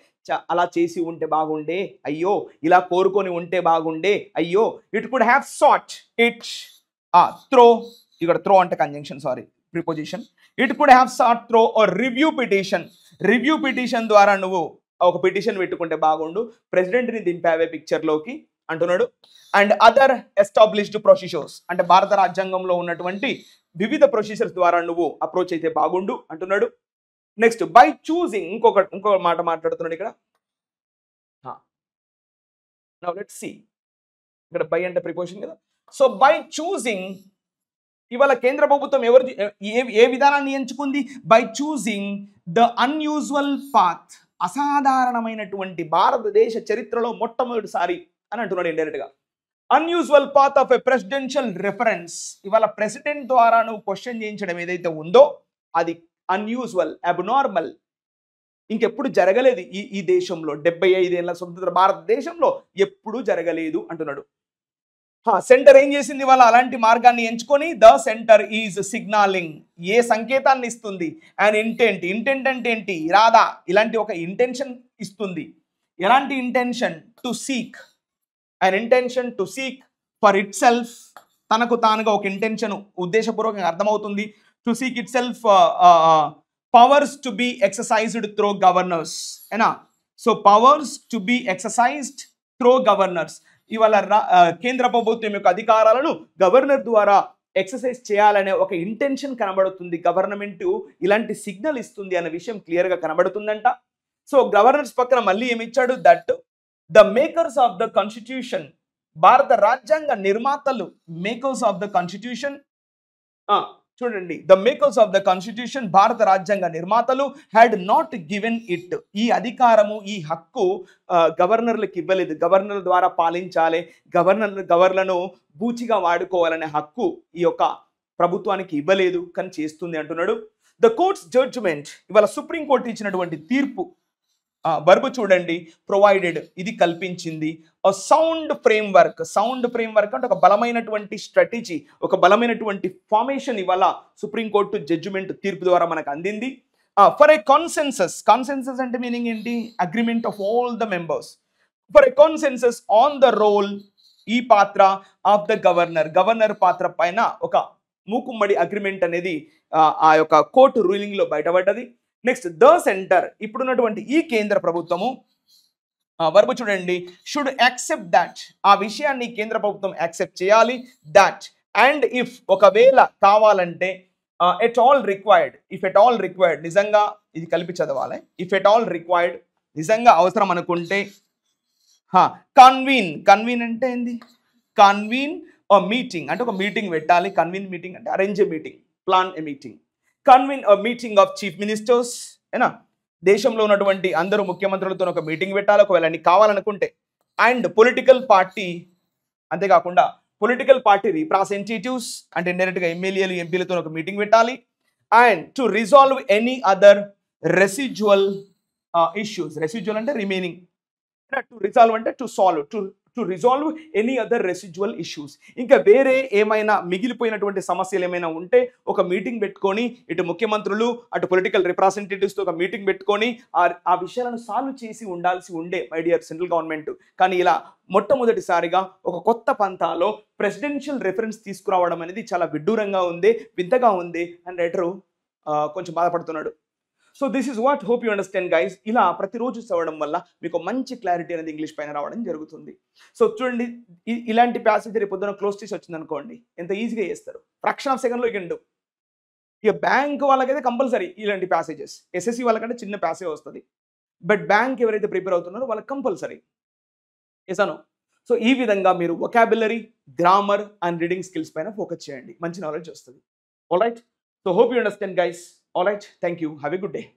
అలా చేసి ఉంటే బాగుండే, అయ్యో ఇలా కోరుకొని ఉంటే బాగుండే, అయ్యో. It could have sought it, through, ఇక్కడ త్రో అంటే conjunction, sorry preposition. It could have sought through or review petition ద్వారా నువ్వు ఒక పిటిషన్ పెట్టుకుంటే బాగుండు, ప్రెసిడెంట్ని దింపావే పిక్చర్లోకి అంటున్నాడు. అండ్ అదర్ ఎస్టాబ్లిష్డ్ ప్రొసీజర్స్ అంటే భారత రాజ్యాంగంలో ఉన్నటువంటి వివిధ ప్రొసీజర్స్ ద్వారా నువ్వు అప్రోచ్ అయితే బాగుండు అంటున్నాడు. నెక్స్ట్ బై చూసింగ్, ఇంకొక మాట మాట్లాడుతున్నాడు ఇక్కడ. నౌ లెట్స్ సీ, ఇక్కడ బై అంటే ప్రిపోజిషన్ కదా. సో బై చూసింగ్, ఇవాళ కేంద్ర ప్రభుత్వం ఏ విధానాన్ని ఎంచుకుంది? By choosing the unusual path, అసాధారణమైనటువంటి భారతదేశ చరిత్రలో మొట్టమొదటిసారి అని అంటున్నాడు ఇండైరెక్ట్ గా. Unusual path of a presidential reference, ఇవాళ ప్రెసిడెంట్ ద్వారా నువ్వు క్వశ్చన్ చేయించడం ఏదైతే ఉందో అది అన్యూజువల్, అబ్నార్మల్, ఇంకెప్పుడు జరగలేదు ఈ దేశంలో, 75 ఏళ్ల స్వతంత్ర భారతదేశంలో ఎప్పుడూ జరగలేదు అంటున్నాడు. సెంటర్ ఏం చేసింది? వాళ్ళ అలాంటి మార్గాన్ని ఎంచుకొని ద సెంటర్ ఈజ్ సిగ్నాలింగ్, ఏ సంకేతాన్ని ఇస్తుంది? అండ్ ఇంటెంట్ అంటే ఏంటి? ఇరాదా, ఇలాంటి ఒక ఇంటెన్షన్ ఇస్తుంది. ఎలాంటి intention? To seek, and intention to seek for itself, తనకు తానుగా ఒక ఇంటెన్షన్ ఉద్దేశపూర్వకంగా అర్థమవుతుంది. To seek itself powers to be exercised through governors, ఏనా? So powers to be exercised through governors, ఇవాళ కేంద్ర ప్రభుత్వం యొక్క అధికారాలను గవర్నర్ ద్వారా ఎక్సర్సైజ్ చేయాలనే ఒక ఇంటెన్షన్ కనబడుతుంది. గవర్నమెంట్ ఇలాంటి సిగ్నల్ ఇస్తుంది అనే విషయం క్లియర్గా కనబడుతుందంట. సో గవర్నర్స్ పక్కన మళ్ళీ ఏమి ఇచ్చాడు? That the makers of the constitution, భారత రాజ్యాంగ నిర్మాతలు, మేకర్స్ ఆఫ్ ద కాన్స్టిట్యూషన్, చూడండి, the makers of the constitution, భారత రాజ్యాంగ నిర్మాతలు హ్యాడ్ నాట్ గివెన్ ఇట్, ఈ అధికారము ఈ హక్కు గవర్నర్లకు ఇవ్వలేదు. గవర్నర్ ద్వారా పాలించాలి, గవర్నర్లను బూచిగా వాడుకోవాలనే హక్కు ఈ యొక్క ప్రభుత్వానికి ఇవ్వలేదు, కానీ చేస్తుంది అంటున్నాడు. ద కోర్ట్స్ జడ్జ్మెంట్, ఇవాళ సుప్రీంకోర్టు ఇచ్చినటువంటి తీర్పు, వర్బ్ చూడండి ప్రొవైడెడ్, ఇది కల్పించింది. సౌండ్ ఫ్రేమ్వర్క్ అంటే ఒక బలమైనటువంటి స్ట్రాటజీ, ఒక బలమైనటువంటి ఫార్మేషన్ ఇవాళ సుప్రీంకోర్టు జడ్జిమెంట్ తీర్పు ద్వారా మనకు అందింది. ఫర్ ఏ కాన్సెన్సస్ అంటే మీనింగ్ ఏంటి? Agreement of all the members. For a consensus on the role, ఈ పాత్ర ఆఫ్ ద గవర్నర్ పాత్ర పైన ఒక మూకుమ్మడి అగ్రిమెంట్ అనేది ఆ యొక్క కోర్టు రూలింగ్ లో బయటపడ్డది. నెక్స్ట్ ద సెంటర్, ఇప్పుడున్నటువంటి ఈ కేంద్ర ప్రభుత్వము, వర్బ్ చూడండి, షుడ్ యాక్సెప్ట్ దట్, ఆ విషయాన్ని కేంద్ర ప్రభుత్వం యాక్సెప్ట్ చేయాలి. దట్ అండ్ ఇఫ్, ఒకవేళ కావాలంటే, ఎట్ ఆల్ రిక్వైర్డ్, నిజంగా ఇది కలిపి చదవాలి. ఇఫ్ ఎట్ ఆల్ రిక్వైర్డ్, నిజంగా అవసరం అనుకుంటే, కన్వీన్ అంటే ఏంది? కన్వీన్ మీటింగ్ అంటే ఒక మీటింగ్ పెట్టాలి. కన్వీన్ మీటింగ్ అంటే arrange A meeting, plan A meeting. Convene a meeting of chief ministers, ఏనా? దేశంలో ఉన్నటువంటి అందరూ ముఖ్యమంత్రులతో ఒక మీటింగ్ పెట్టాలి ఒకవేళ నీకు కావాలనుకుంటే. అండ్ పొలిటికల్ పార్టీ, అంతేకాకుండా పొలిటికల్ పార్టీ రిప్రజెంటేటివ్స్ అంటే డైరెక్ట్గా ఎమ్మెల్యేలు ఎంపీలతో ఒక మీటింగ్ పెట్టాలి. And to resolve any other residual issues, residual అంటే రిమైనింగ్, టు రిజాల్వ్ అంటే to solve, to resolve any other residual issues, ఇంకా వేరే ఏమైనా మిగిలిపోయినటువంటి సమస్యలు ఏమైనా ఉంటే ఒక మీటింగ్ పెట్టుకొని, ఇటు ముఖ్యమంత్రులు అటు పొలిటికల్ రిప్రజెంటేటివ్స్తో ఒక మీటింగ్ పెట్టుకొని ఆ విషయాలను సాల్వ్ చేసి ఉండాల్సి ఉండే మై డియర్ సెంట్రల్ గవర్నమెంట్. కానీ ఇలా మొట్టమొదటిసారిగా ఒక కొత్త పంతాలో ప్రెసిడెన్షియల్ రెఫరెన్స్ తీసుకురావడం అనేది చాలా విడ్డూరంగా ఉంది, వింతగా ఉంది అని రైటరు కొంచెం బాధపడుతున్నాడు. So this is what hope you understand guys. ఇలా ప్రతిరోజు చదవడం వల్ల మీకు మంచి క్లారిటీ అనేది ఇంగ్లీష్ పైన రావడం జరుగుతుంది. సో చూడండి, ఇలాంటి ప్యాసేజ్ రేపు పొద్దున క్లోజ్ చేసి వచ్చింది అనుకోండి, ఎంత ఈజీగా చేస్తారు, ఫ్రాక్షన్ ఆఫ్ సెకండ్లో ఇకండు. ఇక బ్యాంక్ వాళ్ళకైతే కంపల్సరీ ఇలాంటి ప్యాసేజెస్, ఎస్ఎస్సి వాళ్ళకంటే చిన్న ప్యాసేజ్ వస్తుంది. బట్ బ్యాంక్ ఎవరైతే ప్రిపేర్ అవుతున్నారో వాళ్ళకి కంపల్సరీ. ఎసాను. సో ఈ విధంగా మీరు vocabulary, grammar and reading skills పైన ఫోకస్ చేయండి. మంచి నాలెడ్జ్ వస్తుంది. Alright. So hope you understand guys. Alright. Thank you. Have a good day.